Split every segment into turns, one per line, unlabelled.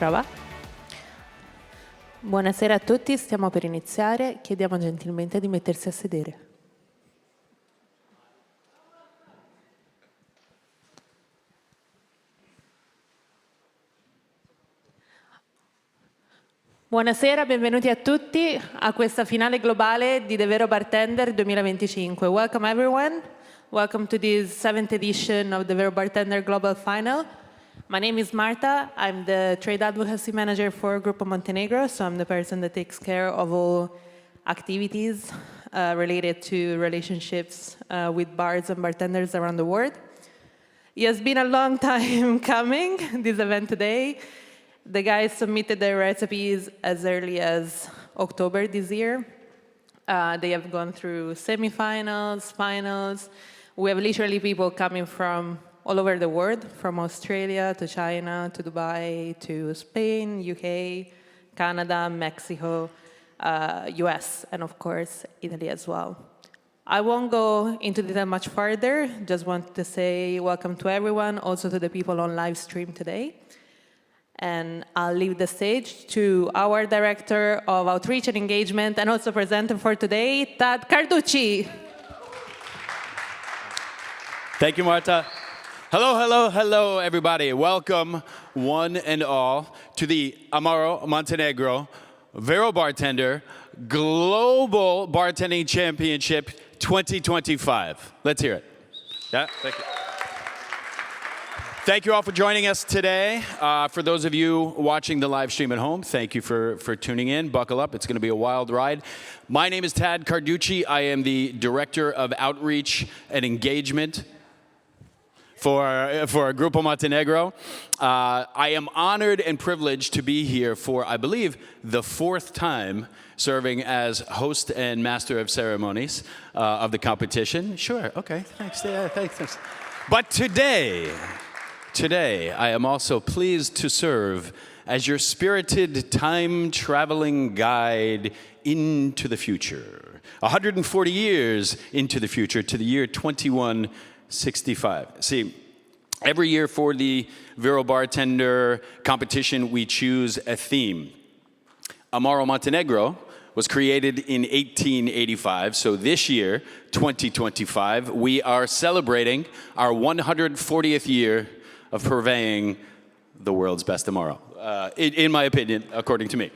Prova. Buonasera a tutti, stiamo per iniziare. Chiediamo gentilmente di mettersi a sedere. Buonasera, benvenuti a tutti a questa finale globale di The Vero Bartender 2025. Welcome everyone. Welcome to this 7th edition of the Vero Bartender Global Final. My name is Marta. I'm the Trade Advocacy Manager for Gruppo Montenegro, so I'm the person that takes care of all activities related to relationships with bars and bartenders around the world. It has been a long time coming, this event today. The guys submitted their recipes as early as October this year. They have gone through semifinals, finals. We have literally people coming from all over the world, from Australia to China to Dubai to Spain, UK, Canada, Mexico, US, and of course, Italy as well. I won't go into detail much further, just want to say welcome to everyone, also to the people on live stream today. And I'll leave the stage to our Director of Outreach and Engagement and also presenter for today, Tad Carducci.
Thank you, Marta. Hello, hello, hello, everybody. Welcome, one and all, to the Amaro Montenegro Vero Bartender Global Bartending Championship 2025. Let's hear it. Yeah, thank you. Thank you all for joining us today. For those of you watching the live stream at home, thank you for tuning in. Buckle up, it's going to be a wild ride. My name is Tad Carducci. I am the Director of Outreach and Engagement for Gruppo Montenegro. I am honored and privileged to be here for, I believe, the 4th time serving as host and master of ceremonies of the competition. Sure, okay, thanks. Yeah, thanks. But today, I am also pleased to serve as your spirited time-traveling guide into the future. 140 years into the future, to the year 2165. See, every year for the Vero Bartender competition, we choose a theme. Amaro Montenegro was created in 1885, so this year, 2025, we are celebrating our 140th year of purveying the world's best Amaro, in my opinion, according to me.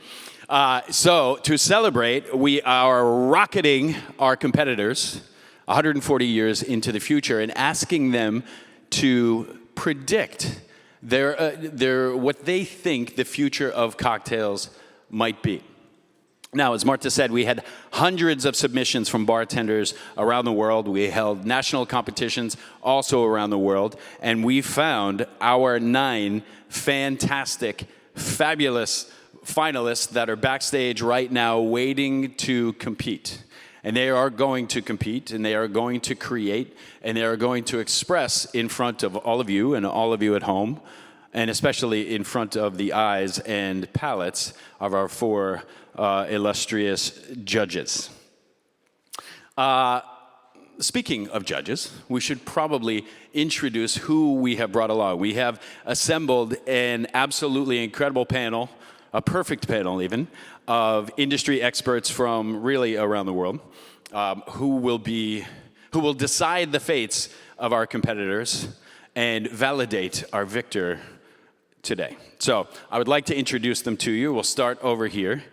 So to celebrate, we are rocketing our competitors 140 years into the future and asking them to predict what they think the future of cocktails might be. Now, as Marta said, we had hundreds of submissions from bartenders around the world. We held national competitions also around the world, and we found our 9 fantastic, fabulous finalists that are backstage right now waiting to compete. And they are going to compete, and they are going to create, and they are going to express in front of all of you and all of you at home, and especially in front of the eyes and palates of our 4 illustrious judges. Speaking of judges, we should probably introduce who we have brought along. We have assembled an absolutely incredible panel, a perfect panel even, of industry experts from really around the world, who will decide the fates of our competitors and validate our victor today. So I would like to introduce them to you. We'll start over here.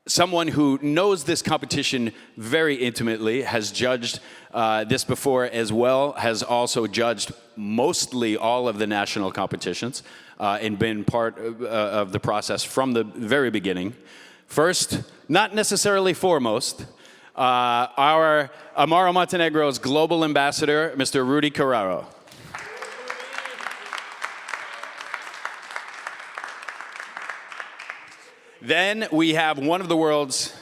Someone who knows this competition very intimately, has judged this before as well, has also judged mostly all of the national competitions and been part of the process from the very beginning. First, not necessarily foremost, our Amaro Montenegro's global ambassador, Mr. Rudy Carraro. Then we have one of the world's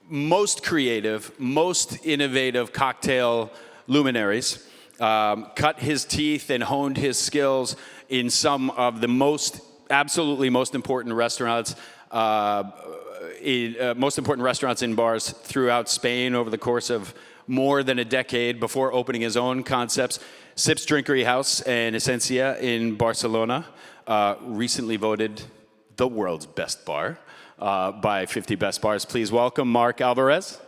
most creative, most innovative cocktail luminaries, cut his teeth and honed his skills in some of the absolutely most important restaurants, in bars throughout Spain over the course of more than a decade before opening his own concepts. Sips Drinkery House and Essencia in Barcelona, recently voted the world's best bar by 50 Best Bars. Please welcome Mark Alvarez.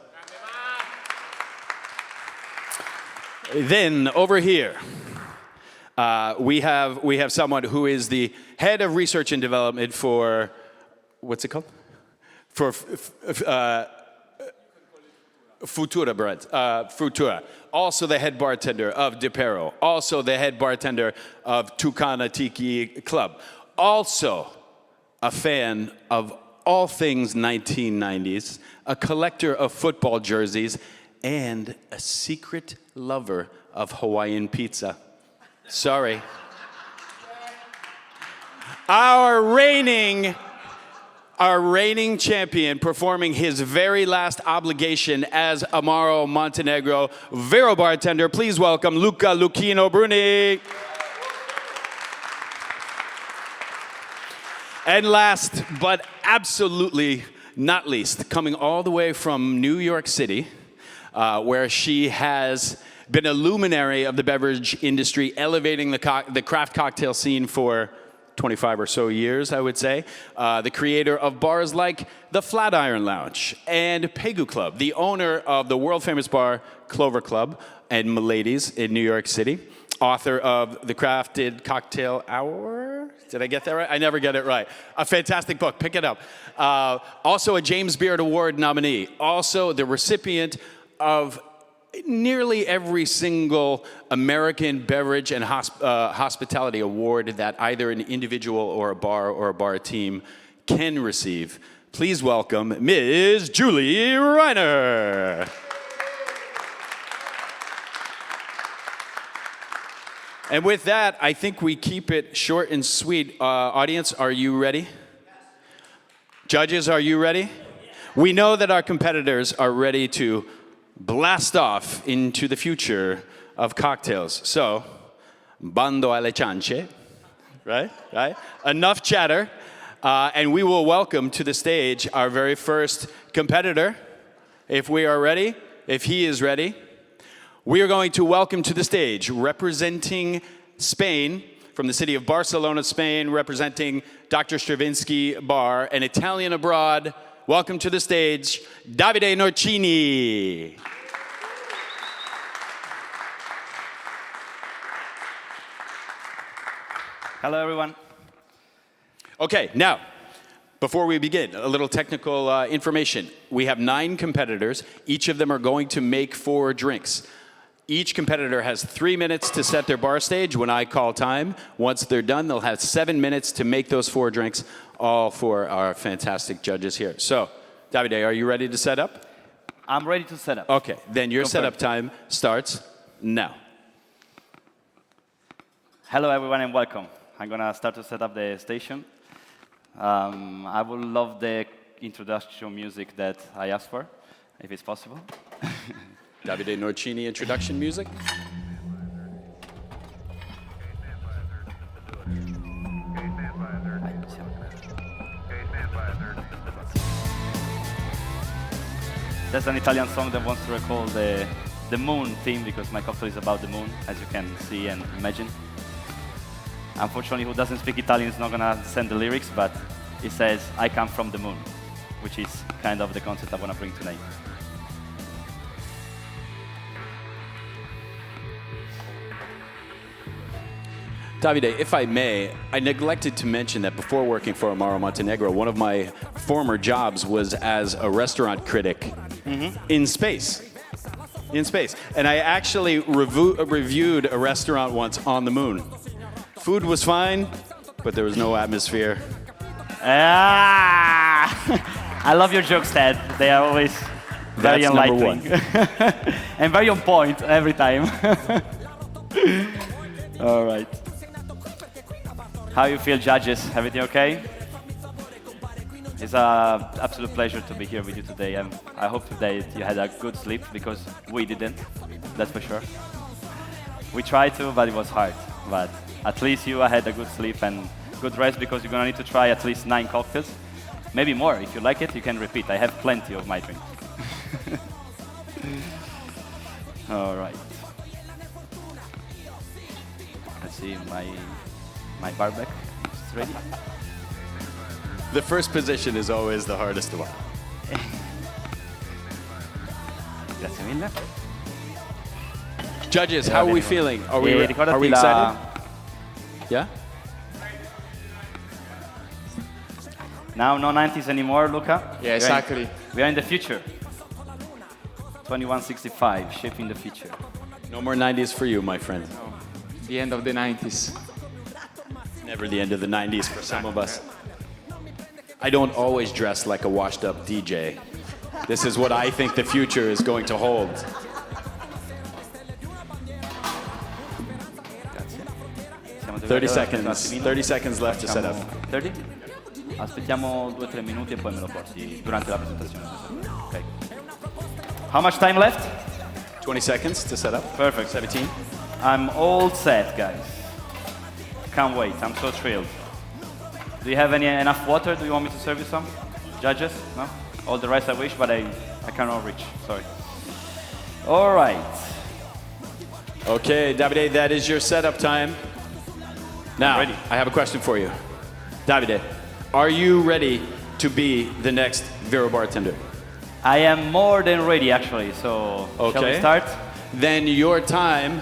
Then over here, we have someone who is the head of research and development for, what's it called? For Futura Bread. Futura. Also the head bartender of Dipero. Also the head bartender of Tucana Tiki Club. Also a fan of all things 1990s, a collector of football jerseys, and a secret lover of Hawaiian pizza. Sorry. Our reigning champion, performing his very last obligation as Amaro Montenegro, Vero Bartender. Please welcome Luca Lucchino Bruni. And last, but absolutely not least, coming all the way from New York City, where she has been a luminary of the beverage industry, elevating the craft cocktail scene for 25 or so years, I would say. The creator of bars like the Flatiron Lounge and Pegu Club, the owner of the world-famous bar Clover Club and Milady's in New York City, author of The Crafted Cocktail Hour. Did I get that right? I never get it right. A fantastic book. Pick it up. Also a James Beard Award nominee. Also the recipient of nearly every single American beverage and hospitality award that either an individual or a bar team can receive. Please welcome Ms. Julie Reiner. And with that, I think we keep it short and sweet. Audience, are you ready? Yes. Judges, are you ready? Yes. We know that our competitors are ready to blast off into the future of cocktails. So, bando alle ciance, right? Enough chatter, and we will welcome to the stage our very first competitor. If we are ready, if he is ready, we are going to welcome to the stage, representing Spain, from the city of Barcelona, Spain, representing Dr. Stravinsky Bar, an Italian abroad. Welcome to the stage, Davide Norchini.
Hello, everyone.
Okay, now, before we begin, a little technical information. We have 9 competitors. Each of them are going to make 4 drinks. Each competitor has 3 minutes to set their bar stage when I call time. Once they're done, they'll have 7 minutes to make those 4 drinks, all for our fantastic judges here. So, Davide, are you ready to set up?
I'm ready to set up.
Okay, then your setup time starts now.
Hello, everyone, and welcome. I'm going to start to set up the station. I would love the introduction music that I asked for, if it's possible.
Davide Norchini introduction music.
That's an Italian song that wants to recall the moon theme, because my cocktail is about the moon, as you can see and imagine. Unfortunately, who doesn't speak Italian is not going to send the lyrics, but it says, I come from the moon, which is kind of the concept I want to bring tonight.
Davide, if I may, I neglected to mention that before working for Amaro Montenegro, one of my former jobs was as a restaurant critic in space. In space. And I actually reviewed a restaurant once on the moon. Food was fine, but there was no atmosphere.
I love your jokes, Ted. They are always very enlightening. And very on point every time. All right. How you feel, judges? Everything okay? It's an absolute pleasure to be here with you today. And I hope that you had a good sleep, because we didn't, that's for sure. We tried to, but it was hard. But at least you had a good sleep and good rest, because you're going to need to try at least 9 cocktails. Maybe more. If you like it, you can repeat. I have plenty of my drink. All right. Let's see my bar back. ready?
The first position is always the hardest one.
Grazie mille.
Judges, how are we feeling? Are we
Ricordati
excited? Yeah?
Now, no 90s anymore, Luca.
Yeah, exactly.
We are in the future. 2165, shaping the future.
No more 90s for you, my friend.
The end of the 90s.
Never the end of the 90s for some of us. I don't always dress like a washed up DJ. This is what I think the future is going to hold.
Grazie.
30 seconds. 30 seconds left to set up.
30? Aspettiamo 2-3 minuti e poi me lo porti durante la presentazione. Okay. How much time left?
20 seconds to set up.
Perfect.
17.
I'm all set, guys. Can't wait. I'm so thrilled. Do you have enough water? Do you want me to serve you some? Judges? No? All the rest I wish, but I cannot reach. Sorry. All right.
Okay, Davide, that is your setup time. Now,
ready.
I have a question for you. Davide, are you ready to be the next Vero Bartender?
I am more than ready, actually. So, shall we start?
Then your time,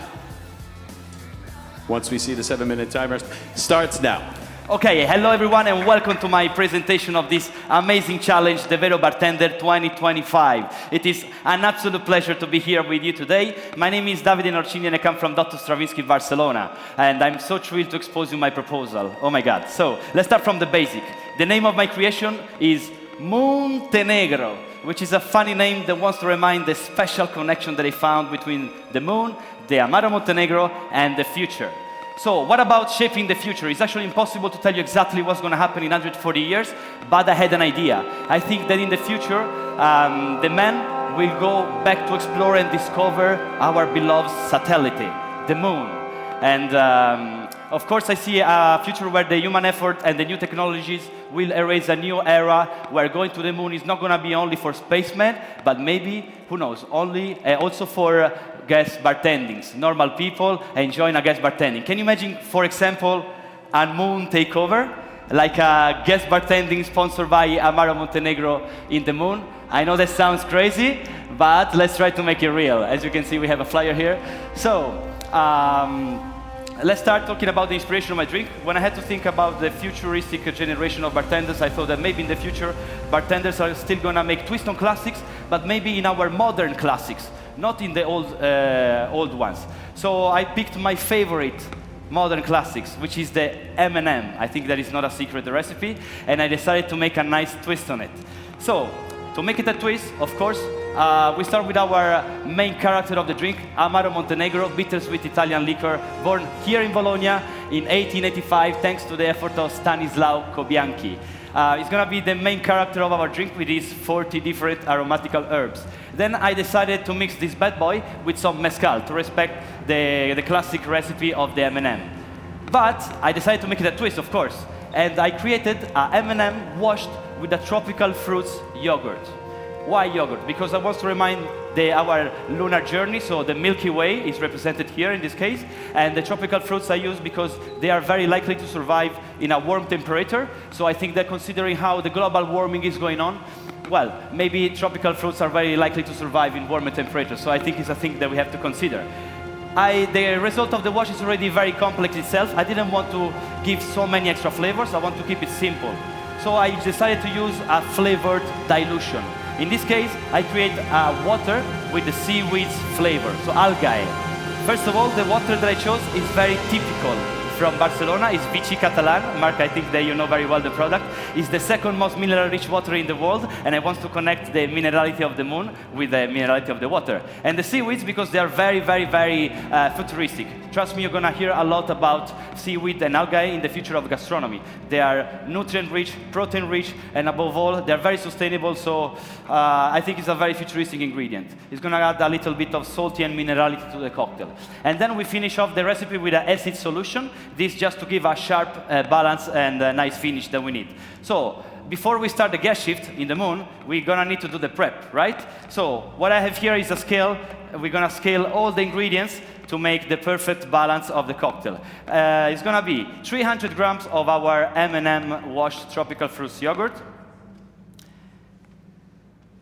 once we see the 7-minute timer, starts now.
Okay, hello everyone and welcome to my presentation of this amazing challenge, the Vero Bartender 2025. It is an absolute pleasure to be here with you today. My name is Davide Norchini and I come from Dr. Stravinsky, Barcelona. And I'm so thrilled to expose you my proposal. Oh my God. So, let's start from the basic. The name of my creation is Montenegro, which is a funny name that wants to remind the special connection that I found between the moon, the Amaro Montenegro, and the future. So, what about shaping the future? It's actually impossible to tell you exactly what's going to happen in 140 years, but I had an idea. I think that in the future, the man will go back to explore and discover our beloved satellite, the moon. And of course, I see a future where the human effort and the new technologies will erase a new era where going to the moon is not going to be only for spacemen, but maybe, who knows, also for guest bartendings, normal people enjoying a guest bartending. Can you imagine, for example, a moon takeover? Like a guest bartending sponsored by Amaro Montenegro in the moon? I know that sounds crazy, but let's try to make it real. As you can see, we have a flyer here. So, let's start talking about the inspiration of my drink. When I had to think about the futuristic generation of bartenders, I thought that maybe in the future, bartenders are still going to make twist on classics, but maybe in our modern classics, not in the old ones. So I picked my favorite modern classics, which is the M&M. I think that is not a secret recipe, and I decided to make a nice twist on it. So, to make it a twist, of course, we start with our main character of the drink, Amaro Montenegro, bittersweet Italian liquor, born here in Bologna in 1885, thanks to the effort of Stanislao Cobianchi. It's going to be the main character of our drink with these 40 different aromatical herbs. Then I decided to mix this bad boy with some mezcal to respect the classic recipe of the M&M. But I decided to make it a twist, of course, and I created a M&M washed with a tropical fruits yogurt. Why yogurt? Because I want to remind our lunar journey, so the Milky Way is represented here in this case, and the tropical fruits I use because they are very likely to survive in a warm temperature, so I think that considering how the global warming is going on, well, maybe tropical fruits are very likely to survive in warmer temperatures, so I think it's a thing that we have to consider. The result of the wash is already very complex itself. I didn't want to give so many extra flavors, I want to keep it simple. So I decided to use a flavored dilution. In this case, I create water with the seaweed's flavor, so algae. First of all, the water that I chose is very typical from Barcelona. It's Vichy Catalan. Mark, I think that you know very well the product. It's the second most mineral-rich water in the world, and I want to connect the minerality of the moon with the minerality of the water. And the seaweeds, because they are very, very, very futuristic. Trust me, you're going to hear a lot about seaweed and algae in the future of gastronomy. They are nutrient-rich, protein-rich, and above all, they're very sustainable, so I think it's a very futuristic ingredient. It's going to add a little bit of salty and minerality to the cocktail. And then we finish off the recipe with an acid solution. This just to give a sharp balance and a nice finish that we need. So, before we start the gas shift in the moon, we're gonna need to do the prep, right? So what I have here is a scale. We're gonna scale all the ingredients to make the perfect balance of the cocktail. It's gonna be 300 grams of our M&M washed tropical fruits yogurt.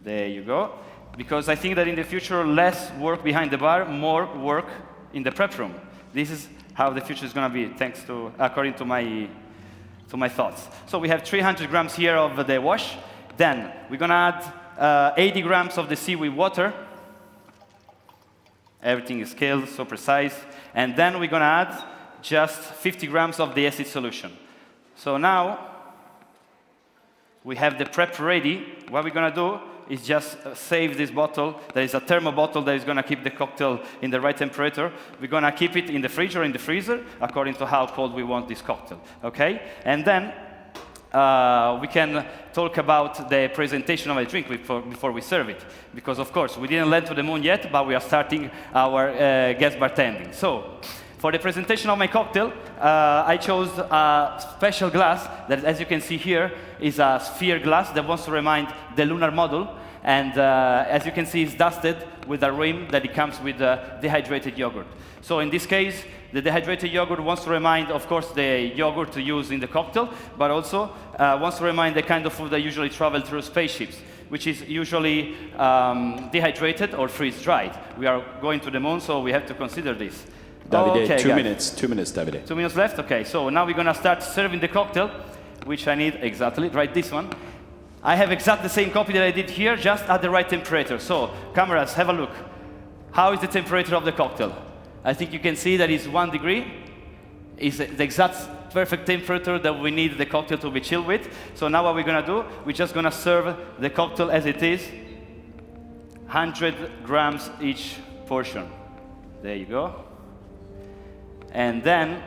There you go. Because I think that in the future, less work behind the bar, more work in the prep room. This is how the future is going to be, thanks to, according to my thoughts. So we have 300 grams here of the wash. Then we're going to add 80 grams of the seaweed water. Everything is scaled, so precise. And then we're going to add just 50 grams of the acid solution. So now we have the prep ready. What we're going to do is just save this bottle. There is a thermo bottle that is going to keep the cocktail in the right temperature. We're going to keep it in the fridge or in the freezer, according to how cold we want this cocktail, okay? And then we can talk about the presentation of a drink before we serve it. Because, of course, we didn't land to the moon yet, but we are starting our guest bartending. So, for the presentation of my cocktail, I chose a special glass that, as you can see here, is a sphere glass that wants to remind the lunar model. And as you can see, it's dusted with a rim that it comes with dehydrated yogurt. So in this case, the dehydrated yogurt wants to remind, of course, the yogurt to use in the cocktail, but also wants to remind the kind of food that usually travel through spaceships, which is usually dehydrated or freeze-dried. We are going to the moon, so we have to consider this.
Davide,
okay,
2
guys.
minutes, 2 minutes, Davide.
2 minutes left? Okay, so now we're going to start serving the cocktail, which I need exactly, right, this one. I have exactly the same copy that I did here, just at the right temperature. So, cameras, have a look. How is the temperature of the cocktail? I think you can see that it's 1 degree. It's the exact perfect temperature that we need the cocktail to be chilled with. So now what we're going to do, we're just going to serve the cocktail as it is. 100 grams each portion. There you go. And then,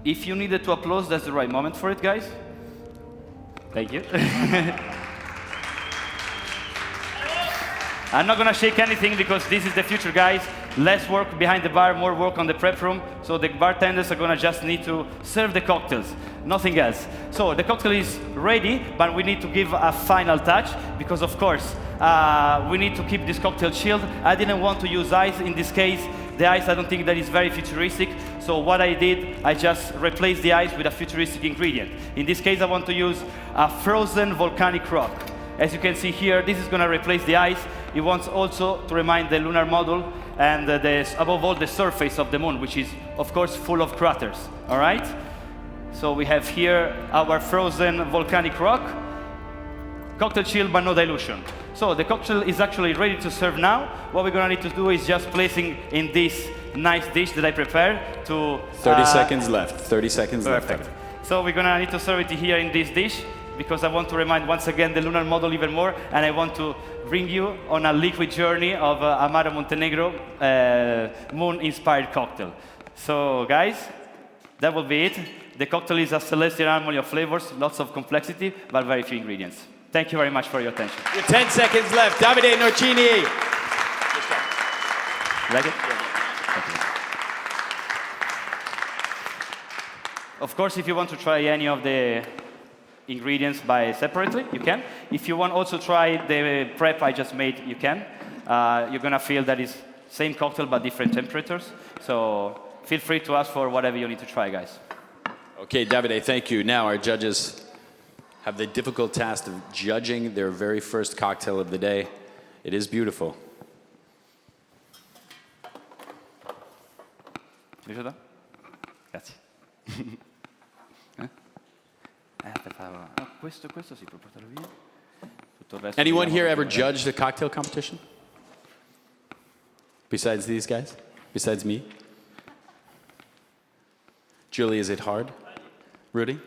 if you needed to applaud, that's the right moment for it, guys. Thank you. I'm not going to shake anything because this is the future, guys. Less work behind the bar, more work on the prep room. So the bartenders are going to just need to serve the cocktails, nothing else. So the cocktail is ready, but we need to give a final touch because, of course, we need to keep this cocktail chilled. I didn't want to use ice in this case. The ice, I don't think that is very futuristic. So what I did, I just replaced the ice with a futuristic ingredient. In this case, I want to use a frozen volcanic rock. As you can see here, this is going to replace the ice. It wants also to remind the lunar model and above all the surface of the moon, which is, of course, full of craters. All right? So we have here our frozen volcanic rock. Cocktail chill, but no dilution. So the cocktail is actually ready to serve now. What we're going to need to do is just placing in this nice dish that I prepared to...
30 seconds left. 30 seconds
perfect.
left.
So we're going to need to serve it here in this dish because I want to remind once again the lunar model even more, and I want to bring you on a liquid journey of Amaro Montenegro moon-inspired cocktail. So guys, that will be it. The cocktail is a celestial harmony of flavors, lots of complexity, but very few ingredients. Thank you very much for your attention.
10 seconds left. Davide Norchini.
Like it? Okay. Of course, if you want to try any of the ingredients separately, you can. If you want also try the prep I just made, you can. You're going to feel that it's same cocktail but different temperatures. So feel free to ask for whatever you need to try, guys.
Okay, Davide, thank you. Now our judges have the difficult task of judging their very first cocktail of the day. It is beautiful.
Piaciuto? Grazie. Questo si può portare via. Tutto il resto
Anyone here ever
vediamo.
judged a cocktail competition? Besides these guys? Besides me? Julie, is it hard? Rudy?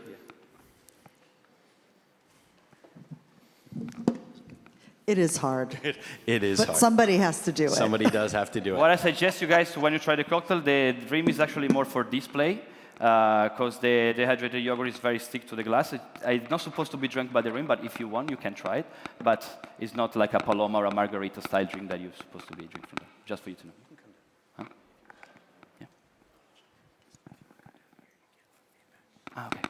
It is hard.
It is
but
hard.
somebody has to do it.
Somebody does have to do it.
What I suggest you guys, when you try the cocktail, the rim is actually more for display, because the dehydrated yogurt is very stick to the glass. It's not supposed to be drunk by the rim, but if you want, you can try it. But it's not like a Paloma or a Margarita style drink that you're supposed to be drinking from there. Just for you to know. Huh? Yeah. Okay.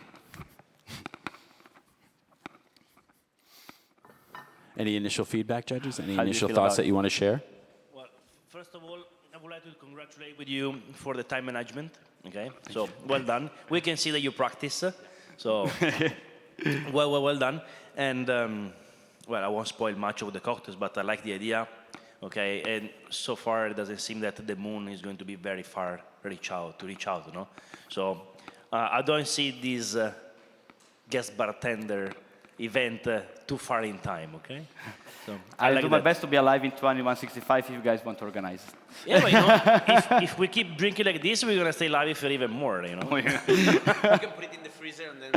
Any initial feedback, judges? Any
How do you
initial
feel
thoughts
about
that you want to share?
Well, first of all, I would like to congratulate with you for the time management. Okay, so well done. We can see that you practice. So well done. And well, I won't spoil much of the cocktails, but I like the idea. Okay, and so far it doesn't seem that the moon is going to be very far to reach out, you know. So I don't see this guest bartender event too far in time. Okay. So
I'll
like
do my
that.
best to be alive in 2165 if you guys want to organize.
Yeah, but you know, if we keep drinking like this, we're gonna stay live for even more. You know.
You can put it in the freezer and then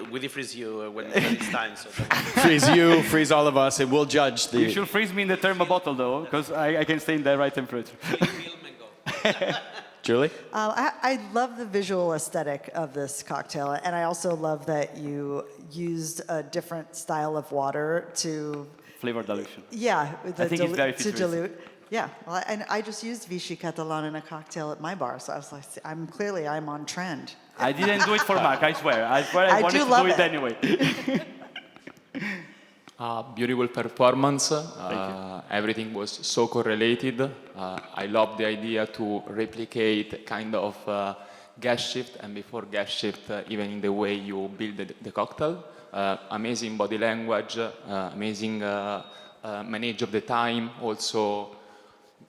we defreeze you when it's time. So
Freeze you, freeze all of us, and we'll judge
You
the.
should freeze me in the thermal bottle though, because I can stay in the right temperature.
film and go.
Julie?
I love the visual aesthetic of this cocktail, and I also love that you used a different style of water to,
Flavor dilution.
yeah,
I think it's very
to
futuristic.
dilute. Yeah, well, and I just used Vichy Catalan in a cocktail at my bar, so I was like, I'm on trend.
I didn't do it for Mark, I swear. I
I
wanted
do
to
love
do it
it.
anyway.
Beautiful performance.
you.
Everything was so correlated. I love the idea to replicate kind of gas shift and before gas shift, even in the way you build the cocktail. Amazing body language, amazing manage of the time. Also,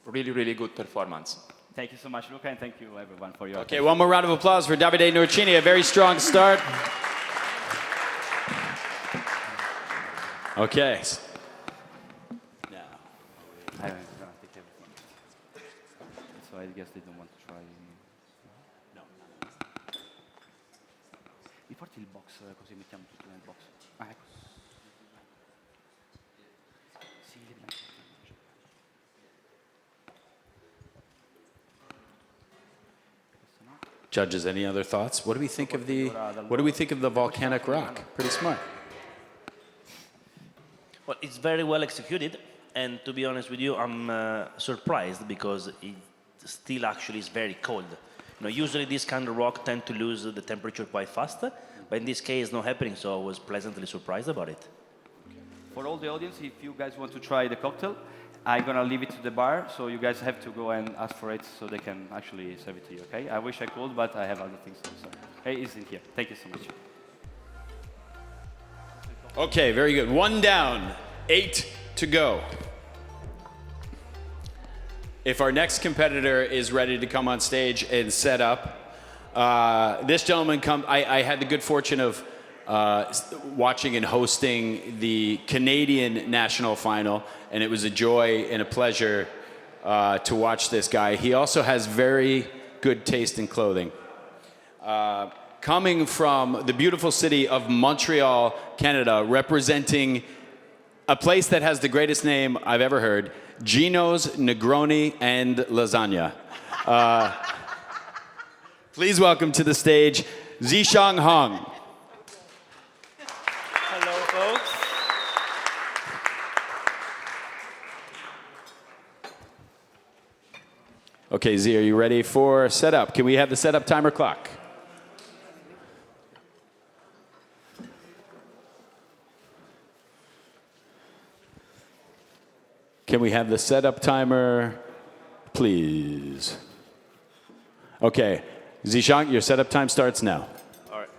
really good performance.
Thank you so much, Luca, and thank you everyone for your
Okay, one more round of applause for Davide Norchini. A very strong start. Okay. Now.
I don't know, take everything. So I guess they don't want to try.
No.
Mi porti il box così mettiamo tutto nel box. Ah, ecco. Sì, devi mettere.
Judges, any other thoughts? What do we think of the volcanic rock? Pretty smart.
Well, it's very well executed, and to be honest with you, I'm surprised because it still actually is very cold. You know, usually this kind of rock tend to lose the temperature quite fast, but in this case, not happening. So I was pleasantly surprised about it.
For all the audience, if you guys want to try the cocktail, I'm gonna leave it to the bar, so you guys have to go and ask for it so they can actually serve it to you, okay? I wish I could, but I have other things to do, so. Hey, it's in here. Thank you so much.
Okay, very good. 1 down, 8 to go. If our next competitor is ready to come on stage and set up, this gentleman I had the good fortune of watching and hosting the Canadian national final, and it was a joy and a pleasure to watch this guy. He also has very good taste in clothing. Coming from the beautiful city of Montreal, Canada, representing a place that has the greatest name I've ever heard, Gino's Negroni and Lasagna. Please welcome to the stage, Zong Hong.
Hello, folks.
Okay, Z, are you ready for setup? Can we have the setup timer clock? Can we have the setup timer, please? Okay, Zishang, your setup time starts now.
All right.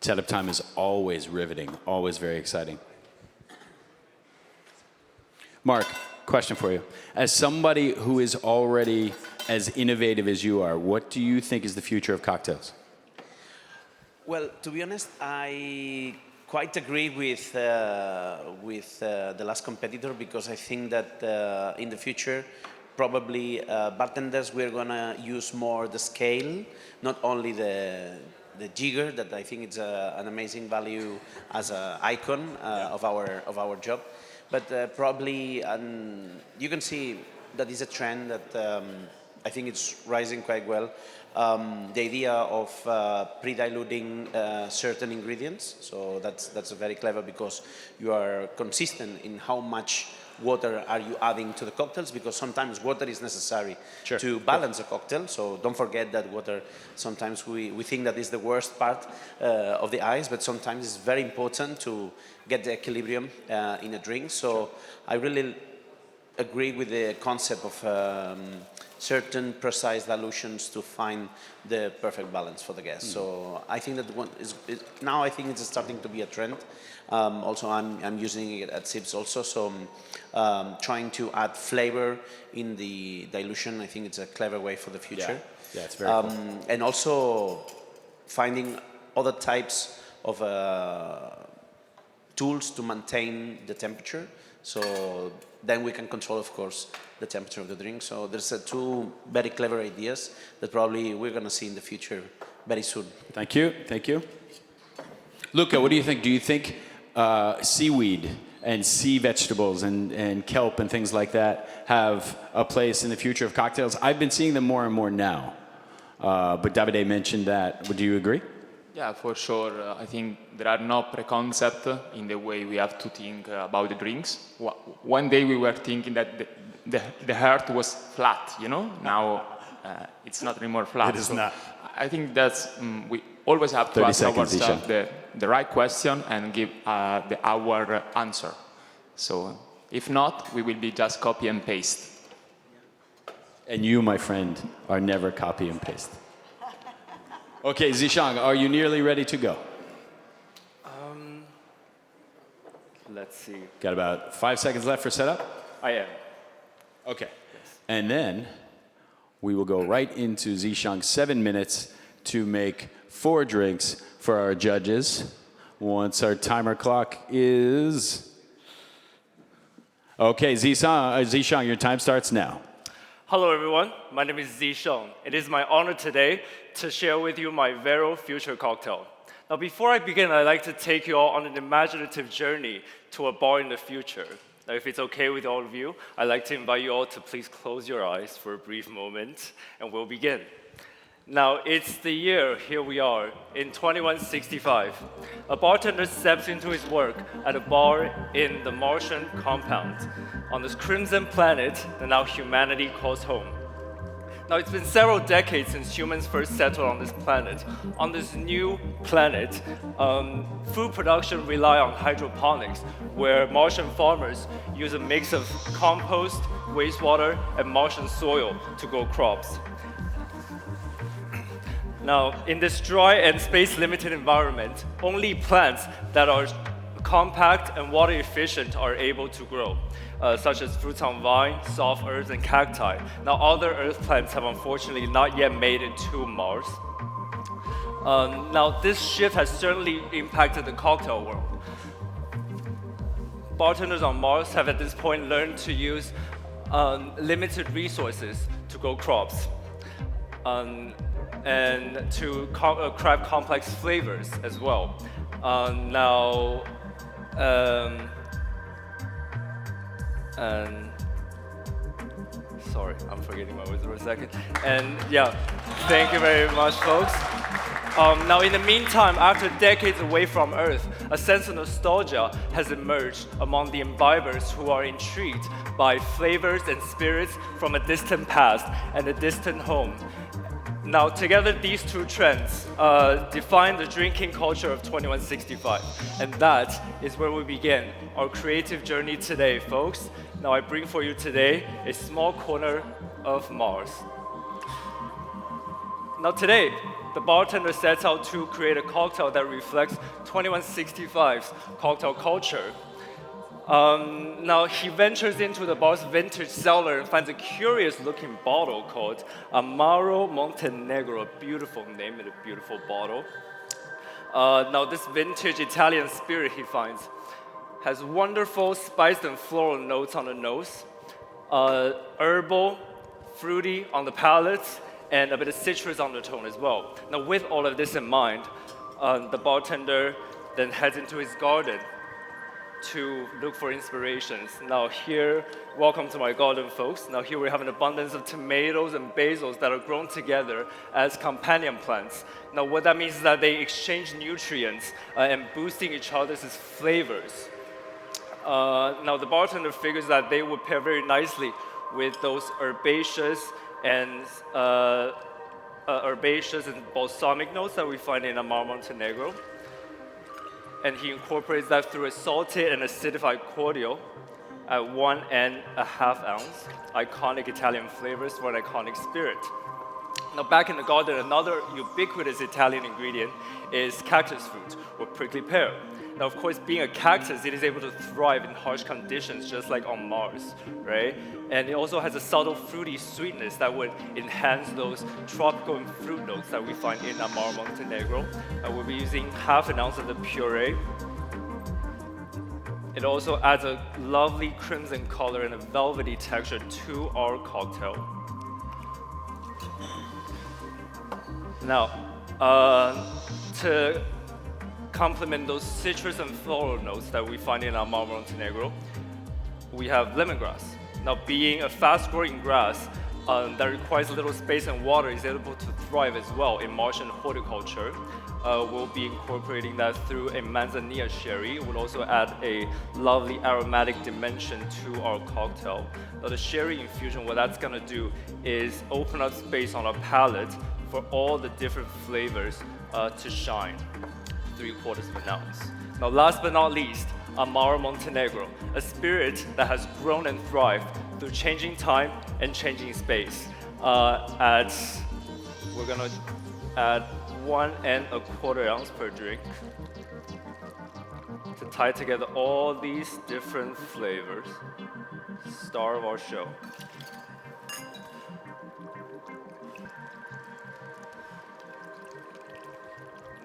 Setup time is always riveting, always very exciting. Mark, question for you. As somebody who is already as innovative as you are, what do you think is the future of cocktails?
Well, to be honest, I quite agree with the last competitor because I think that in the future, probably bartenders, we're gonna use more the scale, not only the jigger, that I think it's an amazing value as an icon of our job, but probably you can see that is a trend that I think it's rising quite well. The idea of pre-diluting certain ingredients, so that's very clever because you are consistent in how much water are you adding to the cocktails, because sometimes water is necessary to balance a cocktail. So don't forget that water, sometimes we think that is the worst part of the ice, but sometimes it's very important to get the equilibrium in a drink. So I really agree with the concept of certain precise dilutions to find the perfect balance for the guests. So I think that now I think it's starting to be a trend. Also, I'm using it at Sips also. So trying to add flavor in the dilution, I think it's a clever way for the future.
Yeah, it's very cool.
And also finding other types of tools to maintain the temperature. So then we can control, of course, the temperature of the drink. So there's two very clever ideas that probably we're going to see in the future very soon.
Thank you. Thank you. Luca, what do you think? Do you think seaweed and sea vegetables and kelp and things like that have a place in the future of cocktails? I've been seeing them more and more now. But Davide mentioned that. Would you agree?
Yeah, for sure. I think there are no preconcept in the way we have to think about the drinks. One day we were thinking that the heart was flat, you know? Now it's not anymore flat.
It is not.
I think that's, we always have to ask ourselves the right question and give our answer. So if not, we will be just copy and paste.
And you, my friend, are never copy and paste. Okay, Zhishang, are you nearly ready to go?
Let's see.
Got about 5 seconds left for setup?
I am.
Okay. Yes. And then we will go right into Zhishang's 7 minutes to make 4 drinks for our judges. Once our timer clock is... Okay, Zhishang, your time starts now.
Hello everyone, my name is Zhishang. It is my honor today to share with you my Vero Future cocktail. Now before I begin, I'd like to take you all on an imaginative journey to a bar in the future. Now if it's okay with all of you, I'd like to invite you all to please close your eyes for a brief moment and we'll begin. Now it's the year, here we are, in 2165. A bartender steps into his work at a bar in the Martian compound on this crimson planet that now humanity calls home. Now it's been several decades since humans first settled on this planet. On this new planet, food production rely on hydroponics, where Martian farmers use a mix of compost, wastewater, and Martian soil to grow crops. Now, in this dry and space-limited environment, only plants that are compact and water efficient are able to grow, such as fruits on vine, soft herbs, and cacti. Now, other earth plants have unfortunately not yet made it to Mars. Now, this shift has certainly impacted the cocktail world. Bartenders on Mars have at this point learned to use limited resources to grow crops. And to craft complex flavors as well. Sorry, I'm forgetting my words for a second. And yeah, thank you very much, folks. Now, in the meantime, after decades away from Earth, a sense of nostalgia has emerged among the imbibers who are intrigued by flavors and spirits from a distant past and a distant home. Now, together, these two trends define the drinking culture of 2165. And that is where we begin our creative journey today, folks. Now, I bring for you today a small corner of Mars. Now, today, the bartender sets out to create a cocktail that reflects 2165's cocktail culture. Now, he ventures into the bar's vintage cellar and finds a curious-looking bottle called Amaro Montenegro, a beautiful name and a beautiful bottle. Now, this vintage Italian spirit he finds has wonderful spiced and floral notes on the nose, herbal, fruity on the palate, and a bit of citrus undertone as well. Now, with all of this in mind, the bartender then heads into his garden to look for inspirations. Now here, welcome to my garden, folks. Now here we have an abundance of tomatoes and basils that are grown together as companion plants. Now what that means is that they exchange nutrients and boosting each other's flavors. Now the bartender figures that they would pair very nicely with those herbaceous and balsamic notes that we find in Amaro Montenegro. And he incorporates that through a salted and acidified cordial at 1.5 ounce, iconic Italian flavors for an iconic spirit. Now back in the garden, another ubiquitous Italian ingredient is cactus fruit, or prickly pear. Now of course, being a cactus, it is able to thrive in harsh conditions just like on Mars, right? And it also has a subtle fruity sweetness that would enhance those tropical and fruit notes that we find in Amaro Montenegro. And we'll be using 1/2 ounce of the puree. It also adds a lovely crimson color and a velvety texture to our cocktail. Now, to complement those citrus and floral notes that we find in Amaro Montenegro, we have lemongrass. Now, being a fast-growing grass that requires little space and water, is able to thrive as well in Martian horticulture. We'll be incorporating that through a manzanilla sherry. It will also add a lovely aromatic dimension to our cocktail. Now, the sherry infusion, what that's gonna do is open up space on our palate for all the different flavors to shine. 3/4 of an ounce. Now, last but not least, Amaro Montenegro, a spirit that has grown and thrived through changing time and changing space. We're gonna add 1.25 ounce per drink to tie together all these different flavors. Star of our show.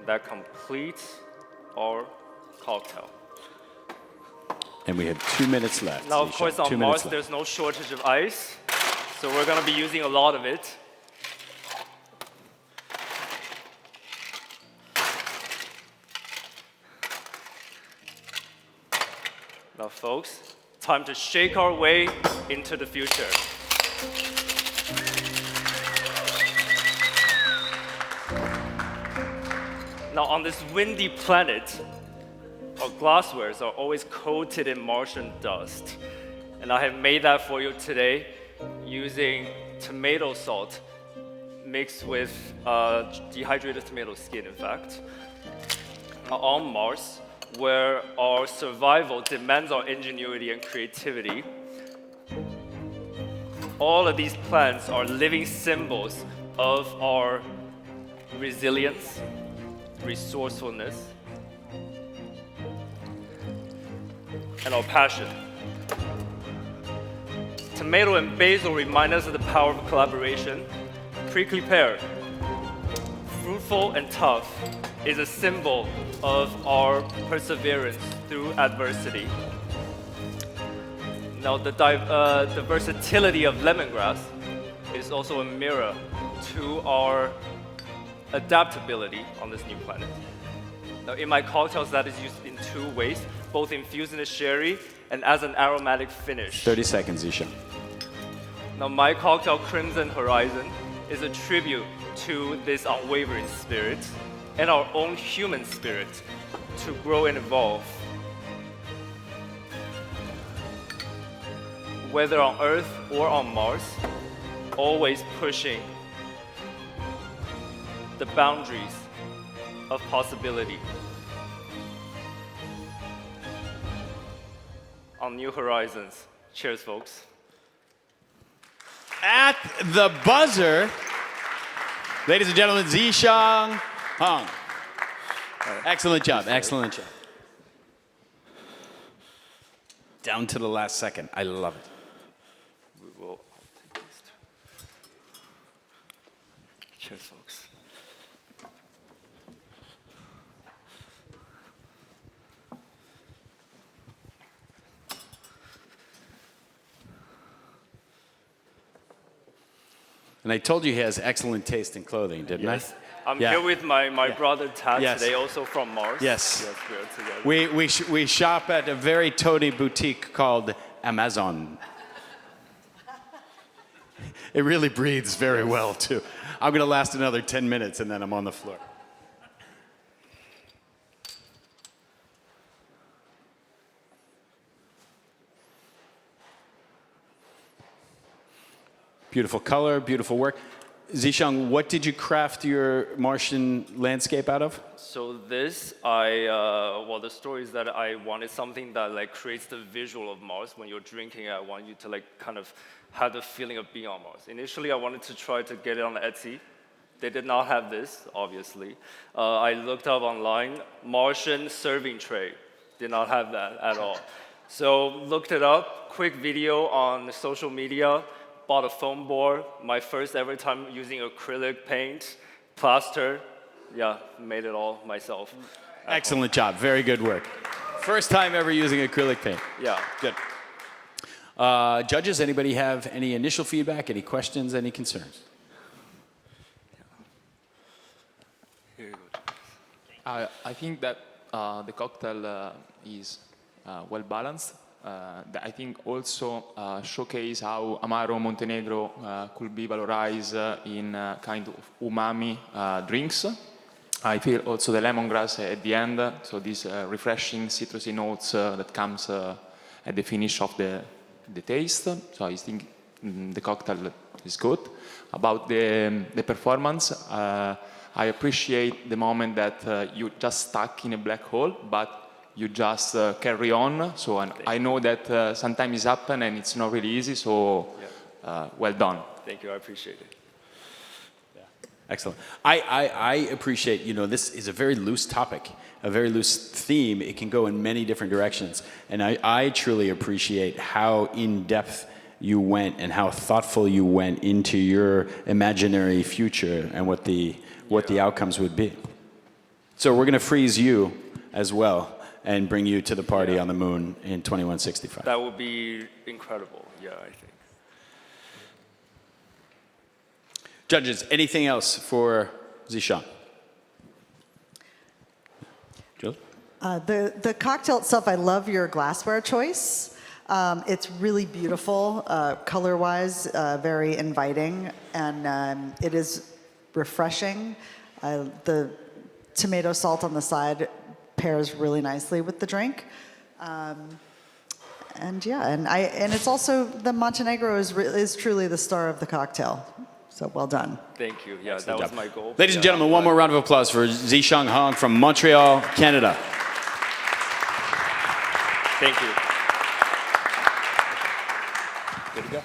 That completes our cocktail.
And we have 2 minutes left.
Now, of
Zishan.
course,
2
on
minutes
Mars,
left.
there's no shortage of ice, so we're gonna be using a lot of it. Now, folks, time to shake our way into the future. Now, on this windy planet, our glasswares are always coated in Martian dust. And I have made that for you today using tomato salt mixed with dehydrated tomato skin, in fact. Now, on Mars, where our survival demands our ingenuity and creativity, all of these plants are living symbols of our resilience, resourcefulness, and our passion. Tomato and basil remind us of the power of collaboration. Prickly pear, fruitful and tough, is a symbol of our perseverance through adversity. Now, the versatility of lemongrass is also a mirror to our adaptability on this new planet. Now, in my cocktails, that is used in 2 ways, both infused in a sherry and as an aromatic finish.
30 seconds, Zishan.
Now, my cocktail, Crimson Horizon, is a tribute to this unwavering spirit and our own human spirit to grow and evolve. Whether on Earth or on Mars, always pushing the boundaries of possibility on new horizons. Cheers, folks.
At the buzzer, ladies and gentlemen, Zong Hong. Excellent job, excellent job. Down to the last second. I love it.
We will take this. Cheers, folks.
And I told you he has excellent taste in clothing, didn't
Yes. I'm
Yeah.
here with my
Yeah.
brother Tad
Yes.
today, also from Mars.
Yes.
we are together.
We shop at a very Tony boutique called Amazon. It really breathes very well, too. I'm going to last another 10 minutes, and then I'm on the floor. Beautiful color, beautiful work. Zishang, what did you craft your Martian landscape out of?
So this, well, the story is that I wanted something that like creates the visual of Mars. When you're drinking it, I want you to like kind of have the feeling of being on Mars. Initially, I wanted to try to get it on Etsy. They did not have this, obviously. I looked up online, Martian serving tray. Did not have that at all. So looked it up, quick video on social media, bought a foam board, my first ever time using acrylic paint, plaster. Yeah, made it all myself.
Excellent job. Very good work. First time ever using acrylic paint.
Yeah.
Good. Judges, anybody have any initial feedback, any questions, any concerns?
Here you go.
I think that the cocktail is well balanced. I think also showcase how Amaro Montenegro could be valorized in kind of umami drinks. I feel also the lemongrass at the end, so these refreshing citrusy notes that comes at the finish of the taste. So I think the cocktail is good. About the performance, I appreciate the moment that you just stuck in a black hole, but you just carry on. So I know that sometimes it's happen and it's not really easy, so well done.
Thank you, I appreciate it.
Excellent. I appreciate, you know, this is a very loose topic, a very loose theme. It can go in many different directions. And I truly appreciate how in-depth you went and how thoughtful you went into your imaginary future and what the outcomes would be. So we're going to freeze you as well and bring you to the party on the moon in 2165.
That would be incredible, yeah, I think.
Judges, anything else for Zishan? Jill?
The cocktail itself, I love your glassware choice. It's really beautiful, color-wise, very inviting, and it is refreshing. The tomato salt on the side pairs really nicely with the drink. And yeah, and it's also, the Montenegro is truly the star of the cocktail. So well done.
Thank you, yeah, that was my goal.
Ladies and gentlemen, one more round of applause for Zong Hong from Montreal, Canada.
Thank you.
Good to go.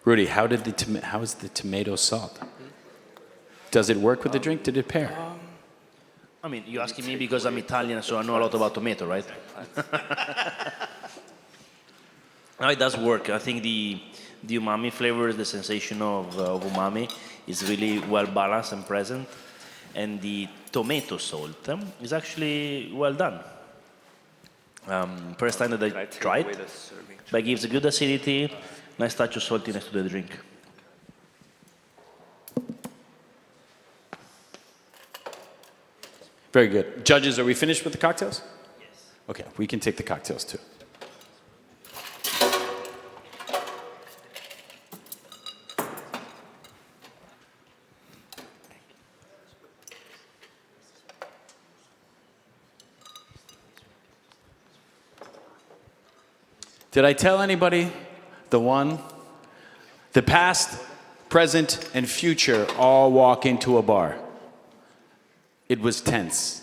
Rudy, how is the tomato salt? Does it work with the drink? Did it pair?
I mean, you're asking me because I'm Italian, so I know a lot about tomato, right? No, it does work. I think the umami flavor, the sensation of umami is really well balanced and present. And the tomato salt is actually well done. First time that I tried, but it gives a good acidity, nice touch of saltiness to the drink.
Very good. Judges, are we finished with the cocktails? Yes. Okay, we can take the cocktails too. Did I tell anybody the past, present, and future all walk into a bar? It was tense.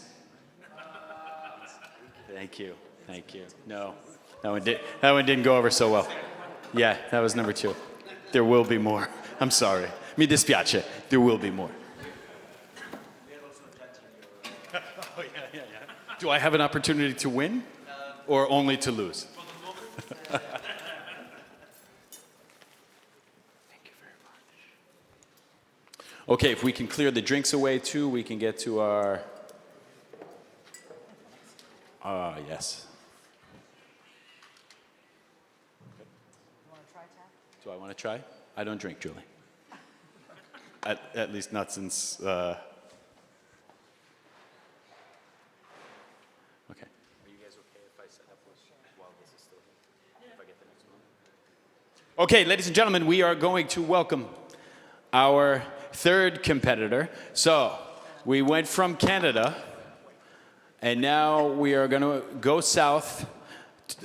Thank you. Thank you. No, that one didn't go over so well. Yeah, that was number 2. There will be more. I'm sorry. Mi dispiace. There will be more. Oh, yeah. Do I have an opportunity to win or only to lose? Thank you very much. Okay, if we can clear the drinks away too, we can get to our... yes. Do I want to try? I don't drink, Julie. At least not since... Okay. Are you guys okay if I set up while this is still here? If I get the next one? Okay, ladies and gentlemen, we are going to welcome our third competitor. So, we went from Canada, and now we are going to go south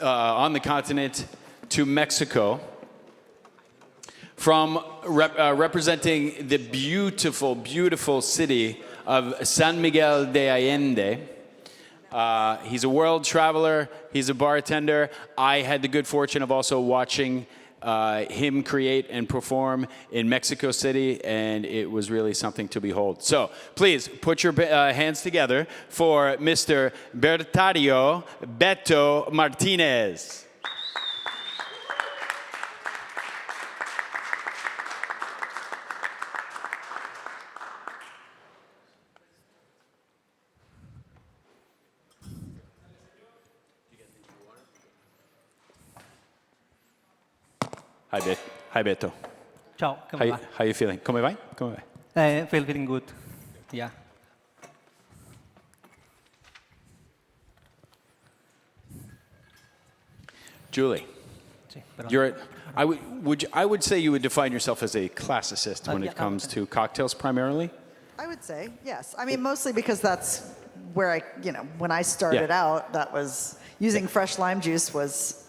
on the continent to Mexico. From representing the beautiful, beautiful city of San Miguel de Allende. He's a world traveler. He's a bartender. I had the good fortune of also watching him create and perform in Mexico City, and it was really something to behold. So please put your hands together for Mr. Bertario Betto Martinez. Hi, Betto.
Ciao, come va?
How are you feeling? Come vai? Come vai?
Feeling good. Yeah.
Julie,
Sì, però-
I would say you would define yourself as a classicist when
yeah,
it comes to cocktails primarily.
I would say, yes. I mean, mostly because that's where when I started out, that was, using fresh lime juice was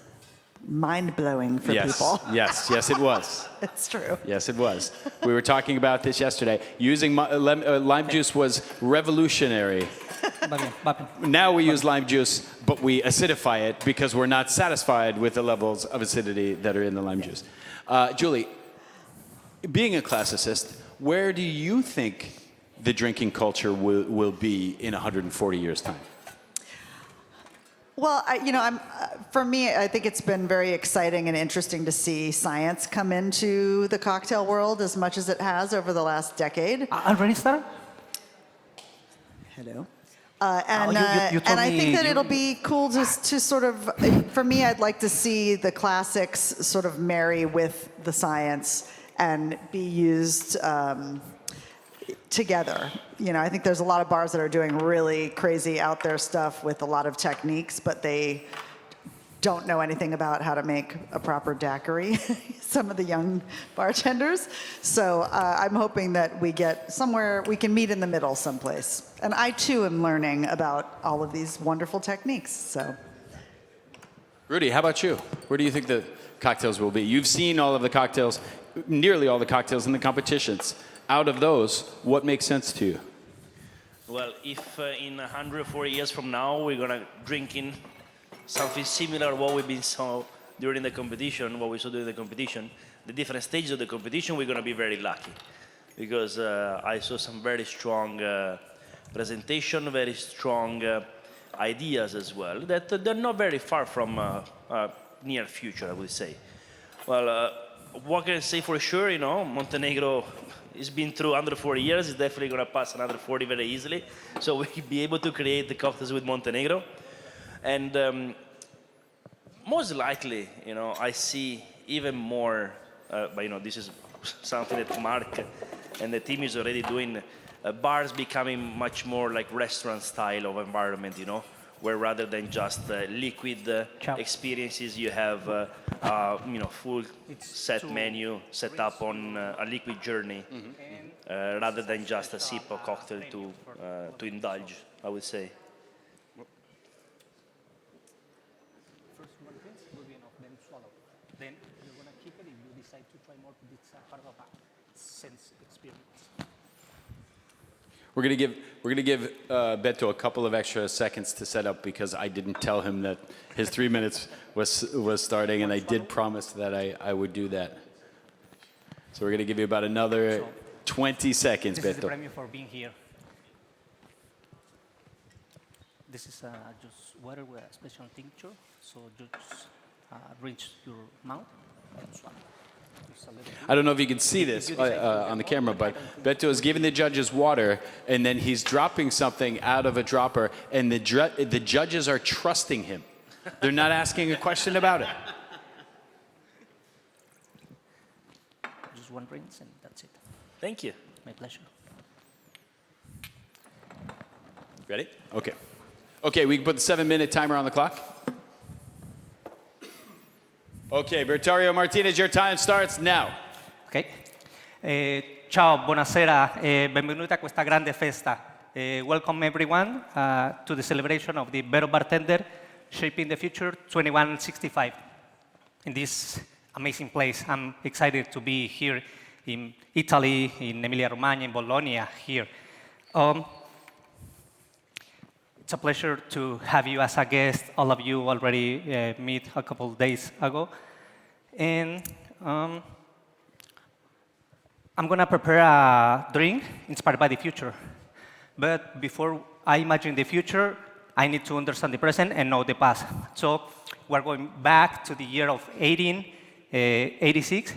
mind-blowing for people.
Yes, it was.
It's true.
Yes, it was. We were talking about this yesterday. Using lime juice was revolutionary.
Va bene, va bene.
Now we use lime juice, but we acidify it because we're not satisfied with the levels of acidity that are in the lime juice. Julie, being a classicist, where do you think the drinking culture will be in 140 years' time?
Well, for me, I think it's been very exciting and interesting to see science come into the cocktail world as much as it has over the last decade.
Already started?
Hello.
You told
And I think
me
that it'll be cool to sort of, for me, I'd like to see the classics sort of marry with the science and be used together. I think there's a lot of bars that are doing really crazy out there stuff with a lot of techniques, but they don't know anything about how to make a proper daiquiri, some of the young bartenders. So I'm hoping that we get somewhere, we can meet in the middle someplace. And I too am learning about all of these wonderful techniques, so.
Rudy, how about you? Where do you think the cocktails will be? You've seen all of the cocktails, nearly all the cocktails in the competitions. Out of those, what makes sense to you?
Well, if in 140 years from now we're gonna drink in something similar to what we've been saw during the competition, what we saw during the competition, the different stages of the competition, we're gonna be very lucky, because I saw some very strong presentation, very strong ideas as well, that they're not very far from near future, I would say. Well, what can I say for sure? Montenegro. It's been through under 40 years. It's definitely going to pass another 40 very easily. So we'll be able to create the cocktails with Montenegro. And most likely, I see even more, but this is something that Mark and the team is already doing, bars becoming much more like restaurant style of environment, where rather than just liquid experiences, you have full set menu set up on a liquid journey, rather than just a sip of cocktail to indulge, I would say.
First one will be enough, then swallow. Then you're going to keep it if you decide to try more, because it's part of a sense experience.
We're gonna give Betto a couple of extra seconds to set up, because I didn't tell him that his 3 minutes was starting, and I did promise that I would do that. So we're gonna give you about another 20 seconds,
This is the
Betto.
premium for being here. This is just water with a special tincture, so just rinse your mouth and swallow.
I don't know if you can see this on the camera, but Betto is giving the judges water, and then he's dropping something out of a dropper, and the judges are trusting him. They're not asking a question about it.
just one rinse, and that's it.
Thank you.
My pleasure.
Ready? Okay. Okay, we can put the 7-minute timer on the clock. Okay, Bertario Martinez, your time starts now.
Ok. Ciao, buonasera, benvenuti a questa grande festa. Welcome everyone to the celebration of the Vero Bartender Shaping the Future 2165. In this amazing place, I'm excited to be here in Italy, in Emilia-Romagna, in Bologna, here. It's a pleasure to have you as a guest. All of you already met a couple of days ago. And I'm going to prepare a drink inspired by the future. But before I imagine the future, I need to understand the present and know the past. So we're going back to the year of 1886,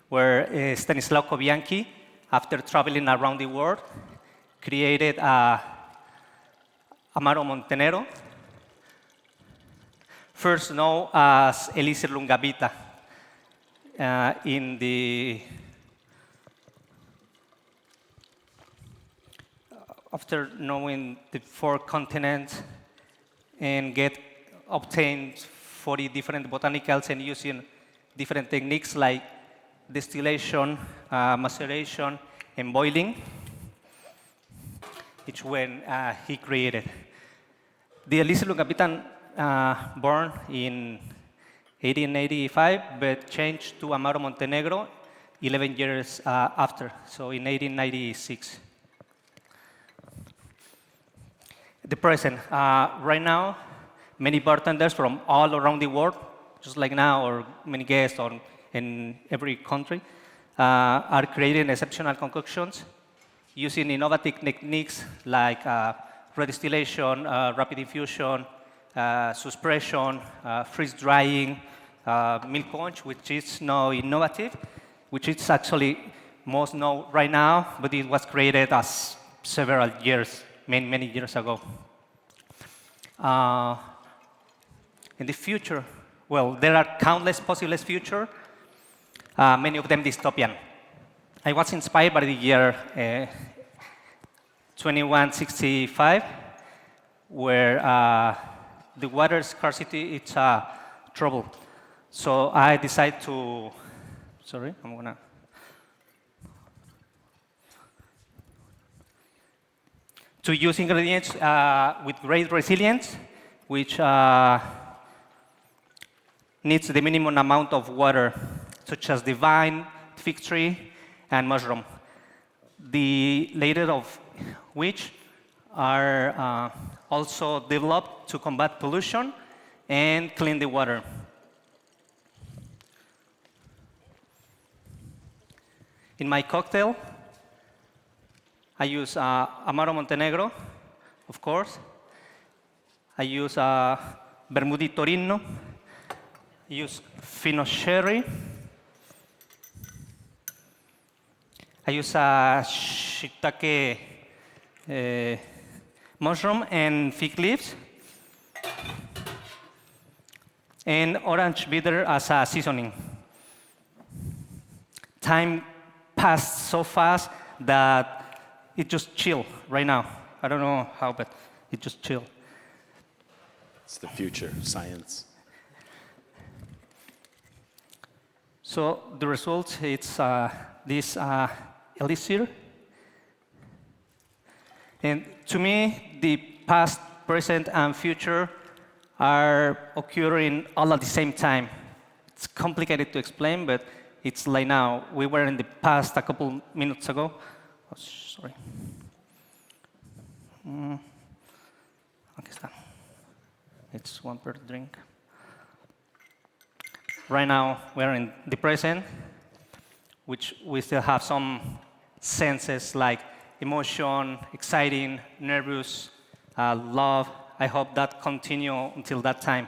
where Stanislao Bianchi, after traveling around the world, created Amaro Montenegro, first known as Elixir Lungavita, after knowing the 4 continents and obtained 40 different botanicals and using different techniques like distillation, maceration, and boiling, it's when he created. The Elixir Lungavita born in 1885, but changed to Amaro Montenegro 11 years after, so in 1896. The present. Right now, many bartenders from all around the world, just like now, or many guests in every country, are creating exceptional concoctions using innovative techniques like redistillation, rapid infusion, suspension, freeze drying, milk punch, which is now innovative, which is actually most known right now, but it was created as several years, many years ago. In the future, well, there are countless possible futures, many of them dystopian. I was inspired by the year 2165, where the water scarcity is trouble. So I decided to, to use ingredients with great resilience, which needs the minimum amount of water, such as the vine, fig tree, and mushroom. The later of which are also developed to combat pollution and clean the water. In my cocktail, I use Amaro Montenegro, of course. I use Bermudi Torino. I use Fino Sherry. I use shiitake mushroom and fig leaves. And orange bitter as a seasoning. Time passed so fast that it just chill right now. I don't know how, but it just chill.
It's the future, science.
So the result, it's this elixir. And to me, the past, present, and future are occurring all at the same time. It's complicated to explain, but it's like now. We were in the past a couple minutes ago. Oh, sorry. Aquí está. It's one per drink. Right now, we're in the present, which we still have some senses like emotion, exciting, nervous, love. I hope that continue until that time.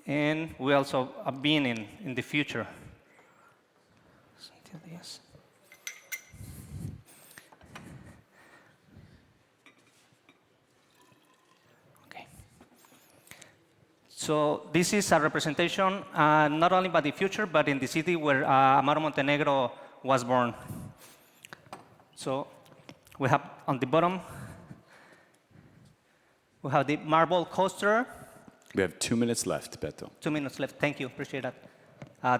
And we also are being in the future. Yes. Okay. So this is a representation not only by the future, but in the city where Amaro Montenegro was born. So we have on the bottom, we have the marble coaster.
We have 2 minutes left, Betto.
2 minutes left. Thank you. Appreciate that.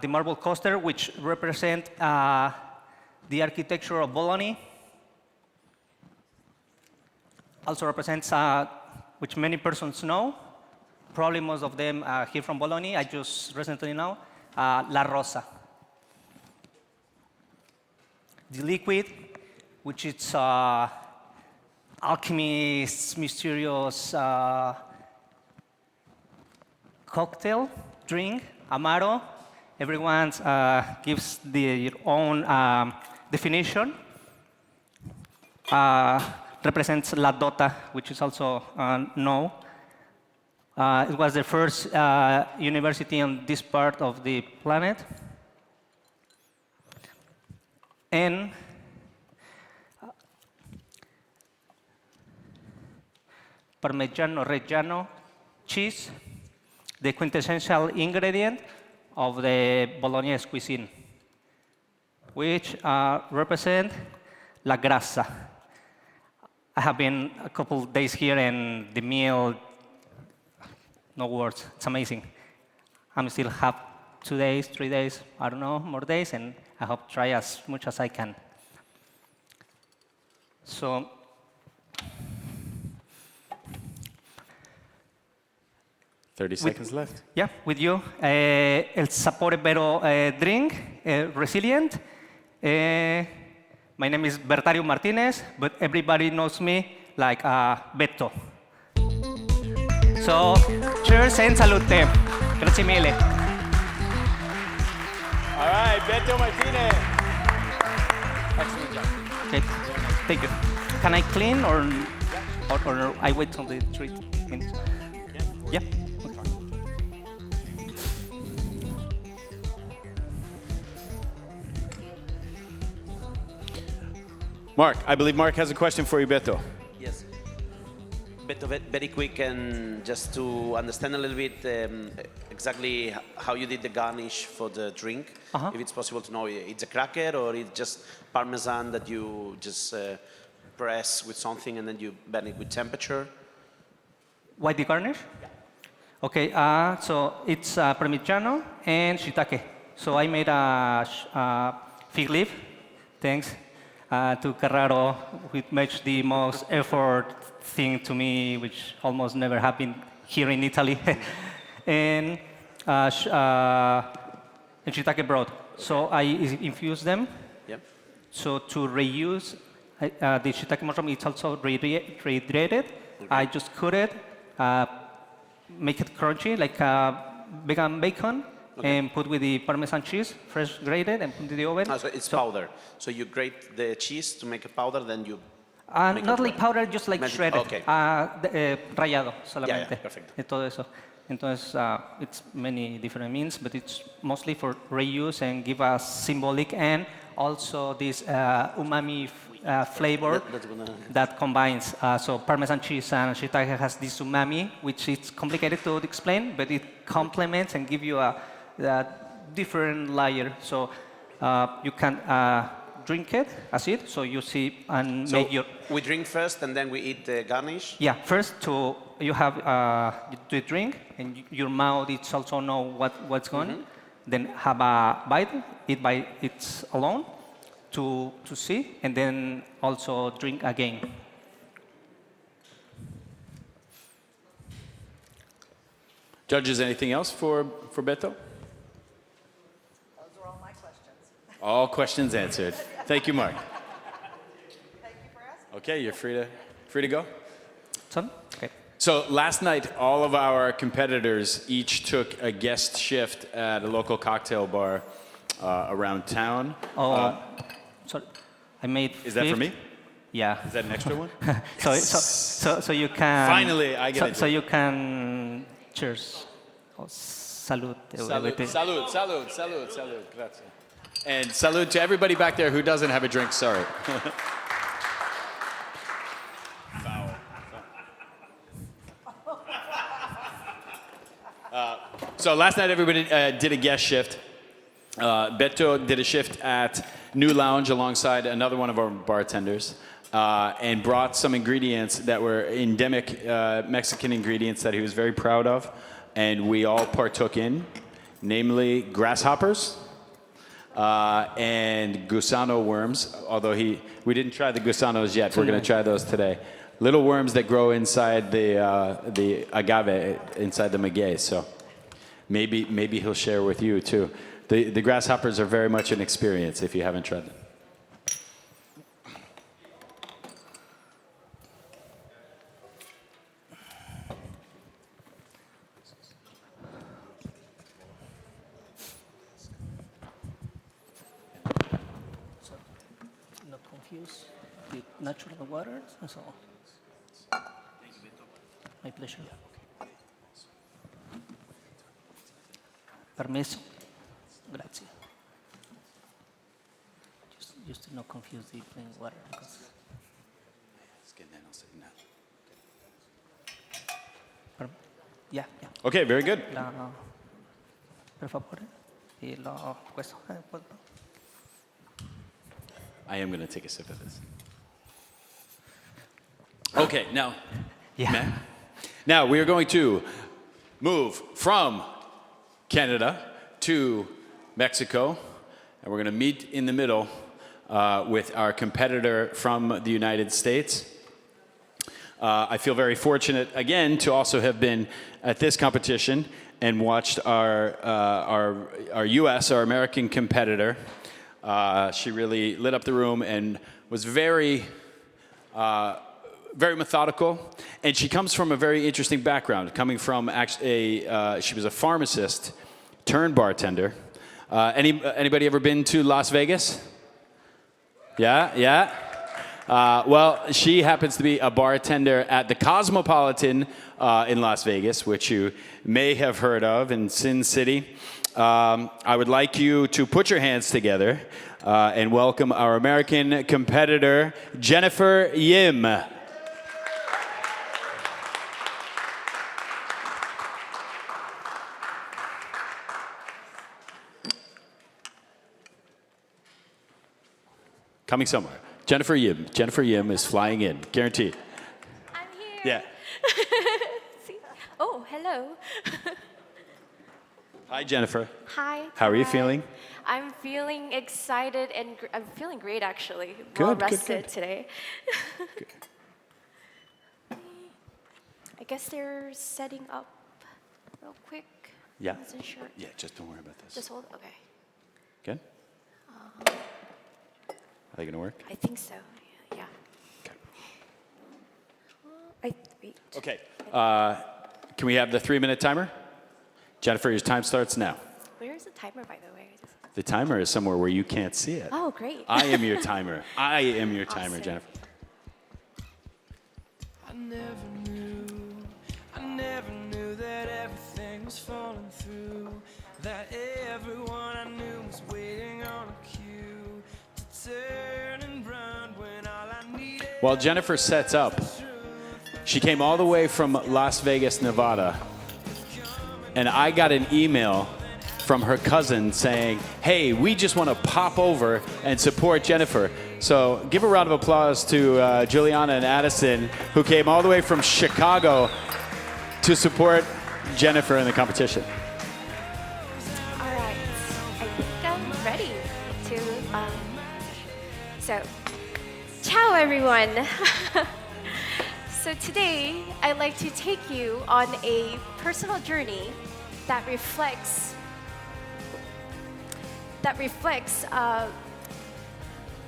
The marble coaster, which represent the architecture of Bologna, also represents, which many persons know, probably most of them here from Bologna. I just recently know, La Rosa. The liquid, which is alchemist's mysterious cocktail, drink, Amaro. Everyone gives their own definition. Represents La Dota, which is also known. It was the first university on this part of the planet. And Parmigiano Reggiano cheese, the quintessential ingredient of the Bolognese cuisine, which represent la grassa. I have been a couple days here and the meal, no words, it's amazing. I'm still have 2 days, 3 days, I don't know, more days, and I hope to try as much as I can. So,
Thirty seconds left.
Yeah, with you. El Sapore Vero drink, resilient. My name is Betto Martinez, but everybody knows me like Betto. So, cheers and salute. Grazie mille.
All right, Betto Martinez.
Excellent job. Okay, thank you. Can I clean or I wait till the 3 minutes? Yeah.
Mark, I believe Mark has a question for you, Betto.
Yes. Betto, very quick, and just to understand a little bit exactly how you did the garnish for the drink. If it's possible to know, it's a cracker or it's just parmesan that you just press with something and then you burn it with temperature?
Why the garnish? Yeah. Okay, so it's parmigiano and shiitake. So I made a fig leaf. Thanks. To Carraro, which makes the most effort thing to me, which almost never happened here in Italy, and shiitake broth. So I infuse them.
Yep.
So to reuse, the shiitake mushroom is also rehydrated. Okay. I just cook it, make it crunchy like vegan bacon. Okay. And put with the Parmesan cheese, fresh grated, and put in the oven.
So it's powder. So you grate the cheese to make a powder, then you
not like powder, just like shredded.
Okay.
Rallado solamente.
Yeah, perfect.
Todo eso. Entonces, it's many different means, but it's mostly for reuse and give us symbolic and also this umami flavor that combines. So Parmesan cheese and shiitake has this umami, which is complicated to explain, but it complements and give you a different layer. So you can drink it as it, so you see and
so
make your...
We drink first and then we eat the garnish?
Yeah, first you have the drink and your mouth it's also know what's going. Then have a bite, eat by its alone to see, and then also drink again.
Judges, anything else for Betto?
Those are all my questions.
All questions answered. Thank you, Mark.
Thank you for asking.
Okay, you're free to go.
Son? Okay.
So last night, all of our competitors each took a guest shift at a local cocktail bar around town.
Sorry, I made.
Is that for me?
Yeah.
Is that an extra one?
so you can.
Finally, I get it.
So you can. Cheers. Oh, salud.
Salud, salud, salud, salud, salud. Grazie. And salud to everybody back there who doesn't have a drink. Sorry. So last night everybody did a guest shift. Betto did a shift at New Lounge alongside another one of our bartenders and brought some ingredients that were endemic Mexican ingredients that he was very proud of, and we all partook in, namely grasshoppers and gusano worms, although we didn't try the gusanos yet. We're going to try those today. Little worms that grow inside the agave, inside the maguey, so maybe he'll share with you too. The grasshoppers are very much an experience if you haven't tried them.
So, not confused with natural water, so. My pleasure. Permesso. Grazie. Just to not confuse the plain water because. Yeah.
Okay, very good.
Per favore. Questo.
I am going to take a sip of this. Okay, now.
Yeah.
Now we are going to move from Canada to Mexico, and we're going to meet in the middle with our competitor from the United States. I feel very fortunate, again, to also have been at this competition and watched our US, our American competitor. She really lit up the room and was very methodical, and she comes from a very interesting background, coming from she was a pharmacist turned bartender. Anybody ever been to Las Vegas? Yeah. Well, she happens to be a bartender at the Cosmopolitan in Las Vegas, which you may have heard of in Sin City. I would like you to put your hands together and welcome our American competitor, Jennifer Yim. Coming somewhere. Jennifer Yim. Jennifer Yim is flying in, guaranteed.
I'm here.
Yeah.
See? Oh, hello.
Hi, Jennifer.
Hi.
How are you
Ty.
feeling?
I'm feeling excited and I'm feeling great actually.
Good,
well
good,
rested
good.
today. I guess they're setting up real quick.
Yeah.
I wasn't sure.
Yeah, just don't worry about this.
Just hold. Okay.
Good? Are they going to work?
I think so. Yeah. Wait.
Okay. Can we have the 3-minute timer? Jennifer, your time starts now.
Where's the timer, by the way?
The timer is somewhere where you can't see it.
Oh, great.
I am your timer. I am your timer,
Awesome.
Jennifer.
I never knew that everything was falling through, that everyone I knew was waiting on a cue to turn and run when all I needed.
While Jennifer sets up, she came all the way from Las Vegas, Nevada, and I got an email from her cousin saying, hey, we just want to pop over and support Jennifer. So give a round of applause to Juliana and Addison, who came all the way from Chicago to support Jennifer in the competition.
All right. I think I'm ready to. So, ciao everyone. So today, I'd like to take you on a personal journey that reflects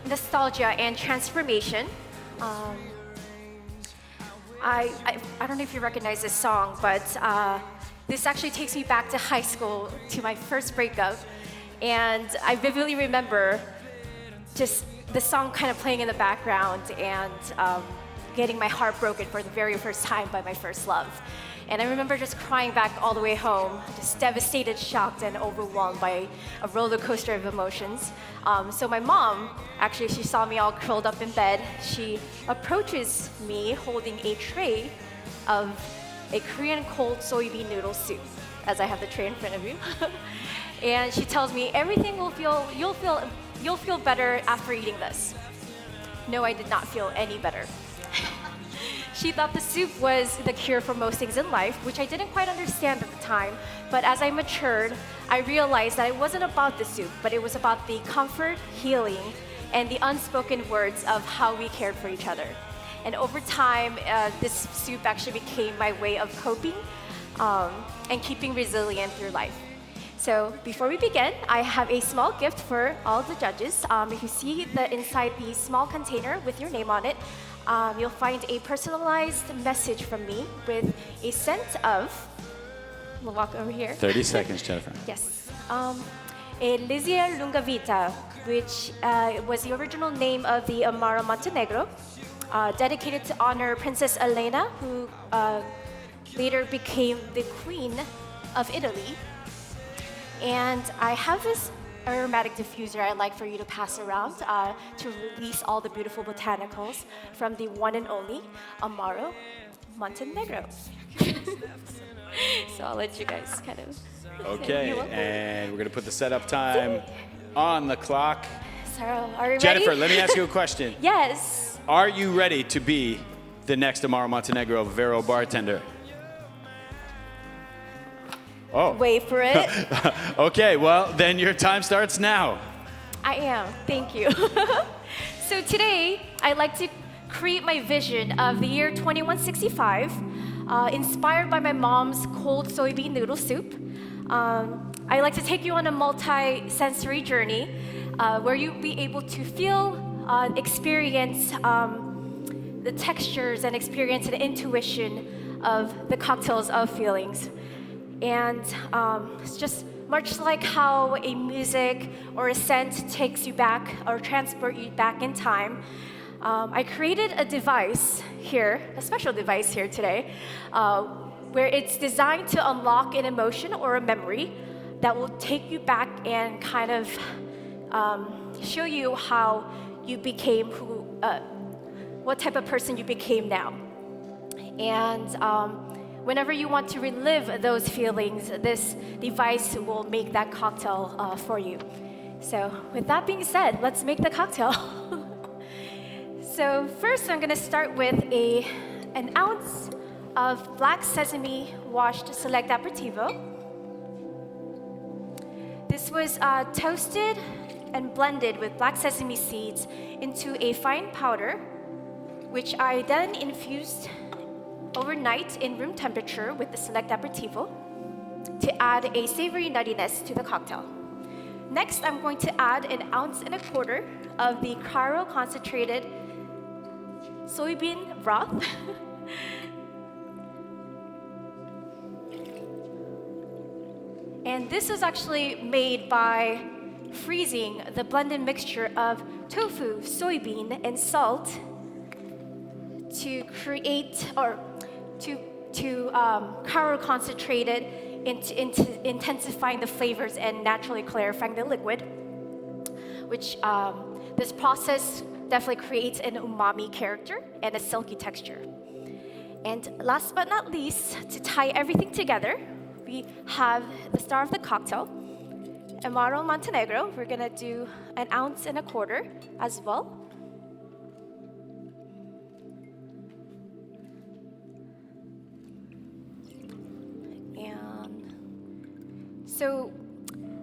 nostalgia and transformation. I don't know if you recognize this song, but this actually takes me back to high school, to my first breakup. And I vividly remember just the song kind of playing in the background and getting my heart broken for the very first time by my first love. And I remember just crying back all the way home, just devastated, shocked, and overwhelmed by a roller coaster of emotions. So my mom, actually, she saw me all curled up in bed. She approaches me holding a tray of a Korean cold soybean noodle soup. as I have the tray in front of you. And she tells me everything you'll feel better after eating this. No, I did not feel any better. She thought the soup was the cure for most things in life, which I didn't quite understand at the time. But as I matured, I realized that it wasn't about the soup, but it was about the comfort, healing, and the unspoken words of how we cared for each other. And over time, this soup actually became my way of coping and keeping resilient through life. So before we begin, I have a small gift for all the judges. If you see inside the small container with your name on it, you'll find a personalized message from me with a scent of, we'll walk over here.
30 seconds, Jennifer.
Yes. Aliche Muso, which was the original name of the Amaro Montenegro, dedicated to honor Princess Elena, who later became the Queen of Italy. And I have this aromatic diffuser I'd like for you to pass around to release all the beautiful botanicals from the one and only Amaro Montenegro. So I'll let you guys kind of...
Okay, and we're going to put the setup time on the clock.
So, are you
Jennifer,
ready?
let me ask you a question.
Yes.
Are you ready to be the next Amaro Montenegro Vero Bartender? Oh.
Wait for it.
Okay, well, then your time starts now.
I am. Thank you. So today, I'd like to create my vision of the year 2165, inspired by my mom's cold soybean noodle soup. I'd like to take you on a multi-sensory journey where you'll be able to feel, experience the textures and experience an intuition of the cocktails of feelings. And it's just much like how a music or a scent takes you back or transport you back in time. I created a device here, a special device here today, where it's designed to unlock an emotion or a memory that will take you back and kind of show you how you became what type of person you became now. And whenever you want to relive those feelings, this device will make that cocktail for you. So with that being said, let's make the cocktail. So first I'm gonna start with an ounce of black sesame washed select aperitivo. This was toasted and blended with black sesame seeds into a fine powder, which I then infused overnight in room temperature with the select aperitivo to add a savory nuttiness to the cocktail. Next, I'm going to add 1.25 ounces of the Caro concentrated soybean broth. And this is actually made by freezing the blended mixture of tofu, soybean, and salt to create or to Caro concentrate it into intensifying the flavors and naturally clarifying the liquid, which this process definitely creates an umami character and a silky texture. And last but not least, to tie everything together, we have the star of the cocktail, Amaro Montenegro. We're gonna do 1.25 ounces as well. So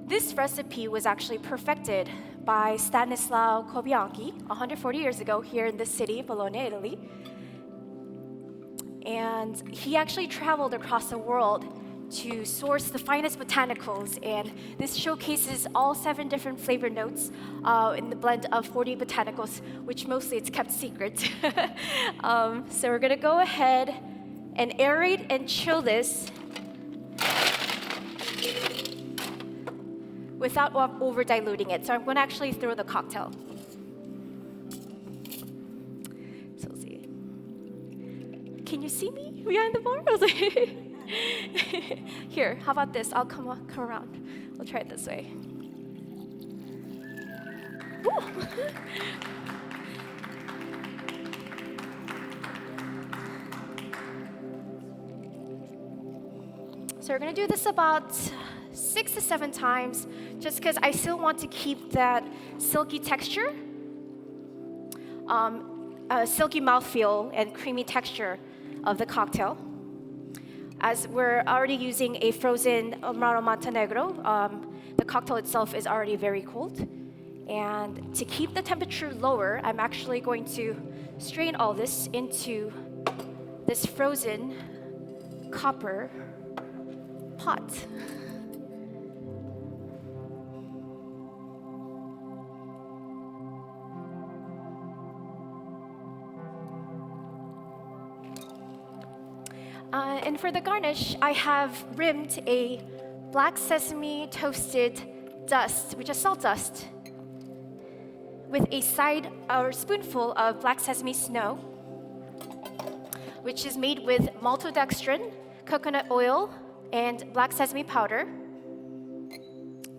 this recipe was actually perfected by Stanislao Kobianchi 140 years ago here in the city, Bologna, Italy. And he actually traveled across the world to source the finest botanicals, and this showcases all 7 different flavor notes in the blend of 40 botanicals, which mostly it's kept secret. So we're gonna go ahead and aerate and chill this without over diluting it. So I'm going to actually throw the cocktail. So let's see. Can you see me behind the bar? Here, how about this? I'll come around. We'll try it this way. So So we're gonna do this about 6 to 7 times, just because I still want to keep that silky texture, silky mouthfeel and creamy texture of the cocktail. As we're already using a frozen Amaro Montenegro, the cocktail itself is already very cold. And to keep the temperature lower, I'm actually going to strain all this into this frozen copper pot. And for the garnish, I have rimmed a black sesame toasted dust, which is salt dust, with a side or spoonful of black sesame snow, which is made with maltodextrin, coconut oil, and black sesame powder.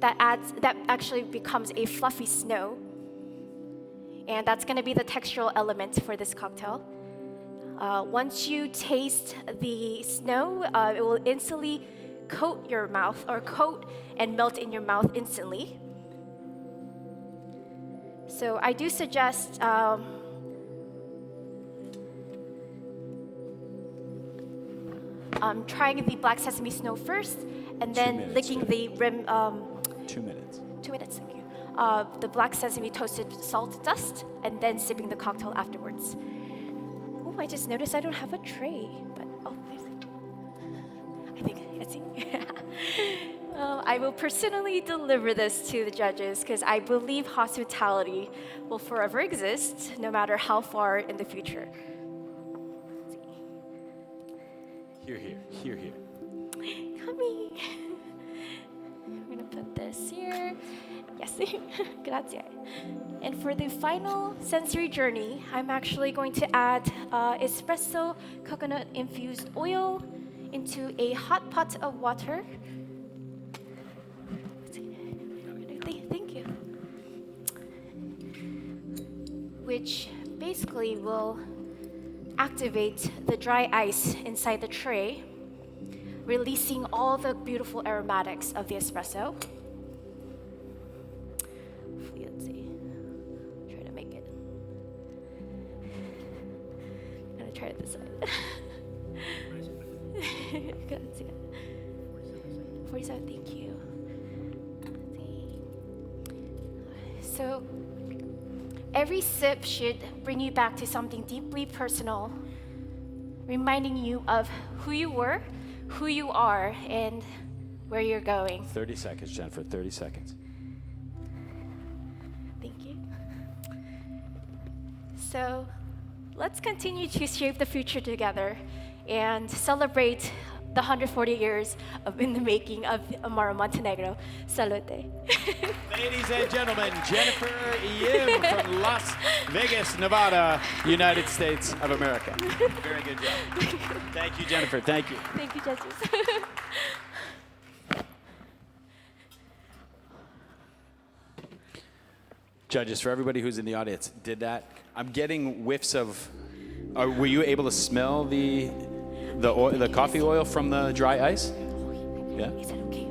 That actually becomes a fluffy snow, and that's going to be the textural element for this cocktail. Once you taste the snow, it will instantly coat your mouth, or coat and melt in your mouth instantly. So I do suggest trying the black sesame snow first, and then licking the rim.
2 minutes.
2 minutes, thank you. The black sesame toasted salt dust, and then sipping the cocktail afterwards. Oh, I just noticed I don't have a tray, but I think I see. I will personally deliver this to the judges because I believe hospitality will forever exist, no matter how far in the future.
Here.
Coming. I'm gonna put this here. Yes, grazie. And for the final sensory journey, I'm actually going to add espresso coconut infused oil into a hot pot of water. Thank you. Which basically will activate the dry ice inside the tray, releasing all the beautiful aromatics of the espresso. Let's see. Try to make it. I'm gonna try it this side. Grazie. 47, thank you. So every sip should bring you back to something deeply personal, reminding you of who you were, who you are, and where you're going.
30 seconds, Jennifer, 30 seconds.
Thank you. So let's continue to shape the future together and celebrate the 140 years in the making of Amaro Montenegro. Salute.
Ladies and gentlemen, Jennifer Yim from Las Vegas, Nevada, United States of America. Very good job. Thank you, Jennifer. Thank you.
Thank you, judges.
Judges, for everybody who's in the audience, I'm getting whiffs of, were you able to smell the coffee oil from the dry ice? Yeah?
He said, okay,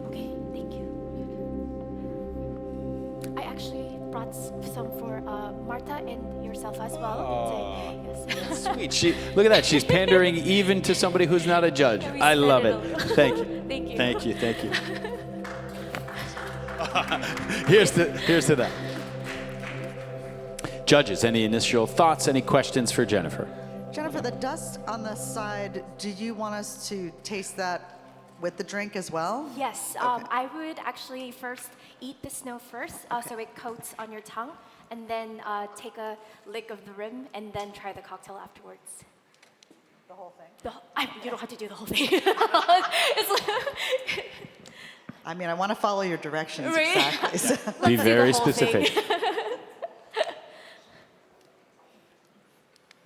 thank you. I actually brought some for Marta and yourself as well. Yes.
Sweet. Look at that. She's pandering even to somebody who's not a judge. I love it. Thank you.
Thank you.
Thank you. Here's to that. Judges, any initial thoughts, any questions for Jennifer?
Jennifer, the dust on the side, do you want us to taste that with the drink as well?
Yes,
Okay.
I would actually first eat the snow first, so it coats on your tongue, and then take a lick of the rim, and then try the cocktail afterwards.
The whole thing?
You don't have to do the whole thing.
I mean, I want to follow your directions
Right?
exactly. So.
Be
do the
very
whole
specific.
thing.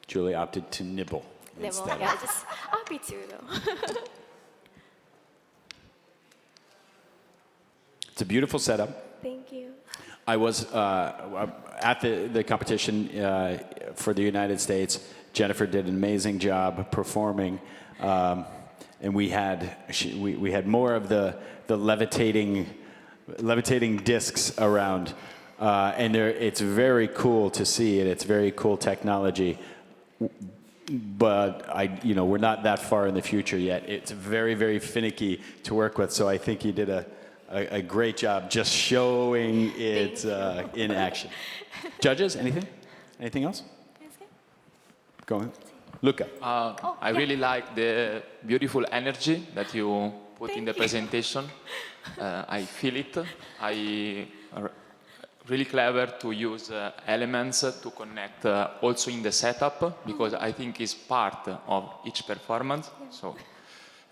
Julie opted to nibble.
Nibble,
instead.
yeah, just happy to though.
It's a beautiful setup.
Thank you.
I was at the competition for the United States. Jennifer did an amazing job performing. and we had more of the levitating discs around, and it's very cool to see it. It's very cool technology, but we're not that far in the future yet. It's very, very finicky to work with. So I think you did a great job just showing it in action. Judges, anything else? Go ahead. Luca.
I really like the beautiful energy that you put in the presentation. I feel it. Really clever to use elements to connect also in the setup, because I think it's part of each performance. So,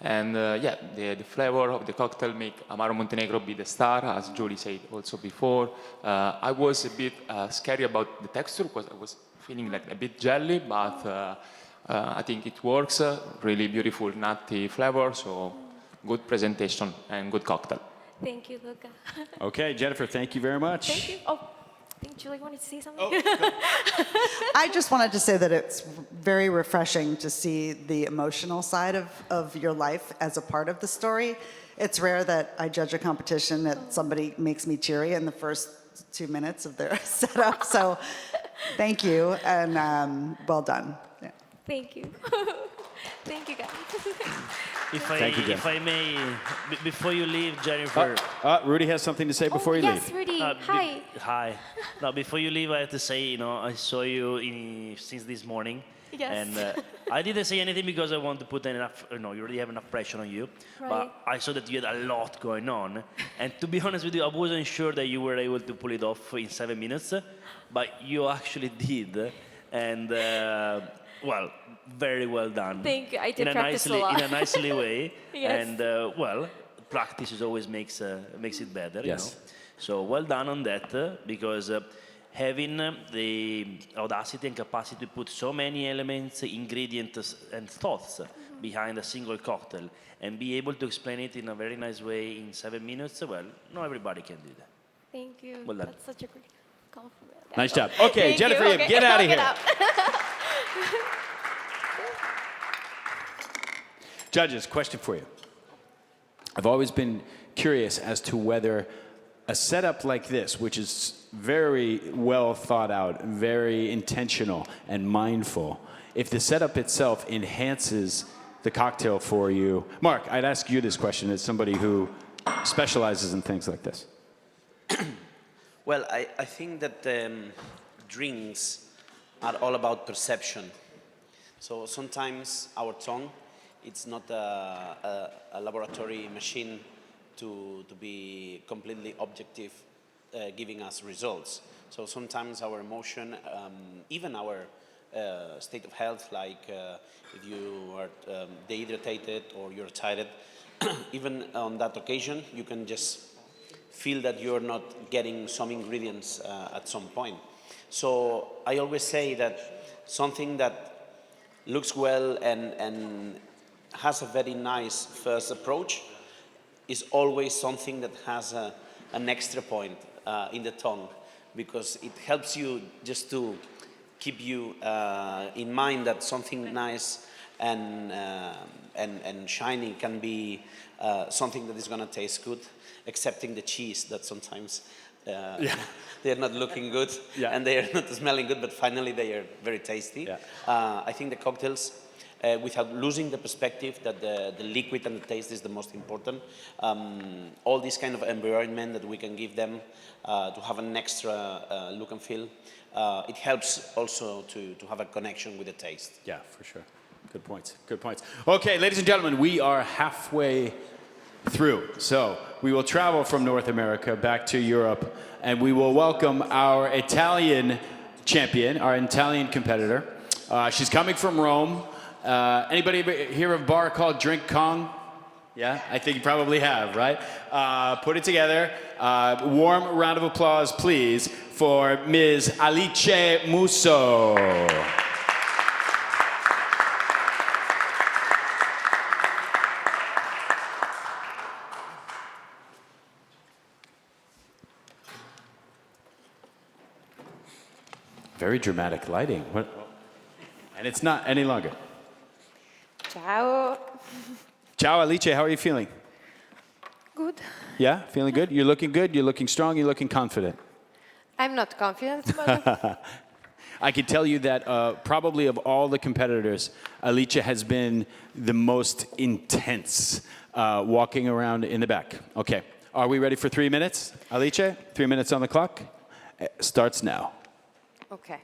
and the flavor of the cocktail make Amaro Montenegro be the star, as Julie said also before. I was a bit scary about the texture because I was feeling like a bit jelly, but I think it works. Really beautiful nutty flavor, so good presentation and good cocktail.
Thank you, Luca.
Okay, Jennifer, thank you very much.
Thank you. Oh, I think Julie wanted to say something.
I just wanted to say that it's very refreshing to see the emotional side of your life as a part of the story. It's rare that I judge a competition that somebody makes me teary in the first 2 minutes of their setup. So thank you, and well done. Yeah.
Thank you. Thank you, guys.
If I may, before you leave, Jennifer.
Rudy has something to say before you
yes,
leave.
Rudy. Hi.
Hi. Now, before you leave, I have to say, I saw you since this morning.
Yes.
And I didn't say anything because I want to put enough, you already have enough pressure on you.
Right.
But I saw that you had a lot going on. And to be honest with you, I wasn't sure that you were able to pull it off in 7 minutes. But you actually did. And, well, very well done.
Thank you. I did practice a lot.
In a nicely way.
Yes.
And, practice always makes it better.
Yes.
So well done on that, because having the audacity and capacity to put so many elements, ingredients, and thoughts behind a single cocktail, and be able to explain it in a very nice way in 7 minutes, well, not everybody can do that.
Thank you.
Well done.
That's such a great compliment.
Nice job. Okay,
Thank
Jennifer,
you. Okay.
get out of
Get
here.
out.
Judges, question for you. I've always been curious as to whether a setup like this, which is very well thought out, very intentional and mindful, if the setup itself enhances the cocktail for you. Mark, I'd ask you this question as somebody who specializes in things like this.
Well, I think that drinks are all about perception. So sometimes our tongue, it's not a laboratory machine to be completely objective, giving us results. So sometimes our emotion, even our state of health, like if you are dehydrated or you're tired, even on that occasion, you can just feel that you're not getting some ingredients at some point. So I always say that something that looks well and has a very nice first approach is always something that has an extra point in the tongue, because it helps you just to keep you in mind that something nice and shiny can be something that is going to taste good, excepting the cheese that sometimes they're not looking good and they're not smelling good, but finally they are very tasty. I think the cocktails, without losing the perspective that the liquid and the taste is the most important, all this kind of environment that we can give them to have an extra look and feel, it helps also to have a connection with the taste.
Yeah, for sure. Good points. Good points. Okay, ladies and gentlemen, we are halfway through. So we will travel from North America back to Europe, and we will welcome our Italian champion, our Italian competitor. She's coming from Rome. Anybody hear of a bar called Drink Kong? Yeah, I think you probably have, right? Put it together. Warm round of applause, please, for Ms. Aliche Muso. Very dramatic lighting. And it's not any longer.
Ciao.
Ciao, Aliche. How are you feeling?
Good.
Yeah, feeling good? You're looking good. You're looking strong. You're looking confident.
I'm not confident, but
I can tell you that probably of all the competitors, Aliche has been the most intense walking around in the back. Okay, are we ready for 3 minutes? Aliche, 3 minutes on the clock. Starts now.
okay.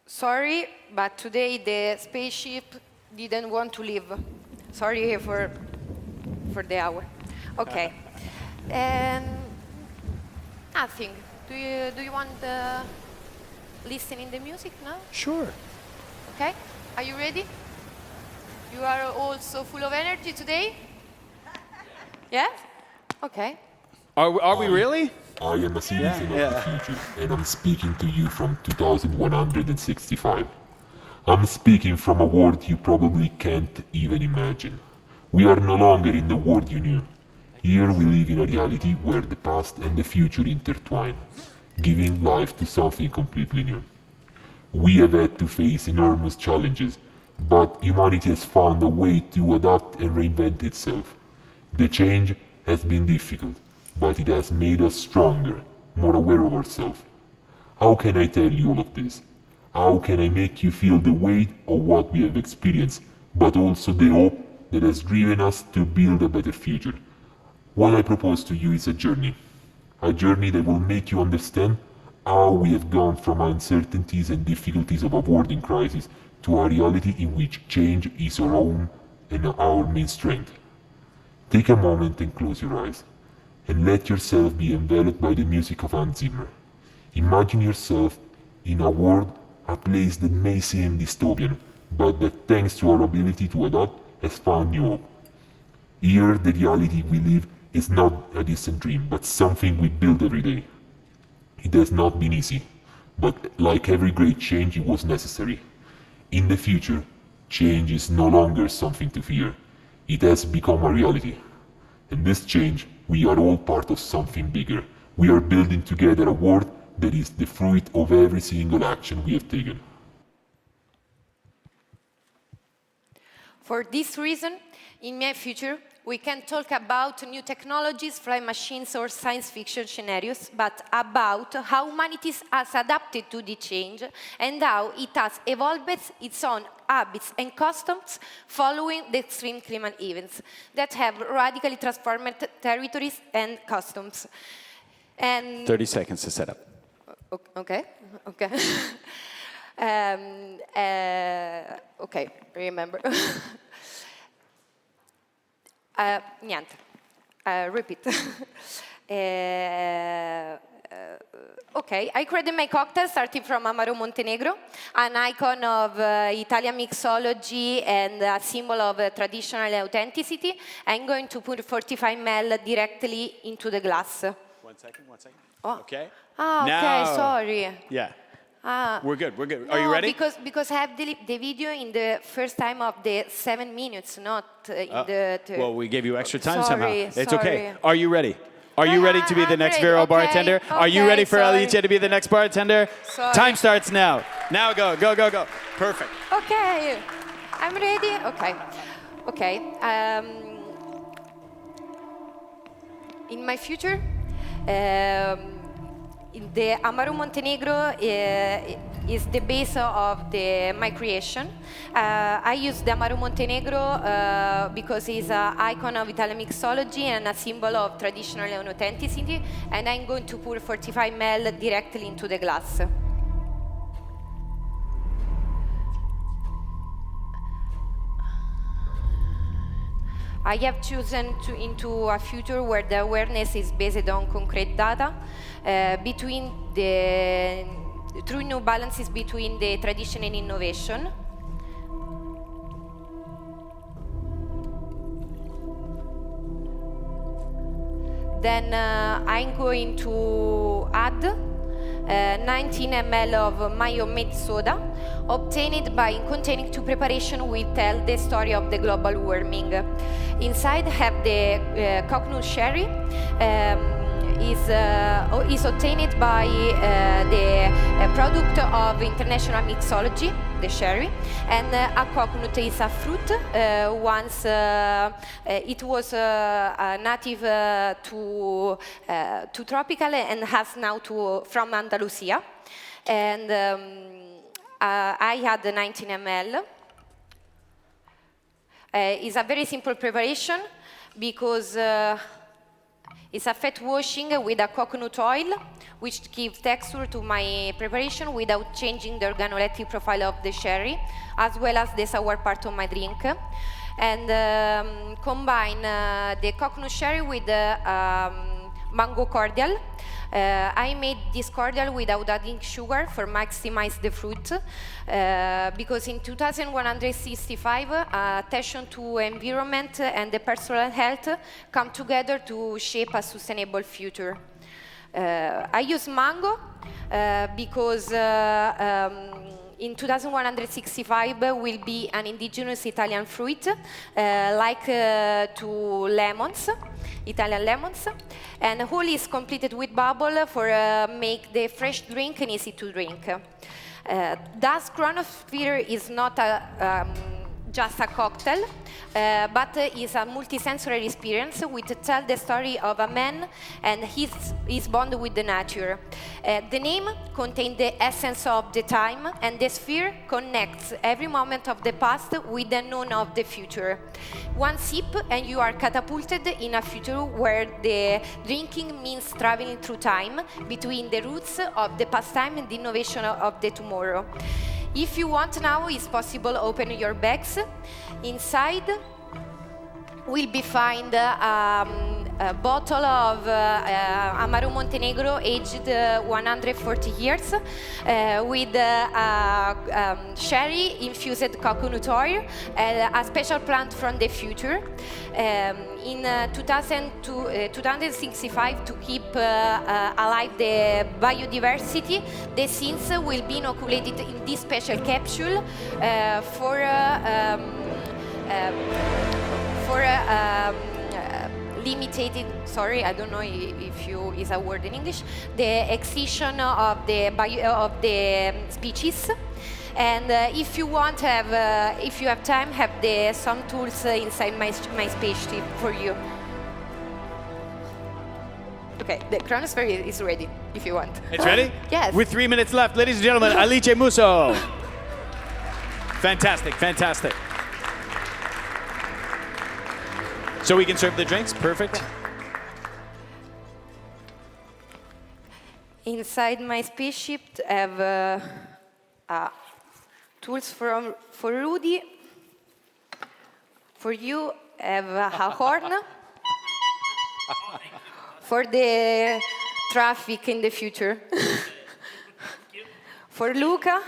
Sorry, but today the spaceship didn't want to leave. Sorry for the hour. Okay. Nothing. Do you want listen in the music now?
Sure.
Okay. Are you ready? You are all so full of energy today? Yeah? Okay.
Are we really?
I am a citizen of the future, and I'm speaking to you from 2165. I'm speaking from a world you probably can't even imagine. We are no longer in the world you knew. Here we live in a reality where the past and the future intertwine, giving life to something completely new. We have had to face enormous challenges, but humanity has found a way to adapt and reinvent itself. The change has been difficult, but it has made us stronger, more aware of ourselves. How can I tell you all of this? How can I make you feel the weight of what we have experienced, but also the hope that has driven us to build a better future? What I propose to you is a journey that will make you understand how we have gone from uncertainties and difficulties of avoiding crisis to a reality in which change is our own and our main strength. Take a moment and close your eyes, and let yourself be enveloped by the music of Hans Zimmer. Imagine yourself in a world, a place that may seem dystopian, but that thanks to our ability to adapt has found new hope. Here, the reality we live is not a distant dream, but something we build every day. It has not been easy, but like every great change, it was necessary. In the future, change is no longer something to fear. It has become a reality. In this change, we are all part of something bigger. We are building together a world that is the fruit of every single action we have taken.
For this reason, in my future, we can talk about new technologies, flying machines, or science fiction scenarios, but about how humanity has adapted to the change and how it has evolved its own habits and customs following the extreme climate events that have radically transformed territories and customs. And
30 seconds to set up.
Okay. Okay, remember. Niente. Repeat. Okay, I created my cocktail starting from Amaro Montenegro, an icon of Italian mixology and a symbol of traditional authenticity. I'm going to put 45 ml directly into the glass.
1 second.
Oh.
Okay.
Okay, sorry.
Yeah. We're good. Are you ready?
Because I have the video in the first time of the 7 minutes, not in the...
Well, we gave you extra time
Sorry,
somehow. It's
sorry.
okay. Are you ready? Are you ready to be the next Vero bartender? Are you ready for Aliche to be the next bartender?
Sorry.
Time starts now. Now go. Perfect.
Okay, I'm ready. Okay. In my future, the Amaro Montenegro is the base of my creation. I use the Amaro Montenegro because it's an icon of Italian mixology and a symbol of traditional and authenticity, and I'm going to pour 45 ml directly into the glass. I have chosen into a future where the awareness is based on concrete data through new balances between the tradition and innovation. Then I'm going to add 19 ml of my homemade soda, obtained by containing 2 preparations which tell the story of the global warming. Inside have the coconut sherry, is obtained by the a product of international mixology, the sherry, and a coconut is a fruit. Once it was native to tropical and has now from Andalusia. And I had 19 ml. It's a very simple preparation because it's a fat washing with a coconut oil, which gives texture to my preparation without changing the organoleptic profile of the sherry, as well as the sour part of my drink. And combine the coconut sherry with the mango cordial. I made this cordial without adding sugar for maximize the fruit, because in 2165, attention to environment and the personal health come together to shape a sustainable future. I use mango because in 2165 will be an indigenous Italian fruit, like to lemons, Italian lemons, and whole is completed with bubble for make the fresh drink and easy to drink. Thus, Chronosphere is not just a cocktail, but is a multisensory experience which tells the story of a man and his bond with the nature. The name contains the essence of the time, and the sphere connects every moment of the past with the known of the future. One sip and you are catapulted in a future where the drinking means traveling through time between the roots of the past time and the innovation of the tomorrow. If you want now, it's possible, open your bags. Inside will be find a bottle of Amaro Montenegro aged 140 years with sherry infused coconut oil, a special plant from the future. In 2065, to keep alive the biodiversity, the seeds will be inoculated in this special capsule for limited, sorry, I don't know if is a word in English, the extinction of the species. And if you want, if you have time, have some tools inside my spaceship for you. Okay, the Chronosphere is ready, if you want.
It's ready?
Yes.
With 3 minutes left, ladies and gentlemen, Aliche Muso. Fantastic, fantastic. So we can serve the drinks, perfect.
Inside my spaceship, I have tools for Rudy. For you, I have a horn. For the traffic in the future. For Luca,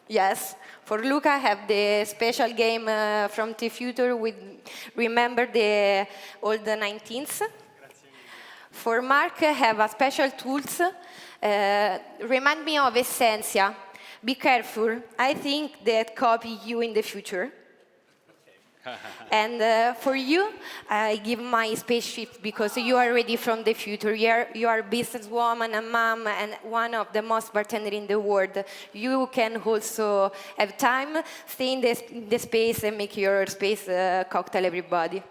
yes. For Luca, I have the special game from the future with remember the old 19th. For Mark, I have a special tools. Remind me of Essentia. Be careful. I think that copy you in the future. And for you, I give my spaceship because you are ready from the future. You are a businesswoman, a mom, and one of the most bartenders in the world. You can also have time, stay in the space and make your space cocktail, everybody.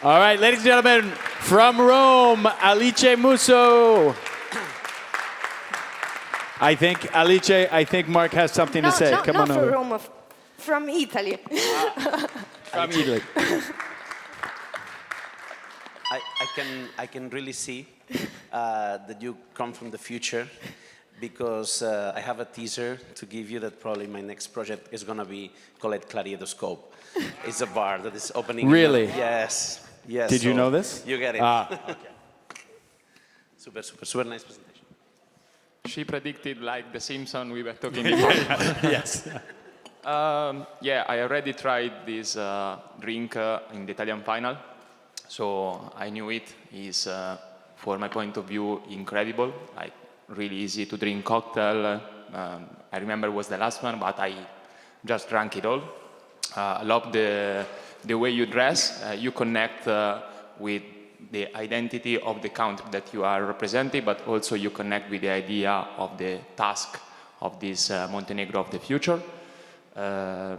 All right, ladies and gentlemen, from Rome, Aliche Muso. I think Mark has something to say. Come on over.
Not from Rome, from Italy.
From Italy.
I can really see that you come from the future, because I have a teaser to give you that probably my next project is going to be called Clariedoscope. It's a bar that is opening.
Really?
Yes. Yes.
Did you know this?
You get it.
Okay.
Super nice presentation.
She predicted like the Simpsons we were talking about.
Yes.
Yeah, I already tried this drink in the Italian final, so I knew it is, for my point of view, incredible. Like really easy to drink cocktail. I remember it was the last one, but I just drank it all. I love the way you dress. You connect with the identity of the country that you are representing, but also you connect with the idea of the task of this Montenegro of the future. I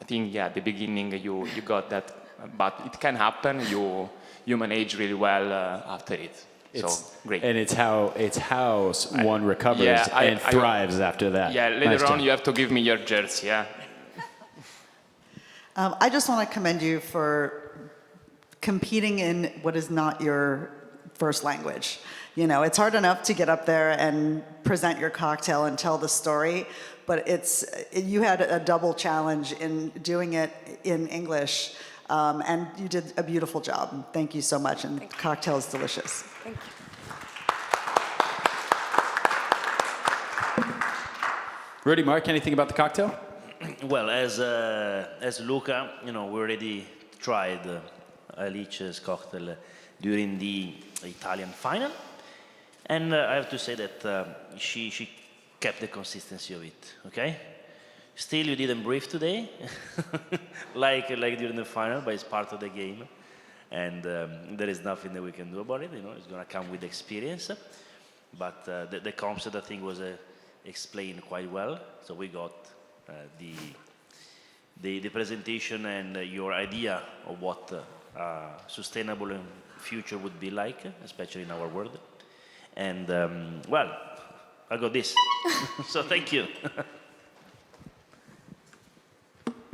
think, yeah, at the beginning you got that, but it can happen. You manage really well after it. So great.
And it's how one recovers and thrives after that.
Yeah, later on you have to give me your jersey. Yeah.
I just want to commend you for competing in what is not your first language. You know, it's hard enough to get up there and present your cocktail and tell the story, but you had a double challenge in doing it in English, and you did a beautiful job. Thank you so much, and the cocktail is delicious.
Thank you.
Rudy, Mark, anything about the cocktail?
Well, as Luca, we already tried Alice's cocktail during the Italian final, and I have to say that she kept the consistency of it. Okay, still you didn't brief today, like during the final, but it's part of the game, and there is nothing that we can do about it. It's gonna come with experience, but the concept I think was explained quite well. So we got the presentation and your idea of what sustainable future would be like, especially in our world. And well, I got this. So thank you.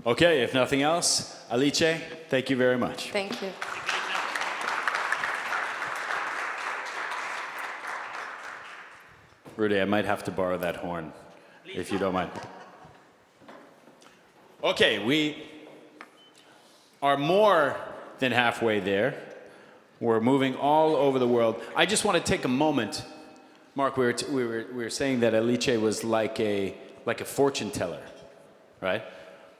Okay, if nothing else, Aliche, thank you very much.
Thank you.
Rudy, I might have to borrow that horn, if you don't mind. Okay, we are more than halfway there. We're moving all over the world. I just want to take a moment. Mark, we were saying that Aliche was like a fortune teller, right?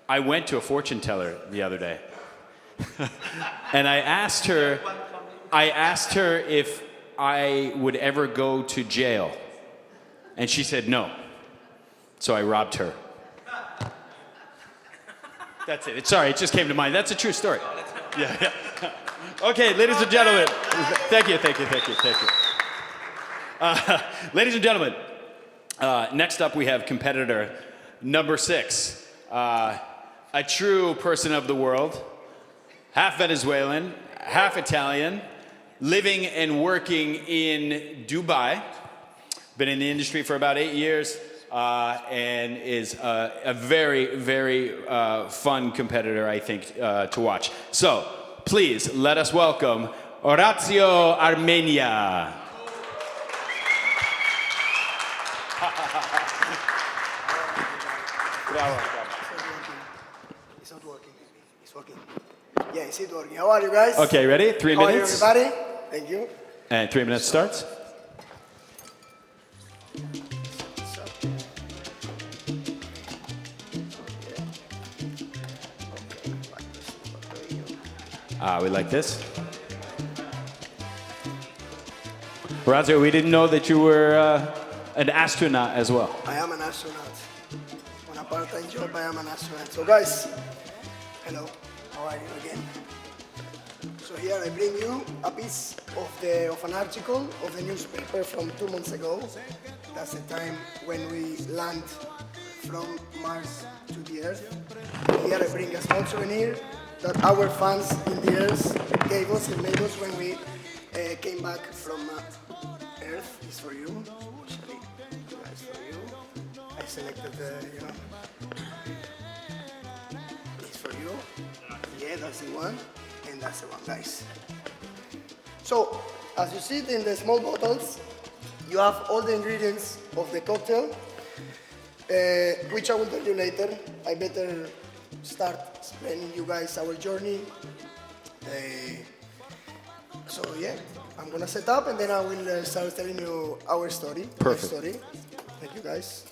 I went to a fortune teller the other day, and I asked her if I would ever go to jail, and she said no. So I robbed her. That's it. Sorry, it just came to mind. That's a true story. Yeah. Okay, ladies and gentlemen. Thank you. Ladies and gentlemen, next up we have competitor number 6. A true person of the world, half Venezuelan, half Italian, living and working in Dubai. Been in the industry for about 8 years. And is a very, very fun competitor, I think, to watch. So, please, let us welcome Orazio Armenia.
It's not working. It's working. Yeah, is it working? How are you guys?
Okay, ready? 3 minutes.
How are you, everybody? Thank you.
And 3 minutes starts. We like this. Orazio, we didn't know that you were an astronaut as well.
I am an astronaut. On a part-time job, I am an astronaut. So guys, hello. How are you again? So here I bring you a piece of an article of the newspaper from 2 months ago. That's the time when we land from Mars to the Earth. Here I bring a small souvenir that our fans in the Earth gave us and made us when we came back from Earth. It's for you. Actually, it's for you. I selected it's for you. Yeah, that's the one. And that's the one, guys. So, as you see in the small bottles, you have all the ingredients of the cocktail, which I will tell you later. I better start explaining you guys our journey. So yeah, I'm gonna set up and then I will start telling you our story.
Perfect.
Story. Thank you guys.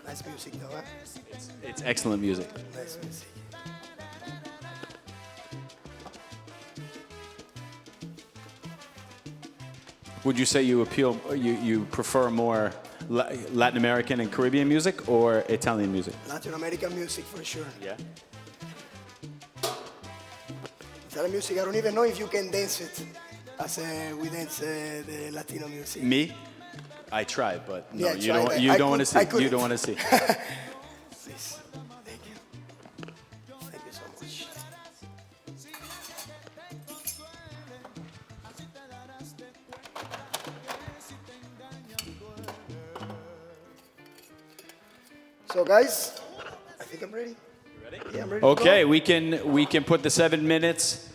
Nice music though, huh?
It's excellent music.
Nice music.
Would you say you prefer more Latin American and Caribbean music or Italian music?
Latin American music for sure.
Yeah.
Italian music, I don't even know if you can dance it as we dance the Latino music.
Me? I tried, but no,
Yeah,
you
tried.
don't. You
I
don't want to
could- I
see. You
couldn't.
don't want to see.
Please, thank you. Thank you so much. So guys, I think I'm ready. Ready? Yeah, I'm ready. to
Okay,
go.
we can put the 7 minutes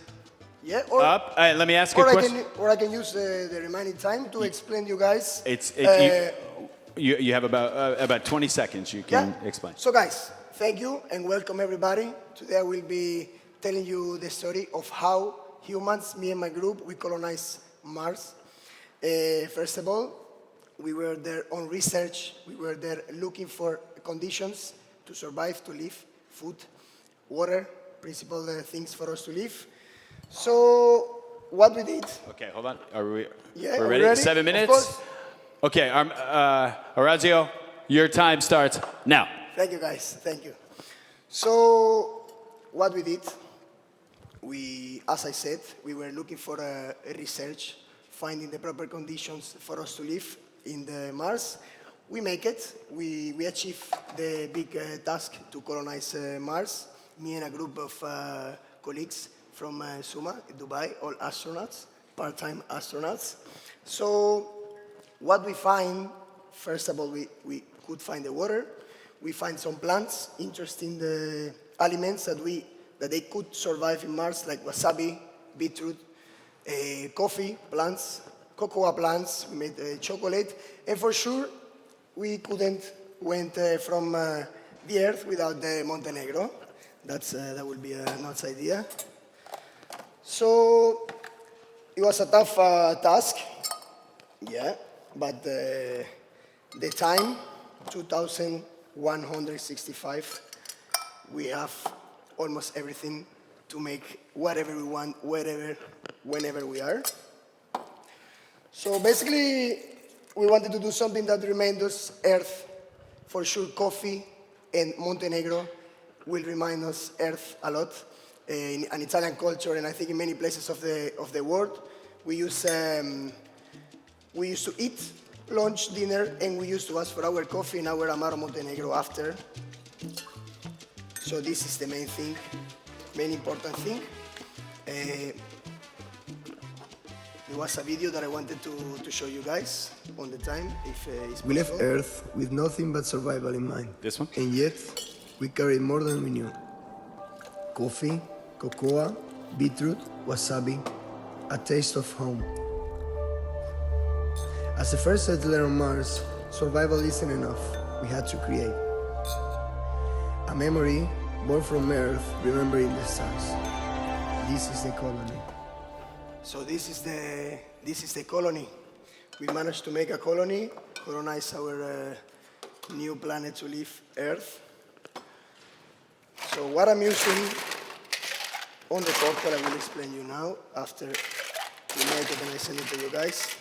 Yeah, or,
up. Let me ask you
or
a
I
question.
can, or I can use the remaining time to explain you guys.
You have about 20 seconds. You can explain.
So guys, thank you and welcome everybody. Today I will be telling you the story of how humans, me and my group, we colonized Mars. First of all, we were there on research. We were there looking for conditions to survive, to live, food, water, principal things for us to live. So what we did.
Okay, hold on. Are we?
Yeah,
we're
are we
ready?
ready?
7
Of
minutes.
course.
Okay, Orazio, your time starts now.
Thank you, guys. Thank you. So, what we did, as I said, we were looking for a research, finding the proper conditions for us to live in the Mars. We make it. We achieve the big task to colonize Mars. Me and a group of colleagues from Suma, Dubai, all astronauts, part-time astronauts. So, what we find, first of all, we could find the water. We find some plants, interesting aliments that they could survive in Mars, like wasabi, beetroot, coffee plants, cocoa plants. We made chocolate, and for sure, we couldn't went from the Earth without the Montenegro. That would be a nuts idea. So it was a tough task, yeah. But the time, 2165, we have almost everything to make whatever we want, whenever we are. So basically, we wanted to do something that reminds us Earth. For sure, coffee and Montenegro will remind us Earth a lot. In an Italian culture, and I think in many places of the world, we used to eat lunch, dinner, and we used to ask for our coffee and our Amaro Montenegro after. So this is the main thing, main important thing. There was a video that I wanted to show you guys on the time, if it's possible. We left Earth with nothing but survival in mind.
This one?
And yet, we carried more than we knew. Coffee, cocoa, beetroot, wasabi, a taste of home. As the first settler on Mars, survival isn't enough. We had to create a memory born from Earth, remembering the stars. This is the colony. So this is the colony. We managed to make a colony, colonize our new planet to live, Earth. So what I'm using on the cocktail, I will explain you now after we make it and I send it to you guys.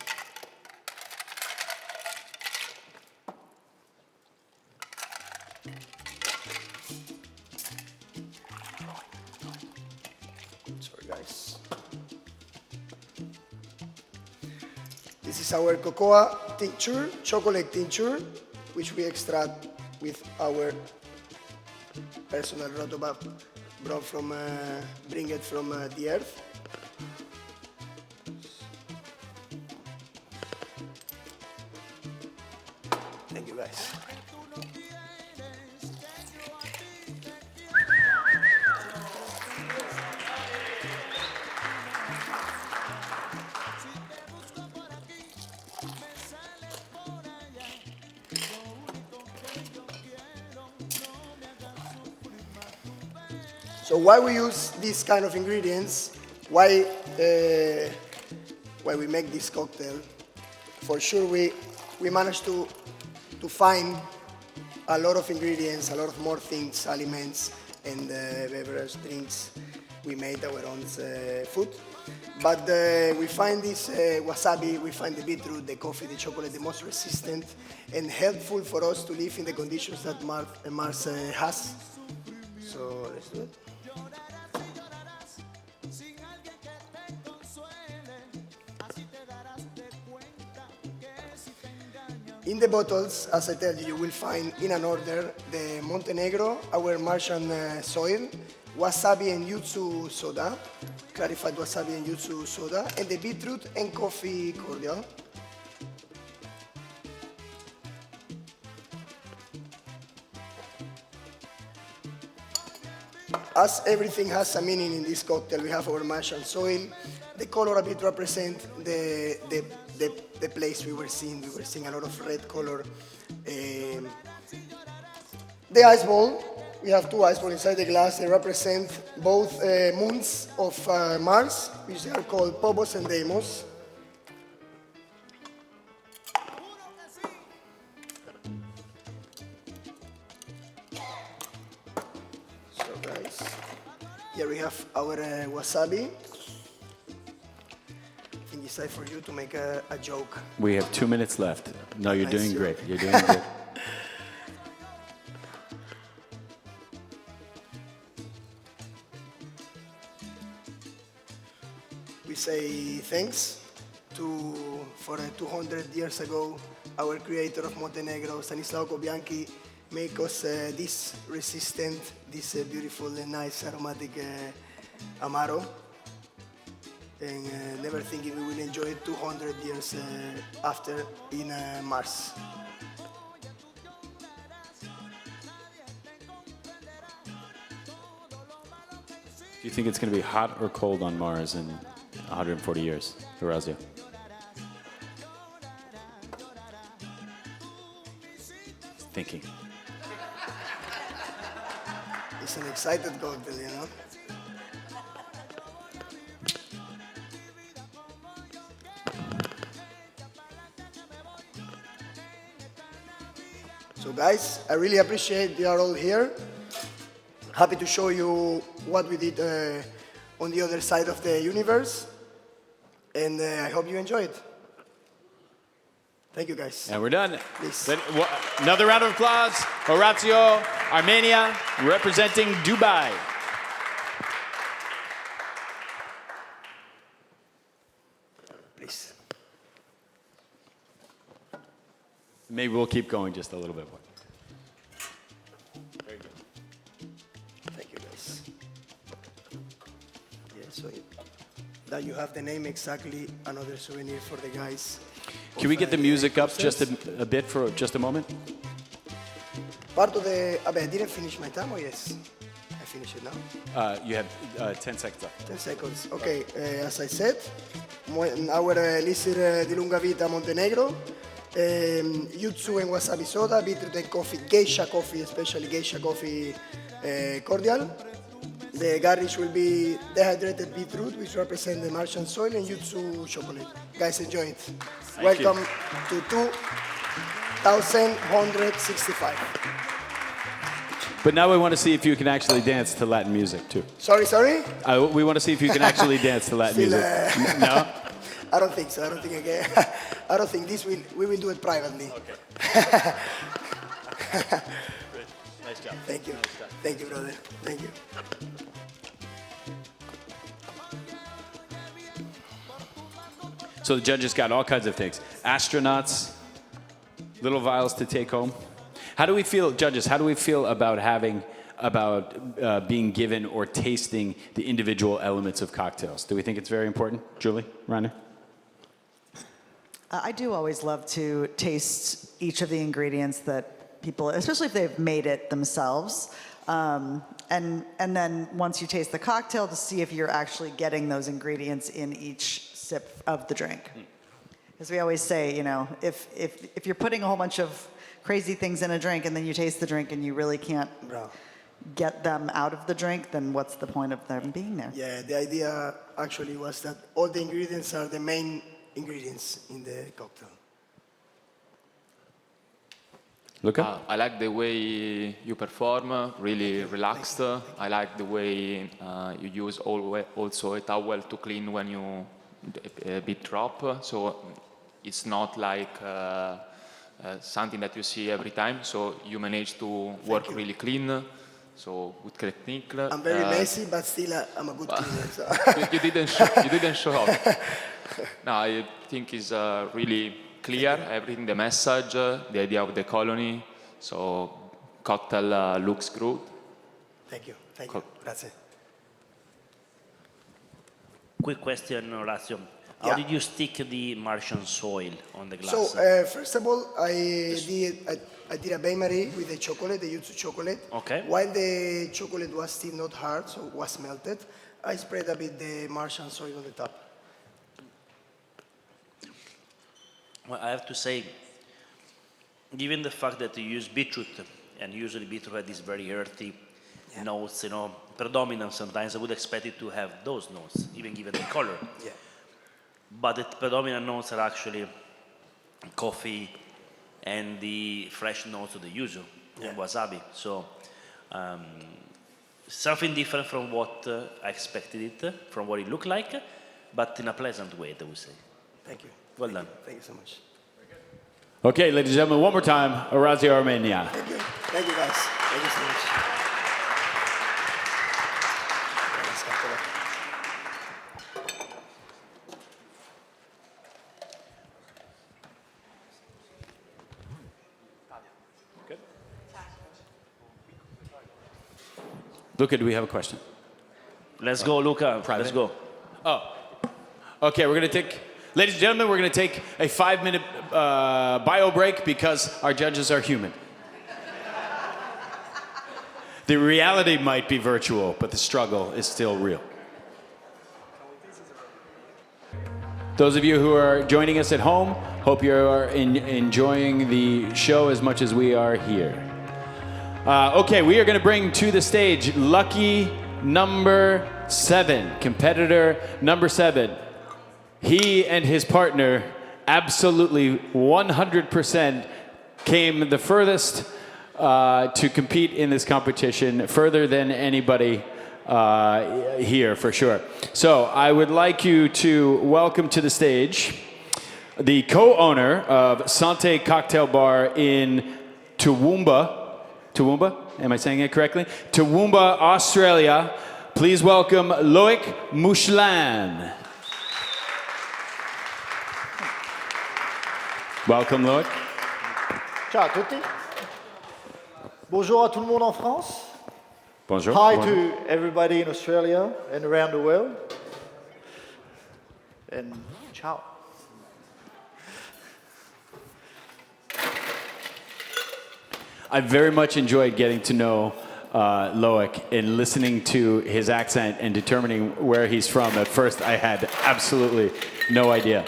Sorry, guys. This is our cocoa tincture, chocolate tincture, which we extract with our personal rotobab bring it from the Earth. Thank you, guys. So why we use these kind of ingredients? Why we make this cocktail? For sure, we managed to find a lot of ingredients, a lot of more things, aliments, and beverage drinks. we made our own food. But we find this wasabi, we find the beetroot, the coffee, the chocolate, the most resistant and helpful for us to live in the conditions that Mars has. So let's do it. In the bottles, as I tell you, you will find in an order the Montenegro, our Martian soil, wasabi and yuzu soda, clarified wasabi and yuzu soda, and the beetroot and coffee cordial. As everything has a meaning in this cocktail, we have our Martian soil. The color a bit represents the place we were seeing. We were seeing a lot of red color. The ice ball, we have two ice balls inside the glass. They represent both moons of Mars, which are called Phobos and Deimos. So guys, here we have our wasabi. I think it's time for you to make a joke.
We have 2 minutes left. No, you're
Nice
doing
joke.
great. You're doing great.
We say thanks for 200 years ago, our creator of Montenegro, Stanislao Bianchi, make us this resistant, this beautiful and nice aromatic Amaro. And never thinking we will enjoy it 200 years after in Mars.
Do you think it's going to be hot or cold on Mars in 140 years, Orazio? Thinking.
It's an excited cocktail, you know? So guys, I really appreciate you are all here. Happy to show you what we did on the other side of the universe. And I hope you enjoy it. Thank you, guys.
And we're done.
Please.
Another round of applause. Orazio Armenia representing Dubai.
Please.
Maybe we'll keep going just a little bit more. Very good.
Thank you, guys. Yeah, so now you have the name exactly, another souvenir for the guys.
Can we get the music up just a bit for just a moment?
Part of the, I didn't finish my time, or yes? I finished it now?
You have 10 seconds left.
10 seconds. Okay, as I said, our elixir di lunga vita Montenegro, yuzu and wasabi soda, beetroot and coffee, geisha coffee, especially geisha coffee cordial. The garnish will be dehydrated beetroot, which represents the Martian soil, and yuzu chocolate. Guys, enjoy it. Welcome to 2165.
But now we want to see if you can actually dance to Latin music too.
Sorry?
We want to see if you can actually dance to Latin
Still,
music. No?
I don't think so. I don't think I can. I don't think this will. We will do it privately.
Okay. Nice job.
Thank you.
Nice job.
Thank you, brother. Thank you.
So the judges got all kinds of things. Astronauts, little vials to take home. How do we feel, judges, how do we feel about being given or tasting the individual elements of cocktails? Do we think it's very important? Julie, Rainer?
I do always love to taste each of the ingredients that people, especially if they've made it themselves. And then once you taste the cocktail, to see if you're actually getting those ingredients in each sip of the drink. As we always say, you know, if you're putting a whole bunch of crazy things in a drink and then you taste the drink and you really can't get them out of the drink, then what's the point of them being there?
Yeah, the idea actually was that all the ingredients are the main ingredients in the cocktail.
Luca?
I like the way you perform, really relaxed. I like the way you use also a towel to clean when you a bit drop. So it's not like something that you see every time. So you manage to work really clean. So good technique.
I'm very messy, but still I'm a good cleaner. So.
you didn't show up. No, I think it's really clear, everything, the message, the idea of the colony. So cocktail looks good.
Thank you. Grazie.
Quick question, Orazio. How did you stick the Martian soil on the glass?
So first of all, I did a bain-marie with the chocolate, the yuzu chocolate.
Okay.
While the chocolate was still not hard, so was melted, I spread a bit the Martian soil on the top.
Well, I have to say, given the fact that you use beetroot, and usually beetroot has these very earthy notes, predominant sometimes, I would expect it to have those notes, even given the color.
Yeah.
But the predominant notes are actually coffee and the fresh notes of the yuzu, wasabi. So something different from what I expected it, from what it looked like, but in a pleasant way, I would say.
Thank you.
Well done.
Thank you so much.
Okay, ladies and gentlemen, one more time, Orazio Armenia.
Thank you. Thank you, guys. Thank you so much.
Luca, do we have a question?
Let's go, Luca.
Private?
Let's go.
Oh. Okay, we're going to take, ladies and gentlemen, we're going to take a 5-minute bio break because our judges are human. The reality might be virtual, but the struggle is still real. Those of you who are joining us at home, hope you are enjoying the show as much as we are here. Okay, we are going to bring to the stage lucky number 7, competitor number 7. He and his partner absolutely 100% came the furthest to compete in this competition, further than anybody here for sure. So I would like you to welcome to the stage the co-owner of Sante Cocktail Bar in Toowoomba, am I saying it correctly? Toowoomba, Australia. Please welcome Loic Mushlan. Welcome, Loic.
Ciao a tutti. Bonjour à tout le monde en France.
Bonjour.
Hi
Bonjour.
to everybody in Australia and around the world. And ciao.
I very much enjoyed getting to know Loic and listening to his accent and determining where he's from. At first, I had absolutely no idea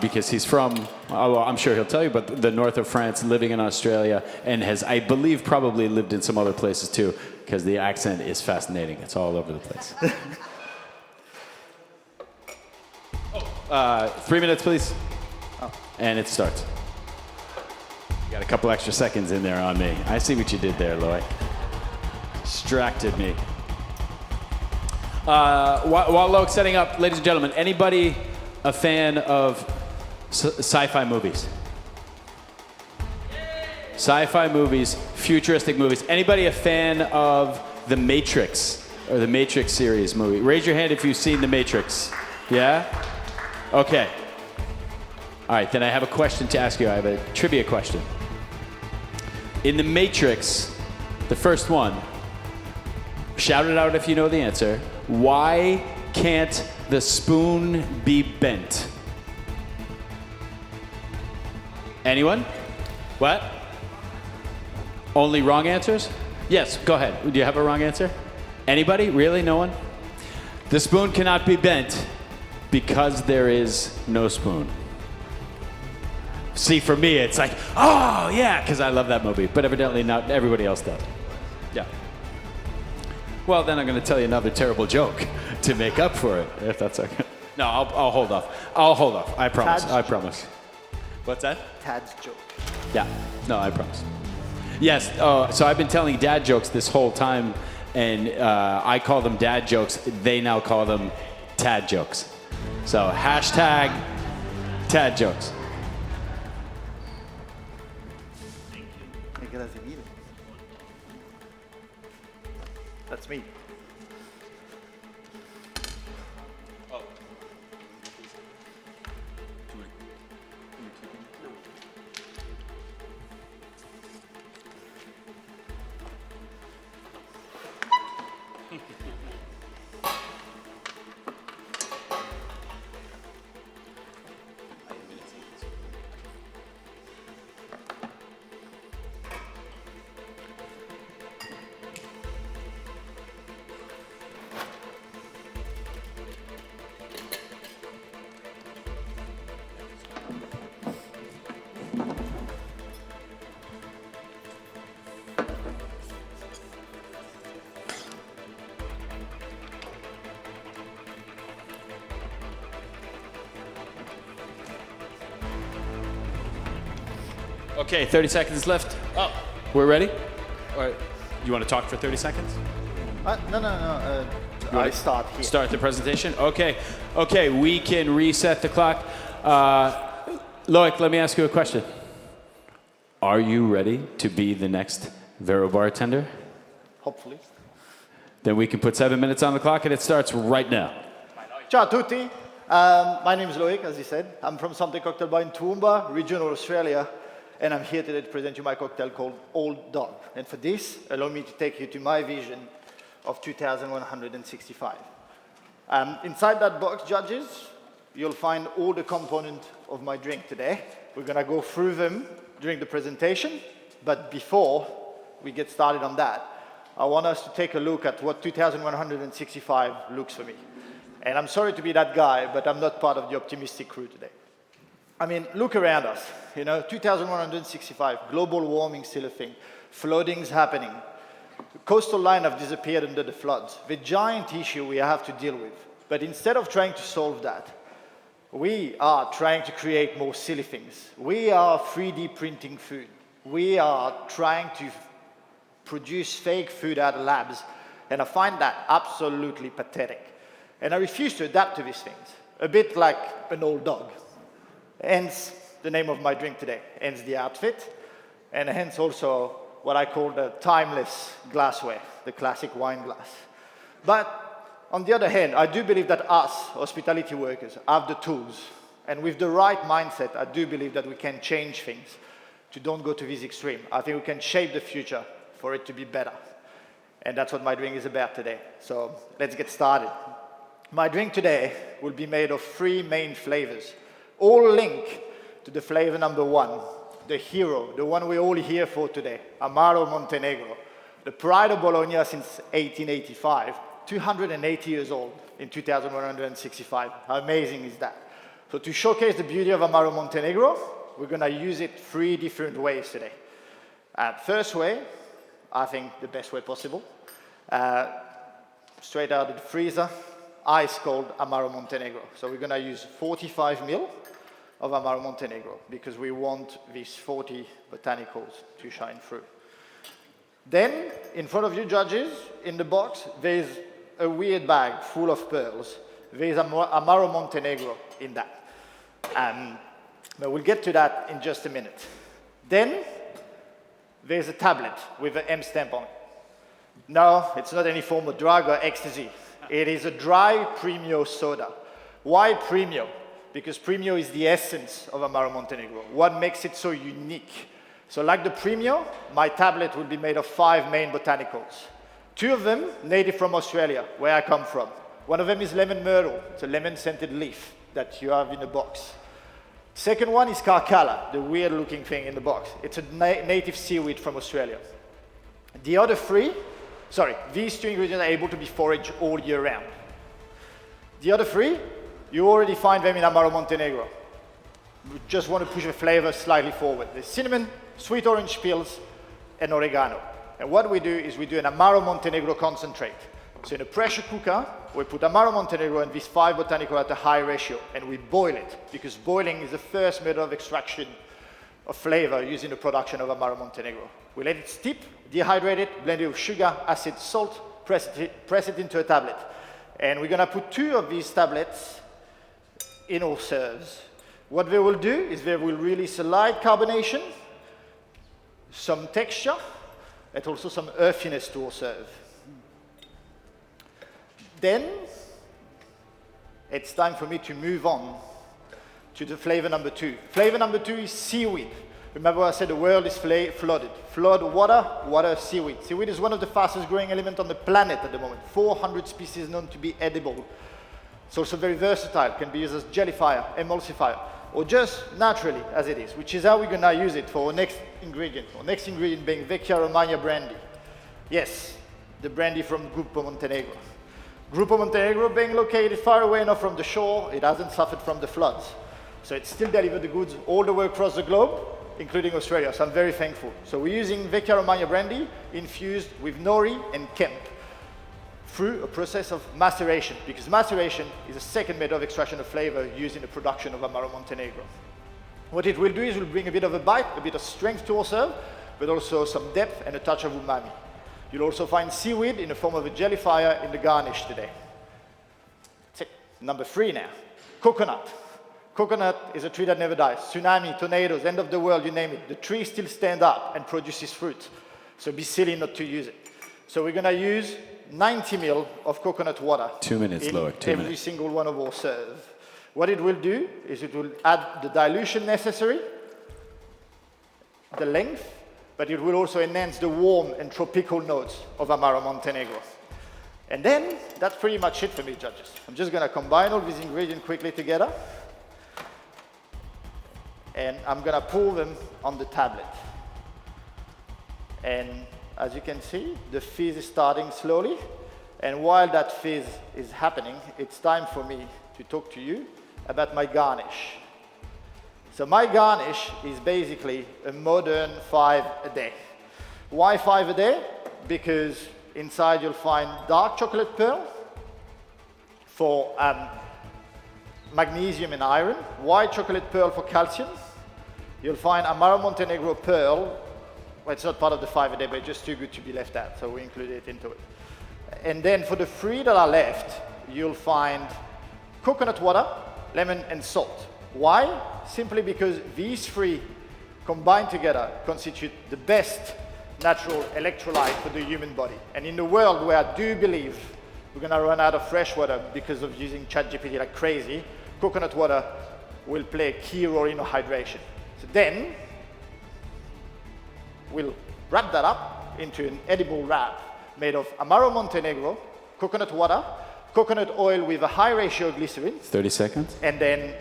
because he's from, well, I'm sure he'll tell you, but the north of France, living in Australia, and has, I believe, probably lived in some other places too, because the accent is fascinating. It's all over the place. 3 minutes, please.
Oh.
And it starts. You got a couple extra seconds in there on me. I see what you did there, Loic. Distracted me. While Loic's setting up, ladies and gentlemen, anybody a fan of sci-fi movies? Sci-fi movies, futuristic movies. Anybody a fan of The Matrix or the Matrix series movie? Raise your hand if you've seen The Matrix. Yeah? Okay. All right, then I have a question to ask you. I have a trivia question. In The Matrix, the first one, shout it out if you know the answer. Why can't the spoon be bent? Anyone? What? Only wrong answers? Yes, go ahead. Do you have a wrong answer? Anybody? Really? No one? The spoon cannot be bent because there is no spoon. See, for me, it's like, oh, yeah, because I love that movie. But evidently not everybody else does. Yeah. Well, then I'm going to tell you another terrible joke to make up for it, if that's okay. No, I'll hold off. I'll hold off. I promise.
Tad's
I promise. What's that?
Tad's joke.
Yeah. No, I promise. Yes, so I've been telling dad jokes this whole time, and I call them dad jokes. They now call them Tad jokes. So hashtag Tad jokes.
That's me.
Okay, 30 seconds left. Oh, we're ready? Or you want to talk for 30 seconds?
No. I start here.
Start the presentation? Okay. Okay, we can reset the clock. Loic, let me ask you a question. Are you ready to be the next Vero Bartender?
Hopefully.
Then we can put 7 minutes on the clock and it starts right now.
Ciao a tutti. My name is Loic, as you said. I'm from Something Cocktail Bar in Toowoomba, regional Australia. And I'm here today to present you my cocktail called Old Dog. And for this, allow me to take you to my vision of 2165. Inside that box, judges, you'll find all the components of my drink today. We're going to go through them during the presentation. But before we get started on that, I want us to take a look at what 2165 looks for me. And I'm sorry to be that guy, but I'm not part of the optimistic crew today. I mean, look around us. 2165, global warming still a thing. Flooding's happening. The coastal line have disappeared under the floods. The giant issue we have to deal with. But instead of trying to solve that, we are trying to create more silly things. We are 3D printing food. We are trying to produce fake food out of labs. And I find that absolutely pathetic. And I refuse to adapt to these things. A bit like an old dog. Hence the name of my drink today, hence the outfit, and hence also what I call the timeless glassware, the classic wine glass. But on the other hand, I do believe that us, hospitality workers, have the tools, and with the right mindset, I do believe that we can change things to don't go to this extreme. I think we can shape the future for it to be better. And that's what my drink is about today. So let's get started. My drink today will be made of 3 main flavors, all link to the flavor number 1, the hero, the one we're all here for today, Amaro Montenegro, the pride of Bologna since 1885, 280 years old in 2165. How amazing is that? So to showcase the beauty of Amaro Montenegro, we're going to use it 3 different ways today. First way, I think the best way possible, straight out of the freezer, ice cold Amaro Montenegro. So we're going to use 45 ml of Amaro Montenegro because we want these 40 botanicals to shine through. Then, in front of you judges, in the box, there's a weird bag full of pearls. There's Amaro Montenegro in that. But we'll get to that in just a minute. Then, there's a tablet with an M stamp on it. No, it's not any form of drug or ecstasy. It is a dry Premio soda. Why Premio? Because Premio is the essence of Amaro Montenegro. What makes it so unique? So like the Premio, my tablet will be made of 5 main botanicals. 2 of them native from Australia, where I come from. One of them is lemon myrtle. It's a lemon-scented leaf that you have in the box. Second one is carcala, the weird-looking thing in the box. It's a native seaweed from Australia. The other 3, these 2 ingredients are able to be foraged all year round. The other 3, you already find them in Amaro Montenegro. We just want to push the flavor slightly forward. There's cinnamon, sweet orange peels, and oregano. And what we do is we do an Amaro Montenegro concentrate. So in a pressure cooker, we put Amaro Montenegro and these 5 botanicals at a high ratio, and we boil it, because boiling is the first method of extraction of flavor used in the production of Amaro Montenegro. We let it steep, dehydrate it, blend it with sugar, acid, salt, press it into a tablet. And we're gonna put 2 of these tablets in our serves. What they will do is they will release a light carbonation, some texture, and also some earthiness to our serve. Then, it's time for me to move on to the flavor number 2. Flavor number 2 is seaweed. Remember I said the world is flooded. Flood, water, water, seaweed. Seaweed is one of the fastest growing elements on the planet at the moment. 400 species known to be edible. It's also very versatile, can be used as jellifier, emulsifier, or just naturally as it is, which is how we're gonna use it for our next ingredient. Our next ingredient being Vecchia Romagna brandy. Yes, the brandy from Dumbo Montenegro. Dumbo Montenegro being located far away enough from the shore, it hasn't suffered from the floods. So it still delivers the goods all the way across the globe, including Australia, so I'm very thankful. So we're using Vecchia Romagna brandy infused with nori and hemp through a process of maceration, because maceration is a second method of extraction of flavor used in the production of Amaro Montenegro. What it will do is it will bring a bit of a bite, a bit of strength to our serve, but also some depth and a touch of umami. You'll also find seaweed in the form of a jellifier in the garnish today. That's it. Number 3 now, coconut. Coconut is a tree that never dies. Tsunami, tornadoes, end of the world, you name it. The tree still stands up and produces fruit. So be silly not to use it. So we're gonna use 90 ml of coconut water.
2 minutes, Loic, 2
every
minutes.
single one of our serves. What it will do is it will add the dilution necessary, the length, but it will also enhance the warm and tropical notes of Amaro Montenegro. And then, that's pretty much it for me, judges. I'm just gonna combine all these ingredients quickly together, and I'm gonna pour them on the tablet. And as you can see, the fizz is starting slowly, and while that fizz is happening, it's time for me to talk to you about my garnish. So my garnish is basically a modern 5 a day. Why 5 a day? Because inside you'll find dark chocolate pearl for magnesium and iron, white chocolate pearl for calcium. You'll find Amaro Montenegro pearl. Well, it's not part of the 5 a day, but it's just too good to be left out, so we included it into it. And then for the 3 that are left, you'll find coconut water, lemon, and salt. Why? Simply because these 3 combined together constitute the best natural electrolyte for the human body. And in the world where I do believe we're gonna run out of fresh water because of using ChatGPT like crazy, coconut water will play a key role in our hydration. So then, we'll wrap that up into an edible wrap made of Amaro Montenegro, coconut water, coconut oil with a high ratio of glycerin.
30 seconds.
And then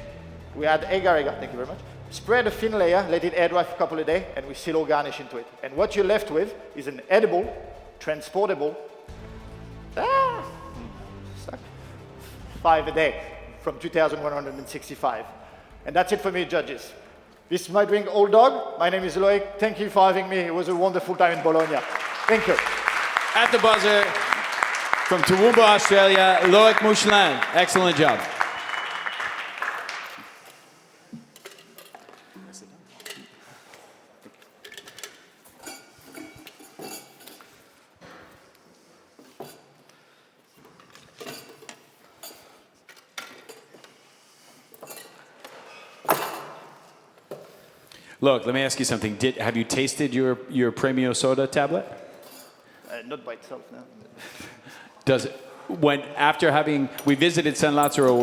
we add agar-agar, thank you very much. Spread a thin layer, let it air dry for a couple of days, and we seal our garnish into it. And what you're left with is an edible, transportable, 5 a day from 2,165. And that's it for me, judges. This is my drink, Old Dog. My name is Loic. Thank you for having me. It was a wonderful time in Bologna. Thank you.
At the buzzer, from Toowoomba, Australia, Loic Mushlan. Excellent job. Look, let me ask you something. Have you tasted your Premio Soda tablet?
Not by itself, no.
Does it, we visited San Lazzaro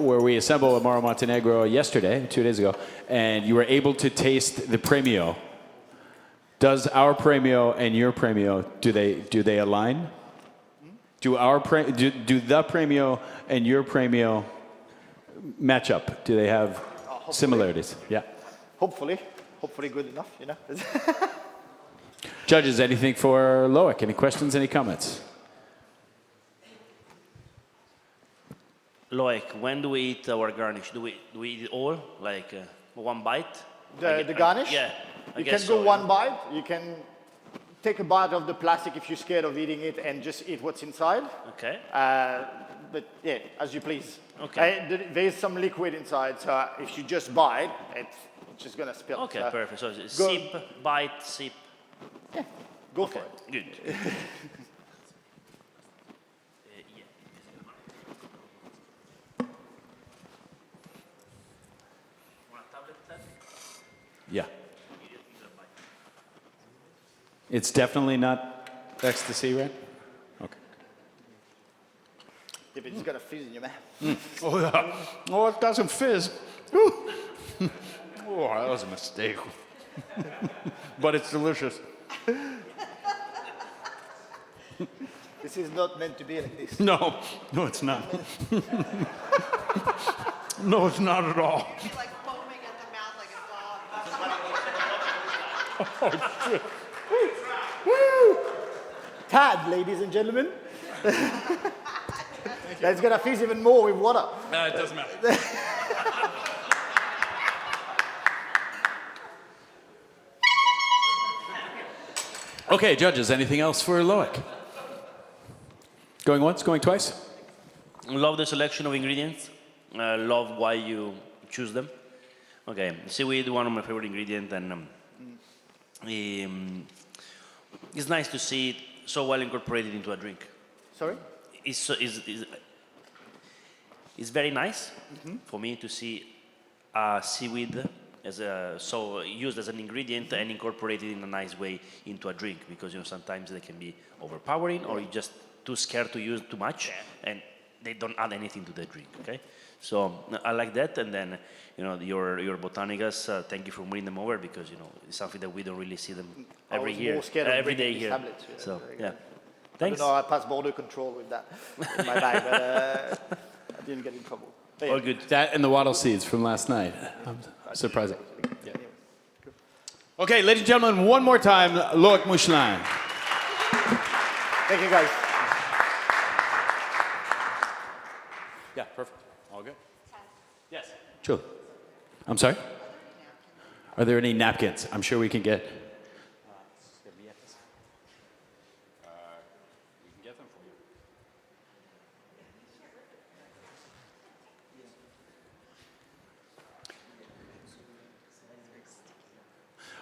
where we assembled Amaro Montenegro yesterday, 2 days ago, and you were able to taste the Premio. Does our Premio and your Premio, do they align? Do the Premio and your Premio match up? Do they have similarities? Yeah.
Hopefully good enough, you know.
Judges, anything for Loic? Any questions, any comments?
Loic, when do we eat our garnish? Do we eat it all, like one bite?
The garnish?
Yeah.
You can go one bite. You can take a bite of the plastic if you're scared of eating it and just eat what's inside.
Okay.
But yeah, as you please.
Okay.
There's some liquid inside, so if you just bite, it's just gonna spill.
Okay,
so
perfect. So sip, bite, sip.
Go for it.
Good.
Yeah. It's definitely not ecstasy, right? Okay.
Yeah, but it's got a fizz in your mouth.
Oh, yeah. Oh, it doesn't fizz. Ooh. Oh, that was a mistake. But it's delicious.
This is not meant to be like this.
No, no, it's not. No, it's not at all.
Like foaming at the mouth like a dog.
Oh, shit.
Woo! Tad, ladies and gentlemen. That's gonna fizz even more with water.
It doesn't matter. Okay, judges, anything else for Loic? Going once, going twice?
Love the selection of ingredients. Love why you choose them. Okay, seaweed, one of my favorite ingredients, and it's nice to see it so well incorporated into a drink.
Sorry?
It's very nice for me to see seaweed so used as an ingredient and incorporated in a nice way into a drink, because sometimes they can be overpowering or you're just too scared to use too much and they don't add anything to the drink. Okay, so I like that. And then your botanicas, thank you for bringing them over, because it's something that we don't really see them every year, every day here.
Tablets,
so yeah,
thanks.
thanks.
I don't know, I passed border control with that in my bag, but I didn't get in trouble. But yeah.
All good. That and the wattle seeds from last night. Surprising. Yeah. Okay, ladies and gentlemen, one more time, Loic Mushlan.
Thank you, guys.
Yeah, perfect. All good? Yes. Sure. I'm sorry? Are there any napkins? I'm sure we can get. We can get them for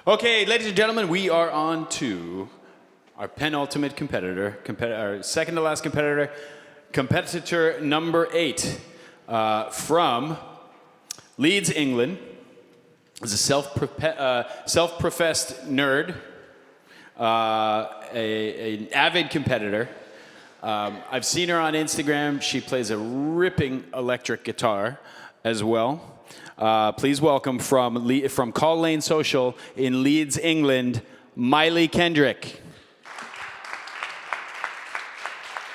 you. Okay, ladies and gentlemen, we are on to our penultimate competitor, our second to last competitor, competitor number 8 from Leeds, England. Is a self-professed nerd, an avid competitor. I've seen her on Instagram. She plays a ripping electric guitar as well. Please welcome from Call Lane Social in Leeds, England, Miley Kendrick.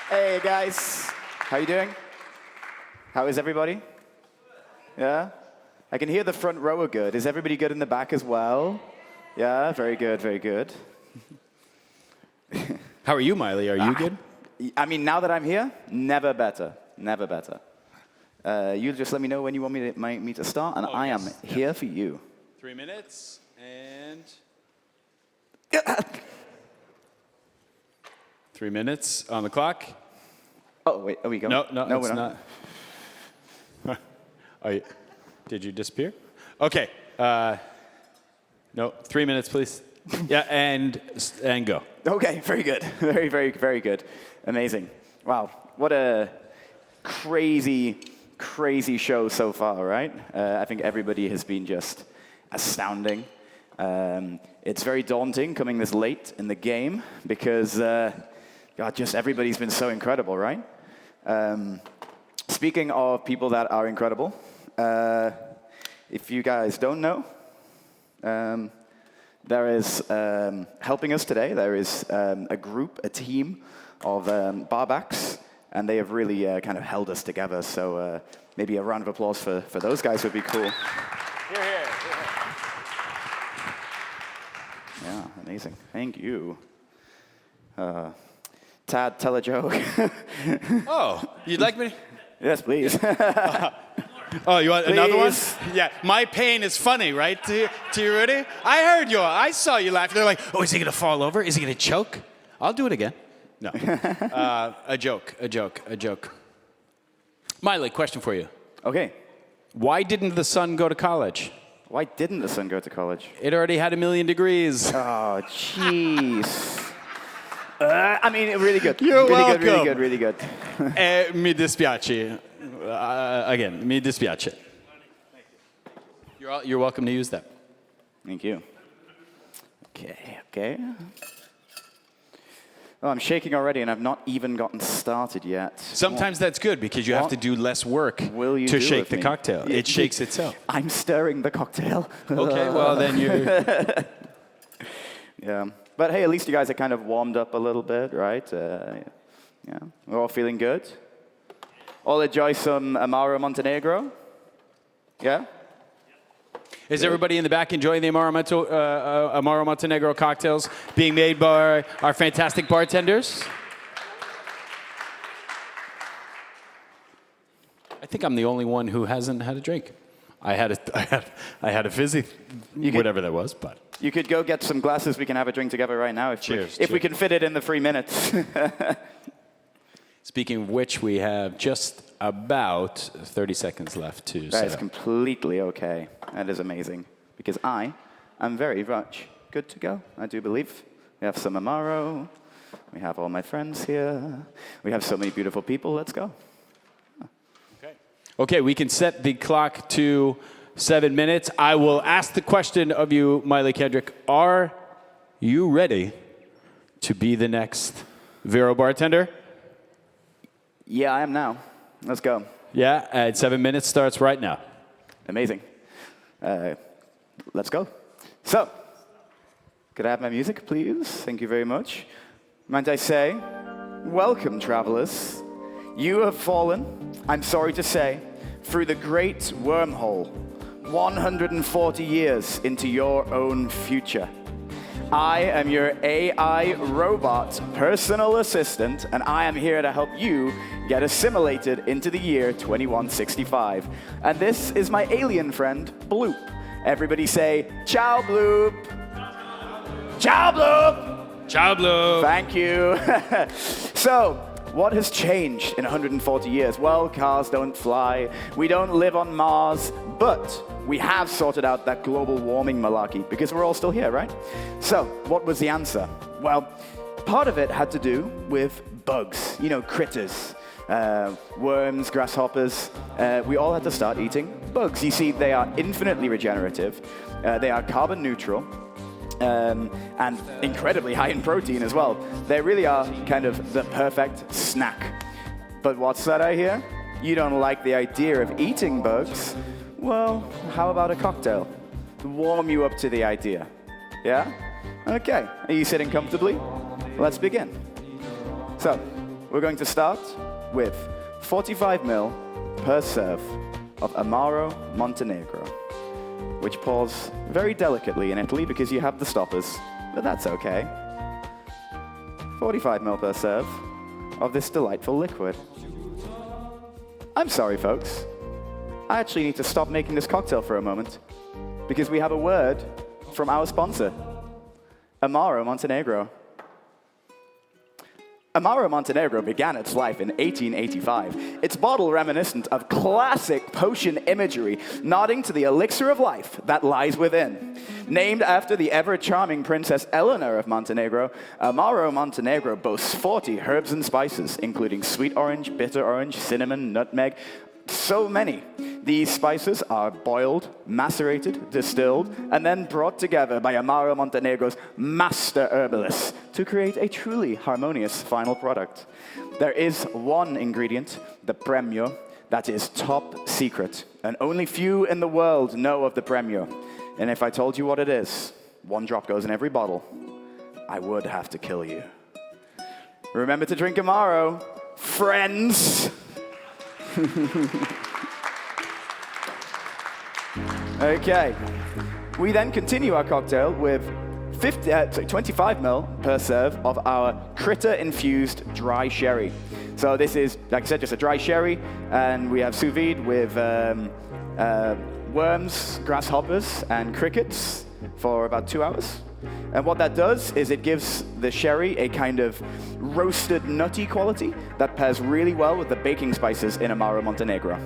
Hey guys, how you doing? How is everybody? Yeah? I can hear the front row are good. Is everybody good in the back as well? Yeah, very good, very good.
How are you, Miley? Are you good?
I mean, now that I'm here, never better, never better. You just let me know when you want me to start, and I am here for you.
3 minutes, and... 3 minutes on the clock.
Oh, wait, are we going?
No,
no,
it's
we're
not. Did you disappear? Okay. No, 3 minutes, please. Yeah, and go.
Okay, very good. Very, very, very good. Amazing. Wow, what a crazy show so far, right? I think everybody has been just astounding. It's very daunting coming this late in the game because, God, just everybody's been so incredible, right? Speaking of people that are incredible, if you guys don't know, there is, helping us today, there is a group, a team of barbacks, and they have really kind of held us together. So maybe a round of applause for those guys would be cool. Yeah, amazing. Thank you. Tad, tell a joke.
Oh, you'd like me?
Yes, please.
Oh, you want another one?
Please.
Yeah, my pain is funny, right? To you, Rudy? I heard you. I saw you laugh. They're like, oh, is he going to fall over? Is he going to choke? I'll do it again. No. A joke. Miley, question for you.
Okay.
Why didn't the son go to college?
Why didn't the sun go to college?
It already had 1,000,000 degrees.
Oh, jeez. I mean, really good.
You're
really
welcome.
Good, really good, really good.
Mi dispiace. Again, mi dispiace. You're welcome to use that.
Thank you. Okay. Oh, I'm shaking already, and I've not even gotten started yet.
Sometimes that's good because you have to do less work to shake the cocktail. It shakes itself.
I'm stirring the cocktail.
Okay, well then you.
Yeah, but hey, at least you guys are kind of warmed up a little bit, right? Yeah, we're all feeling good. All enjoy some Amaro Montenegro. Yeah.
Is everybody in the back enjoying the Amaro Montenegro cocktails being made by our fantastic bartenders? I think I'm the only one who hasn't had a drink. I had a fizzy, whatever that was, but.
You could go get some glasses. We can have a drink together right now if we can fit it in the 3 minutes.
Speaking of which, we have just about 30 seconds left to
That
set
is
up.
completely okay. That is amazing. Because I am very much good to go, I do believe. We have some Amaro. We have all my friends here. We have so many beautiful people. Let's go.
Okay, we can set the clock to 7 minutes. I will ask the question of you, Miley Kendrick. Are you ready to be the next Vero Bartender?
Yeah, I am now. Let's go.
Yeah, and 7 minutes starts right now.
Amazing. Let's go. So, could I have my music, please? Thank you very much. Might I say, welcome, travelers. You have fallen, I'm sorry to say, through the great wormhole, 140 years into your own future. I am your AI robot personal assistant, and I am here to help you get assimilated into the year 2165. And this is my alien friend, Bloop. Everybody say, ciao, Bloop. Ciao, Bloop.
Ciao, Bloop.
Thank you. So, what has changed in 140 years? Well, cars don't fly. We don't live on Mars, but we have sorted out that global warming malarkey because we're all still here, right? So, what was the answer? Well, part of it had to do with bugs, critters. Worms, grasshoppers, we all had to start eating bugs. You see, they are infinitely regenerative, they are carbon neutral, and incredibly high in protein as well. They really are kind of the perfect snack. But what's that I hear? You don't like the idea of eating bugs? Well, how about a cocktail to warm you up to the idea? Yeah? Okay, are you sitting comfortably? Let's begin. So, we're going to start with 45 ml per serve of Amaro Montenegro, which pours very delicately in Italy because you have the stoppers, but that's okay. 45 ml per serve of this delightful liquid. I'm sorry, folks. I actually need to stop making this cocktail for a moment because we have a word from our sponsor, Amaro Montenegro. Amaro Montenegro began its life in 1885. Its bottle reminiscent of classic potion imagery, nodding to the elixir of life that lies within. Named after the ever-charming Princess Eleanor of Montenegro, Amaro Montenegro boasts 40 herbs and spices, including sweet orange, bitter orange, cinnamon, nutmeg, so many. These spices are boiled, macerated, distilled, and then brought together by Amaro Montenegro's master herbalists to create a truly harmonious final product. There is one ingredient, the premio, that is top secret, and only few in the world know of the premio. And if I told you what it is, 1 drop goes in every bottle, I would have to kill you. Remember to drink Amaro, friends! Okay, we then continue our cocktail with 25 ml per serve of our critter-infused dry sherry. So this is, like I said, just a dry sherry, and we have sous vide with worms, grasshoppers, and crickets for about 2 hours. And what that does is it gives the sherry a kind of roasted, nutty quality that pairs really well with the baking spices in Amaro Montenegro.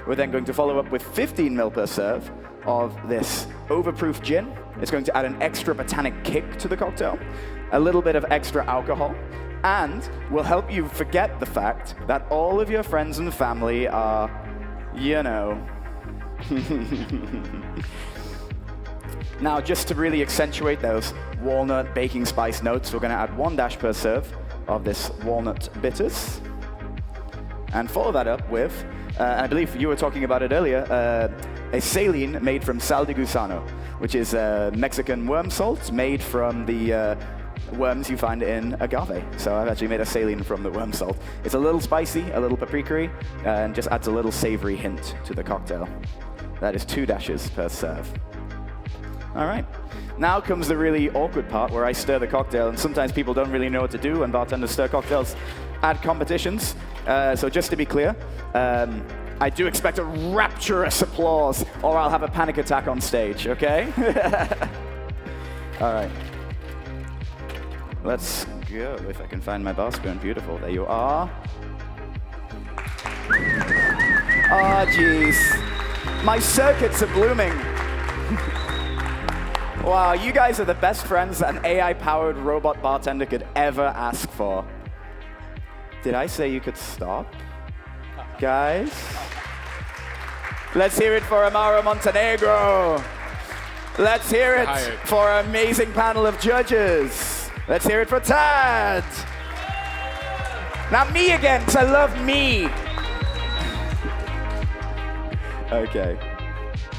We're then going to follow up with 15 ml per serve of this overproof gin. It's going to add an extra botanic kick to the cocktail, a little bit of extra alcohol, and will help you forget the fact that all of your friends and family are, you know. Now, just to really accentuate those walnut baking spice notes, we're going to add 1 dash per serve of this walnut bitters. And follow that up with, I believe you were talking about it earlier, a saline made from sal de gusano, which is Mexican worm salt made from the worms you find in agave. So I've actually made a saline from the worm salt. It's a little spicy, a little paprika-y, and just adds a little savory hint to the cocktail. That is 2 dashes per serve. All right. Now comes the really awkward part where I stir the cocktail, and sometimes people don't really know what to do when bartenders stir cocktails at competitions. So just to be clear, I do expect a rapturous applause, or I'll have a panic attack on stage, okay? All right. Let's go, if I can find my bar spoon. Beautiful, there you are. Oh, jeez. My circuits are blooming. Wow, you guys are the best friends that an AI-powered robot bartender could ever ask for. Did I say you could stop? Guys? Let's hear it for Amaro Montenegro. Let's hear it for our amazing panel of judges. Let's hear it for Tad. Now me again, because I love me. Okay.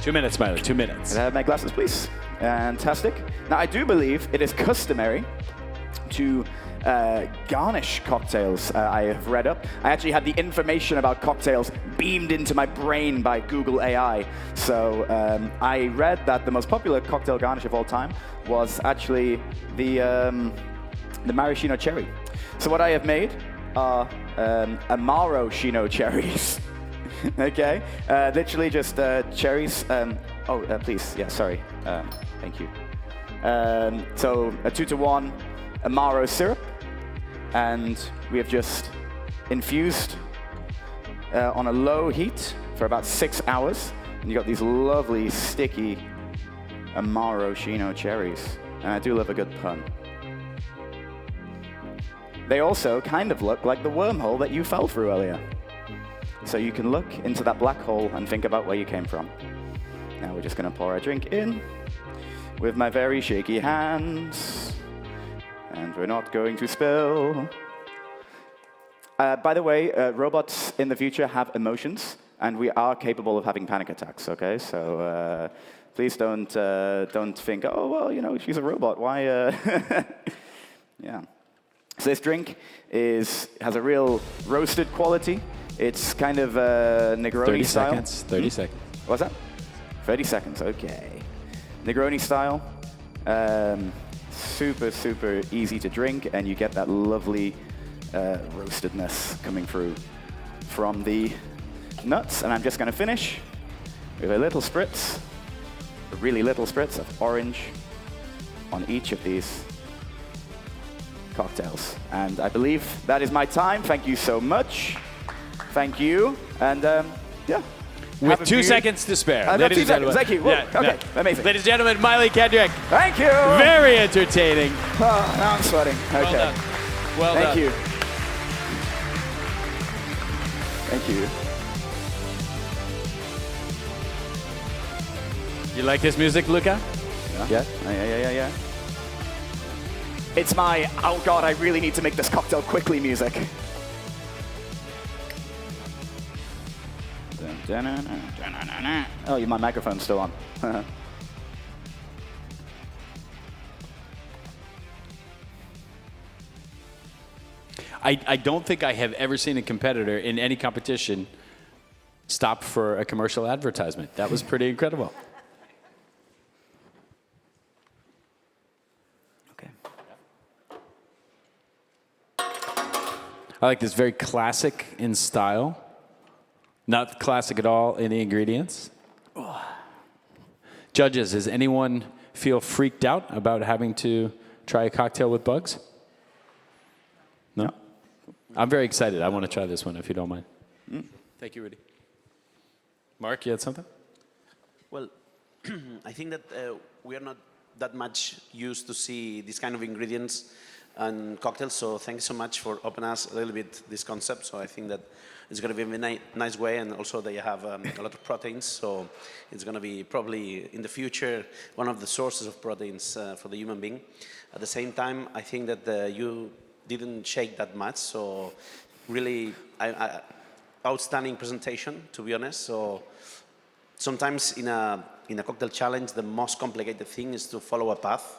2 minutes, Miley, 2 minutes.
Can I have my glasses, please? Fantastic. Now, I do believe it is customary to garnish cocktails. I have read up. I actually had the information about cocktails beamed into my brain by Google AI. So I read that the most popular cocktail garnish of all time was actually the maraschino cherry. So what I have made are Amaro Shino cherries. Okay, literally just cherries. Please, yeah, sorry. Thank you. So a 2-to-1 Amaro syrup, and we have just infused on a low heat for about 6 hours, and you got these lovely sticky Amaro Shino cherries. And I do love a good pun. They also kind of look like the wormhole that you fell through earlier. So you can look into that black hole and think about where you came from. Now we're just going to pour our drink in with my very shaky hands. And we're not going to spill. By the way, robots in the future have emotions, and we are capable of having panic attacks, okay? So please don't think, oh, well, you know, she's a robot. Why? Yeah. So this drink has a real roasted quality. It's kind of Negroni
30
style.
30 seconds. 30 seconds.
What's that? 30 seconds, okay. Negroni style. Super, super easy to drink, and you get that lovely roastedness coming through from the nuts. And I'm just going to finish with a little spritz, a really little spritz of orange on each of these cocktails. And I believe that is my time. Thank you so much. Thank you. And yeah.
With 2 seconds to spare.
I've got 2 seconds. Thank you.
Yeah,
okay, amazing.
Ladies and gentlemen, Miley Kendrick.
Thank you.
Very entertaining.
Oh, now I'm sweating. Okay.
Well done. Well
Thank
done.
you. Thank you.
You like this music, Luca?
Yeah. Yeah. It's my, oh God, I really need to make this cocktail quickly music. Oh, my microphone's still on.
I don't think I have ever seen a competitor in any competition stop for a commercial advertisement. That was pretty incredible.
Okay.
I like this, very classic in style. Not classic at all in the ingredients. Judges, does anyone feel freaked out about having to try a cocktail with bugs? No? I'm very excited. I want to try this one, if you don't mind. Thank you, Rudy. Mark, you had something?
Well, I think that we are not that much used to see these kind of ingredients and cocktails, so thanks so much for opening us a little bit this concept. So I think that it's going to be a nice way, and also they have a lot of proteins, so it's going to be probably in the future one of the sources of proteins for the human being. At the same time, I think that you didn't shake that much, so really outstanding presentation, to be honest. So sometimes in a cocktail challenge, the most complicated thing is to follow a path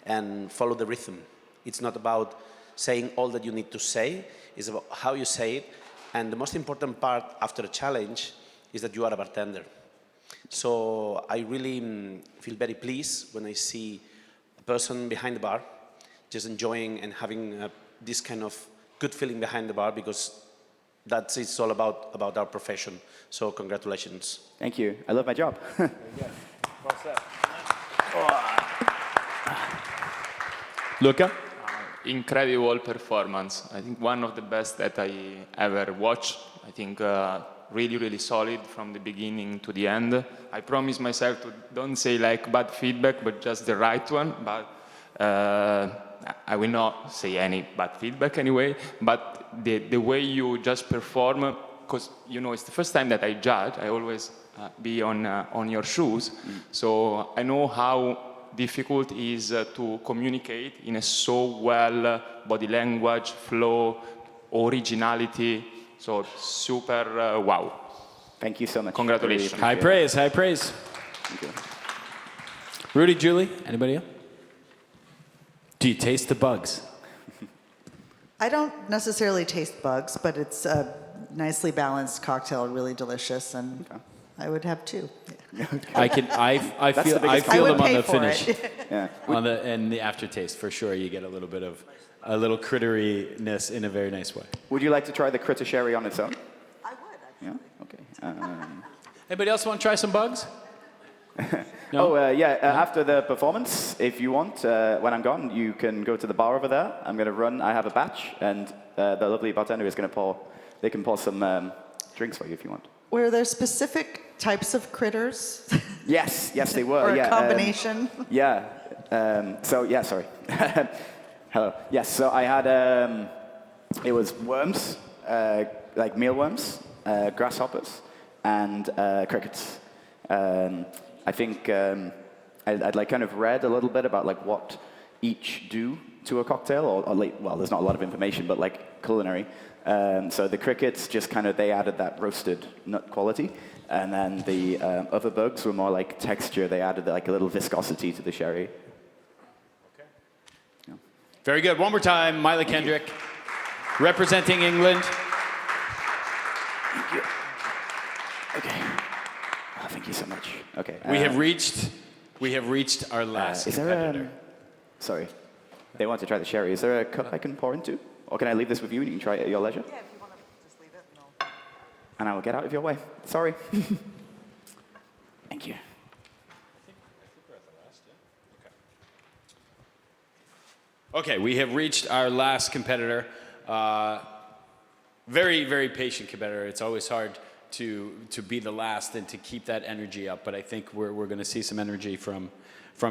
and follow the rhythm. It's not about saying all that you need to say, it's about how you say it. And the most important part after a challenge is that you are a bartender. So I really feel very pleased when I see a person behind the bar just enjoying and having this kind of good feeling behind the bar, because that's it's all about our profession. So congratulations.
Thank you. I love my job.
Luca?
Incredible performance. I think one of the best that I ever watched. I think really, really solid from the beginning to the end. I promise myself to don't say like bad feedback, but just the right one. But I will not say any bad feedback anyway. But the way you just perform, because you know it's the first time that I judge. I always be on your shoes, so I know how difficult is to communicate in a so well body language, flow, originality. So super wow.
Thank you so much.
Congratulations.
High praise, high praise.
Thank you.
Rudy, Julie, anybody else? Do you taste the bugs?
I don't necessarily taste bugs, but it's a nicely balanced cocktail, really delicious, and I would have two.
I feel them on the finish.
Yeah.
And the aftertaste, for sure. You get a little bit of a little critteriness in a very nice way.
Would you like to try the critter sherry on its own?
I would.
Yeah. Okay.
Anybody else want to try some bugs? No?
After the performance, if you want, when I'm gone, you can go to the bar over there. I'm going to run. I have a batch, and the lovely bartender is going to pour. They can pour some drinks for you if you want.
Were there specific types of critters?
Yes, they were.
Or a combination?
Sorry. Hello. Yes, so I had, it was worms, like mealworms, grasshoppers, and crickets. I think I'd like kind of read a little bit about like what each do to a cocktail, or well, there's not a lot of information, but like culinary. So the crickets just kind of, they added that roasted nut quality. And then the other bugs were more like texture. They added like a little viscosity to the sherry.
Okay. Yeah. Very good. One more time, Miley Kendrick, representing England.
Thank you. Okay. Oh, thank you so much. Okay.
We have reached our last
is there
competitor.
Sorry. They want to try the sherry. Is there a cup I can pour into? Or can I leave this with you and you can try it at your leisure?
Yeah, if you want to just leave it.
And I will get out of your way. Sorry. Thank you.
Okay, we have reached our last competitor. Very, very patient competitor. It's always hard to be the last and to keep that energy up, but I think we're going to see some energy from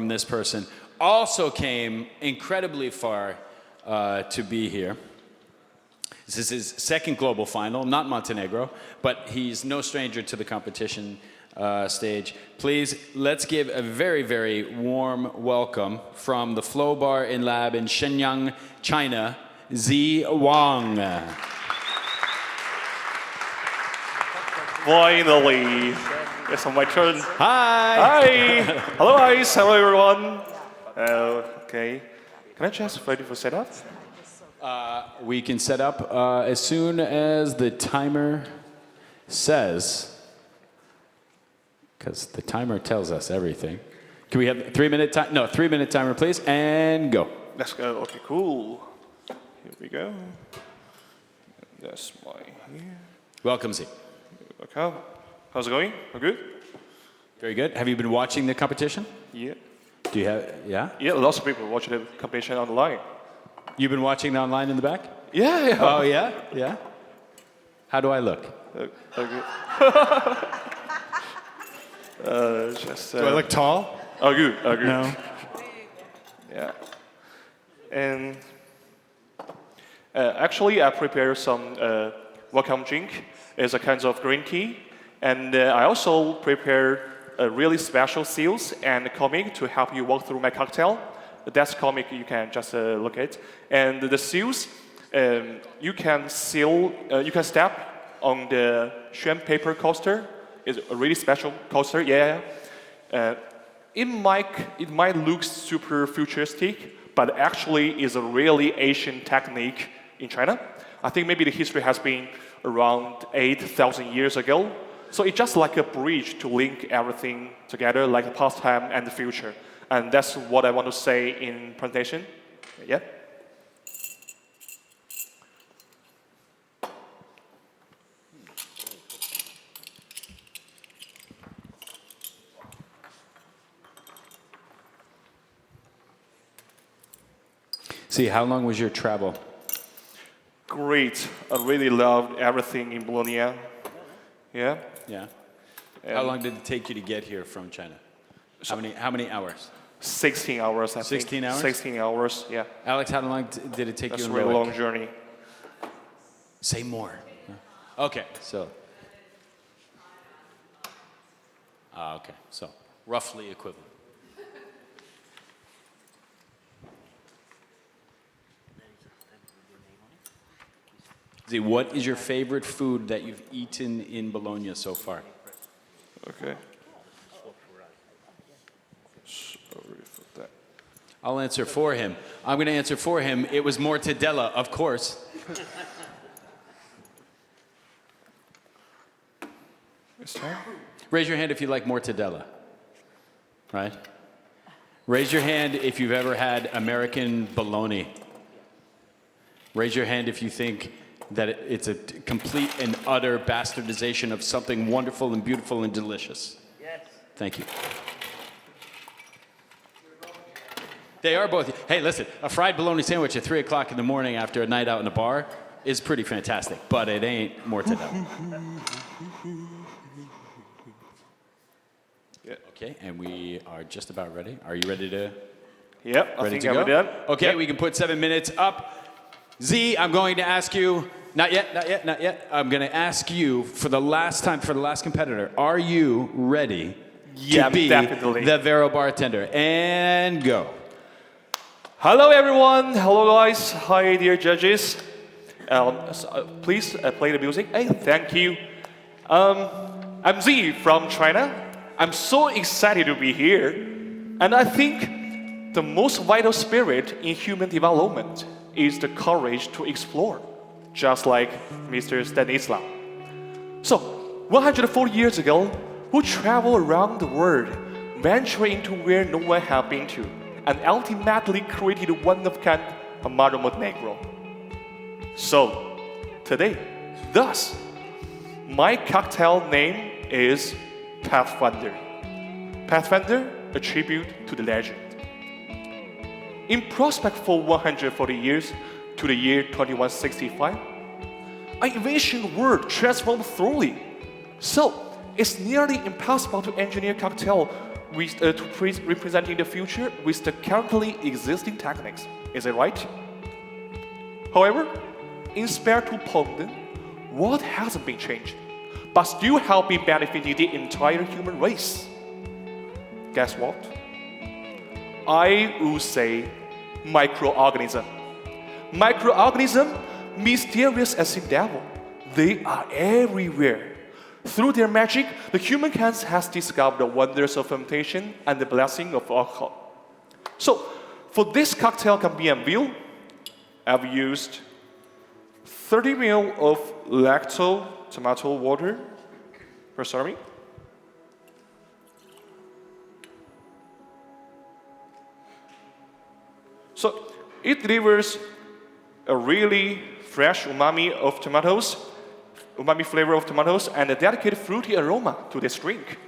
this person. Also came incredibly far to be here. This is his second global final, not Montenegro, but he's no stranger to the competition stage. Please, let's give a very, very warm welcome from the Flow Bar and Lab in Shenyang, China, Zi Wang.
Finally, it's on my turn.
Hi.
Hi. Hello, guys. Hello, everyone. Okay. Can I just ready for setup?
We can set up as soon as the timer says, because the timer tells us everything. Can we have 3-minute time? No, 3-minute timer, please, and go.
Let's go. Okay, cool. Here we go. That's my here.
Welcome, Z.
Okay. How's it going? All good?
Very good. Have you been watching the competition?
Yeah.
Do you have, yeah?
Yeah, lots of people watching the competition online.
You've been watching the online in the back?
Yeah.
Oh, yeah? Yeah? How do I look?
Okay.
Do I look tall?
Oh, good. Oh, good.
No.
Yeah. And actually, I prepared some welcome drink. It's a kind of green tea. And I also prepared a really special seals and comic to help you walk through my cocktail. That's comic you can just look at. And the seals, you can step on the shrimp paper coaster. It's a really special coaster, yeah. It might look super futuristic, but actually is a really ancient technique in China. I think maybe the history has been around 8,000 years ago. So it's just like a bridge to link everything together, like the past time and the future. And that's what I want to say in presentation. Yeah.
See, how long was your travel?
Great. I really loved everything in Bologna. Yeah.
Yeah. How long did it take you to get here from China? How many hours?
16 hours, I think.
16 hours?
16 hours, yeah.
Alex, how long did it take
That's
you?
That's a really long journey.
Say more. Okay, so. Okay, so roughly equivalent. See, what is your favorite food that you've eaten in Bologna so far?
Okay. Sorry for that.
I'll answer for him. I'm going to answer for him. It was mortadella, of course.
This time?
Raise your hand if you like mortadella. Right? Raise your hand if you've ever had American bologna. Raise your hand if you think that it's a complete and utter bastardization of something wonderful and beautiful and delicious.
Yes.
Thank you. They are both. Hey, listen, a fried bologna sandwich at 3 o'clock in the morning after a night out in a bar is pretty fantastic, but it ain't mortadella.
Yeah.
Okay, and we are just about ready. Are you ready to?
Yep, I
ready
think
to
I'm
go?
done.
Okay,
Yep.
we can put 7 minutes up. Z, I'm going to ask you, not yet. I'm going to ask you for the last time, for the last competitor, are you ready to be
definitely.
the Vero Bartender? And go.
Hello, everyone. Hello, guys. Hi, dear judges. Please play the music. Hey, thank you. I'm Z from China. I'm so excited to be here. And I think the most vital spirit in human development is the courage to explore, just like Mr. Stanislav. So, 104 years ago, we traveled around the world, venturing into where no one had been to, and ultimately created one-of-a-kind Amaro Montenegro. So, today, thus, my cocktail name is Pathfinder. Pathfinder, a tribute to the legend. In prospect for 140 years to the year 2165, an invention world transformed thoroughly. So, it's nearly impossible to engineer cocktail with, representing the future with the currently existing techniques. Is it right? However, inspired to ponder what hasn't been changed, but still have been benefiting the entire human race. Guess what? I would say microorganism. Microorganism, mysterious as the devil, they are everywhere. Through their magic, the human hands has discovered the wonders of fermentation and the blessing of alcohol. So, for this cocktail can be unveiled, I've used 30 ml of lacto tomato water per serving. So it delivers a really fresh umami of tomatoes, umami flavor of tomatoes, and a delicate fruity aroma to this drink.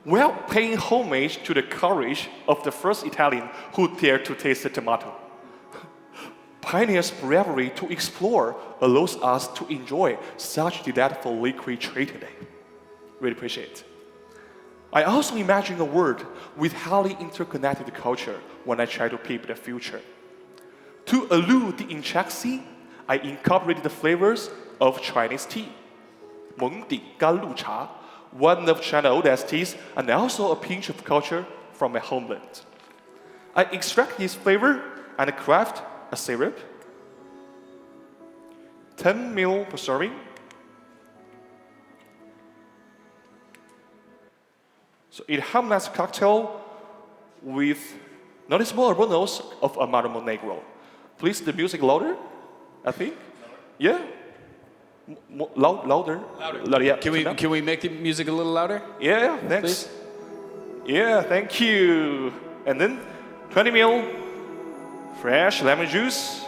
While paying homage to the courage of the first Italian who dared to taste the tomato. Pioneer's bravery to explore allows us to enjoy such delightful liquid treat today. Really appreciate it.
I also imagine a world with highly interconnected culture when I try to peep the future. To elude the intricacy, I incorporated the flavors of Chinese tea, 蒙顶甘露茶, one of China's oldest teas, and also a pinch of culture from my homeland. I extract this flavor and craft a syrup, 10 ml per serving. So it harmonizes cocktail with noticeable aromas of Amaro Montenegro. Please, the music louder, I think. Yeah? Louder. Yeah.
Can we make the music a little louder?
Yeah, thanks.
Please?
Yeah, thank you. And then 20 ml fresh lemon juice,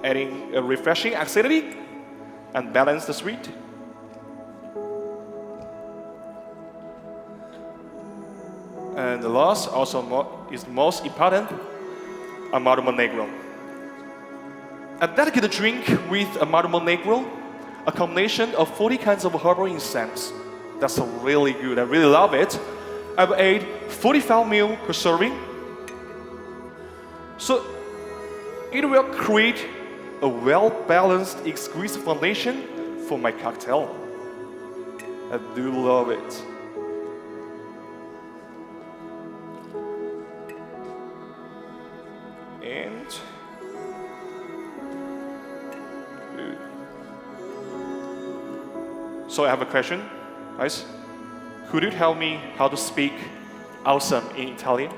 adding a refreshing acidity and balance the sweet. And the last, is the most important, Amaro Montenegro. A dedicated drink with Amaro Montenegro, a combination of 40 kinds of herbal incense. That's really good. I really love it. I've added 45 ml per serving. So it will create a well-balanced, exquisite foundation for my cocktail. I do love it. And so I have a question, guys. Could you tell me how to speak awesome in Italian?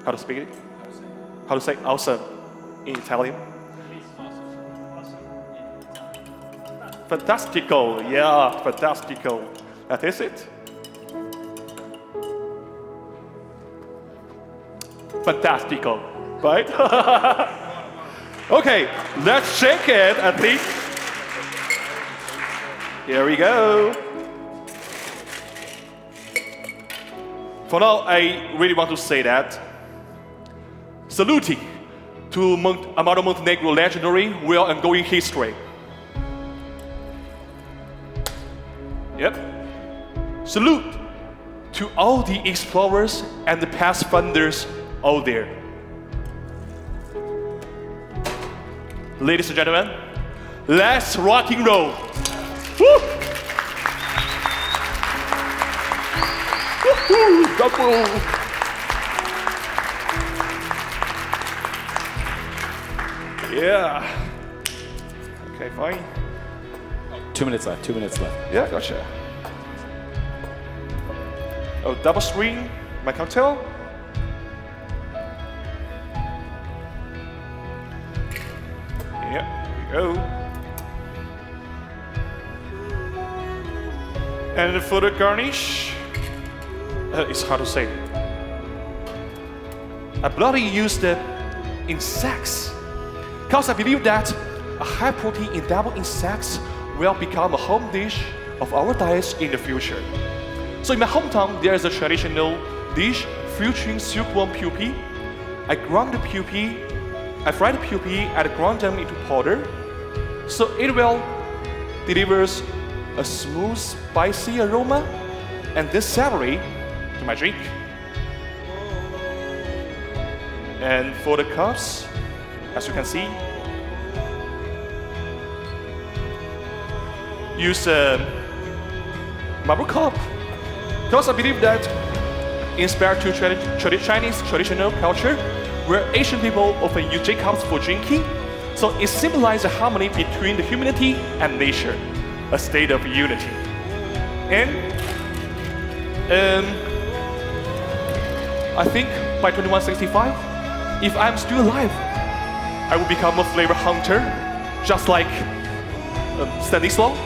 How to speak it? How to say awesome in Italian? Fantastico, yeah, fantastico. That is it. Fantastico, right? Okay, let's shake it, I think. Here we go. For now, I really want to say that saluting to Amaro Montenegro legendary, well and going history. Yep. Salute to all the explorers and the pathfinders out there. Ladies and gentlemen, let's rock and roll. Woo! Woo-hoo, Dumbo! Yeah. Okay, fine.
2 minutes left, 2 minutes left.
Yeah, gotcha. Oh, double string, my cocktail. Yeah, here we go. And for the garnish, it's hard to say. I bloody used it in sex, because I believe that a high protein in double insects will become a home dish of our diets in the future. So in my hometown, there is a traditional dish featuring silkworm pupae. I ground the pupae, I fry the pupae and ground them into powder. So it will delivers a smooth, spicy aroma and this savory to my drink. And for the cups, as you can see, use a marble cup. Because I believe that inspired to Chinese traditional culture, where Asian people often use J cups for drinking, so it symbolizes the harmony between the humanity and nature, a state of unity. And I think by 2165, if I'm still alive, I will become a flavor hunter, just like Stanislaw.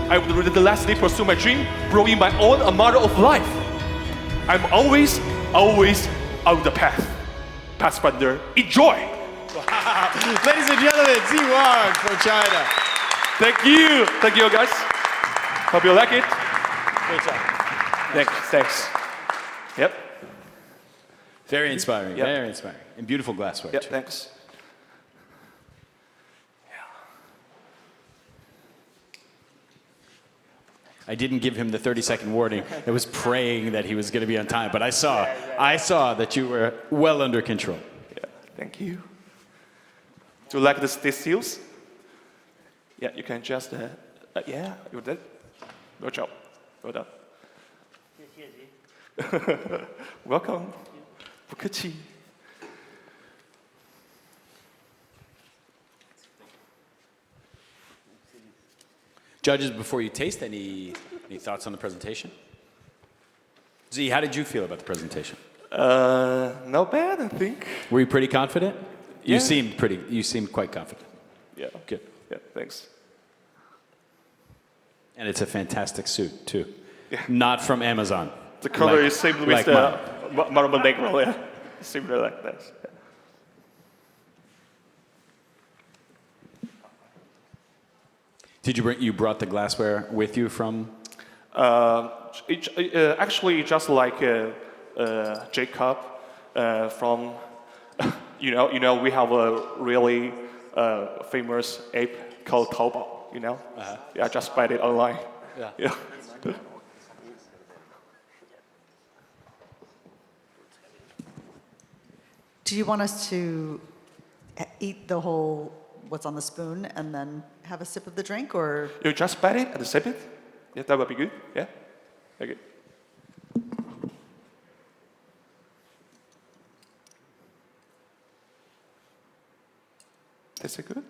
I would relentlessly pursue my dream, growing my own Amaro of life. I'm always on the path. Pathfinder, enjoy!
Wow. Ladies and gentlemen, Zong Hong from China.
Thank you guys. Hope you like it.
Great job.
Thanks. Yep.
Very inspiring,
Yep.
very inspiring. And beautiful glassware,
Yep,
too.
thanks.
I didn't give him the 30-second warning. I was praying that he was going to be on time, but I saw that you were well under control.
Yeah, thank you. Do you like the stills? Yeah, you can just, yeah, you did. Good job. Well done. Welcome. 不客气.
Judges, before you taste, any thoughts on the presentation? Z, how did you feel about the presentation?
Not bad, I think.
Were you pretty confident?
Yeah.
You seemed quite confident.
Yeah.
Good.
Yeah, thanks.
And it's a fantastic suit, too.
Yeah.
Not from Amazon.
The color is same with
like
the Amaro Montenegro, yeah. Similar like that. Yeah.
Did you brought the glassware with you from?
Actually, just like Jacob from, you know, we have a really famous app called Taobao. You know, yeah, just buy it online. Yeah.
Do you want us to eat the whole what's on the spoon and then have a sip of the drink, or?
You just bite it and sip it? Yeah, that would be good. Yeah? Okay. Tastes it good?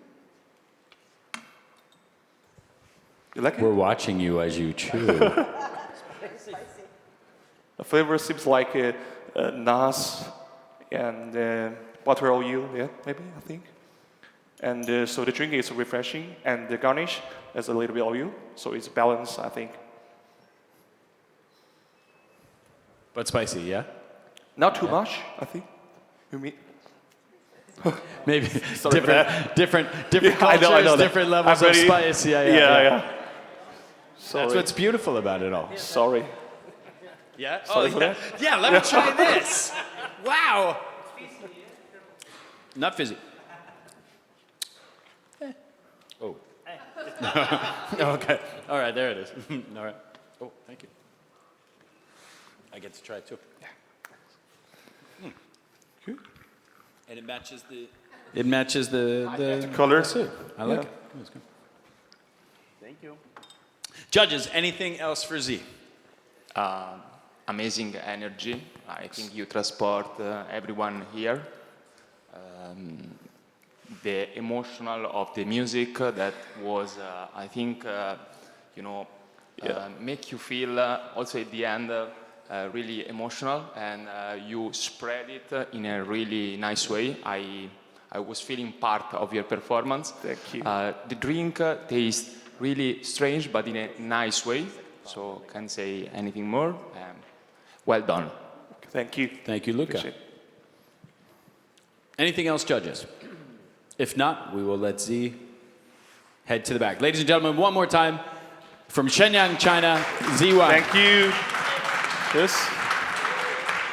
You like it?
We're watching you as you chew.
The flavor seems like nas and butter oil, yeah, maybe, I think. And so the drink is refreshing, and the garnish is a little bit oil, so it's balanced, I think.
But spicy, yeah?
Not too much, I think. You mean?
Maybe
Sorry
different
Yeah,
cultures,
I know
different levels of spice.
Yeah. Sorry.
That's what's beautiful about it all.
Sorry.
Yeah?
Sorry for that?
Yeah, let me try this. Wow. Not fizzy. Oh. Okay. All right, there it is. All right. Oh, thank you. I get to try it too. Yeah.
Good.
And it matches the
color.
I like it. That's good.
Thank you.
Judges, anything else for Z?
Amazing energy. I think you transport everyone here. The emotional of the music that was, I think, make you feel also at the end really emotional, and you spread it in a really nice way. I was feeling part of your performance.
Thank you.
The drink tastes really strange, but in a nice way. So can't say anything more. Well done.
Thank you.
Thank you, Luca. Anything else, judges? If not, we will let Z head to the back. Ladies and gentlemen, one more time, from Shenyang, China, Z1.
Thank you. Yes.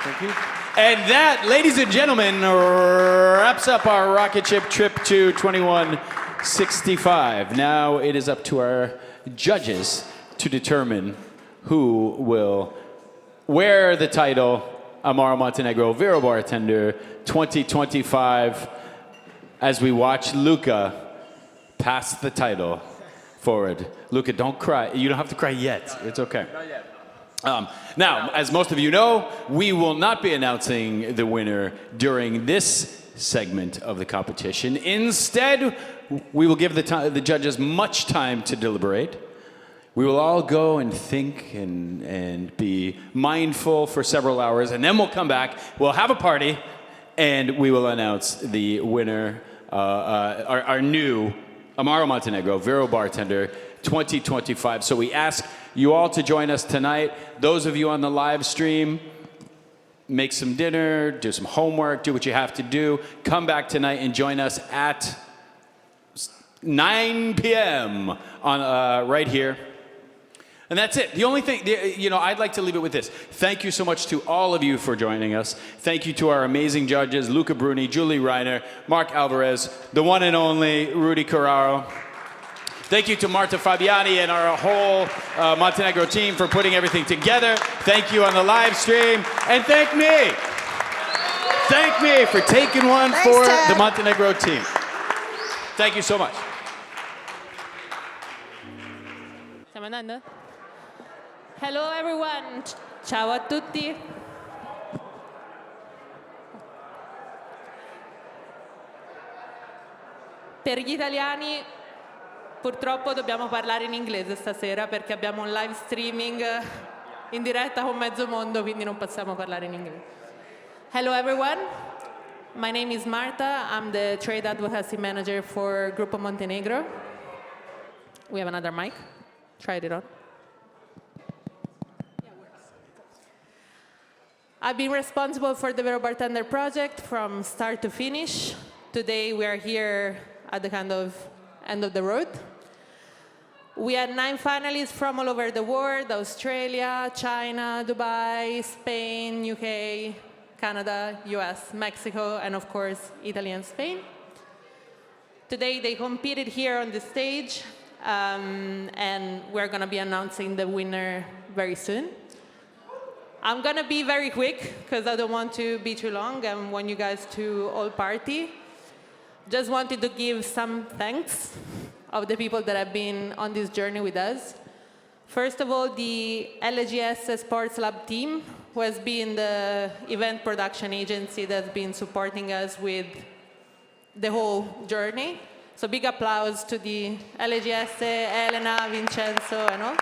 Thank you.
And that, ladies and gentlemen, wraps up our rocket ship trip to 2165. Now it is up to our judges to determine who will wear the title Amaro Montenegro Vero Bartender 2025 as we watch Luca pass the title forward. Luca, don't cry. You don't have to cry yet. It's okay.
Not yet.
Now, as most of you know, we will not be announcing the winner during this segment of the competition. Instead, we will give the judges much time to deliberate. We will all go and think and be mindful for several hours, and then we'll come back, we'll have a party, and we will announce the winner, our new Amaro Montenegro Vero Bartender 2025. So we ask you all to join us tonight. Those of you on the live stream, make some dinner, do some homework, do what you have to do. Come back tonight and join us at 9 p.m. on right here. And that's it. The only thing, I'd like to leave it with this. Thank you so much to all of you for joining us. Thank you to our amazing judges, Luca Bruni, Julie Reiner, Mark Alvarez, the one and only Rudy Carraro. Thank you to Marta Fabiani and our whole Montenegro team for putting everything together. Thank you on the live stream. And thank me. Thank me for taking one for the Montenegro team. Thank you so much.
Stiamo andando? Hello everyone. Ciao a tutti. Per gli italiani purtroppo dobbiamo parlare in inglese stasera perché abbiamo un live streaming in diretta con mezzo mondo, quindi non possiamo parlare in inglese. Hello everyone. My name is Marta. I'm the trade advocacy manager for Gruppo Montenegro. We have another mic. Try it on. I've been responsible for the Vero Bartender project from start to finish. Today we are here at the kind of end of the road. We had 9 finalists from all over the world: Australia, China, Dubai, Spain, UK, Canada, US, Mexico, and of course, Italy and Spain. Today they competed here on the stage, and we're gonna be announcing the winner very soon. I'm gonna be very quick because I don't want to be too long and want you guys to all party. Just wanted to give some thanks of the people that have been on this journey with us. First of all, the LGS Sports Lab team, who has been the event production agency that's been supporting us with the whole journey. So big applause to the LGS, Elena, Vincenzo, and all.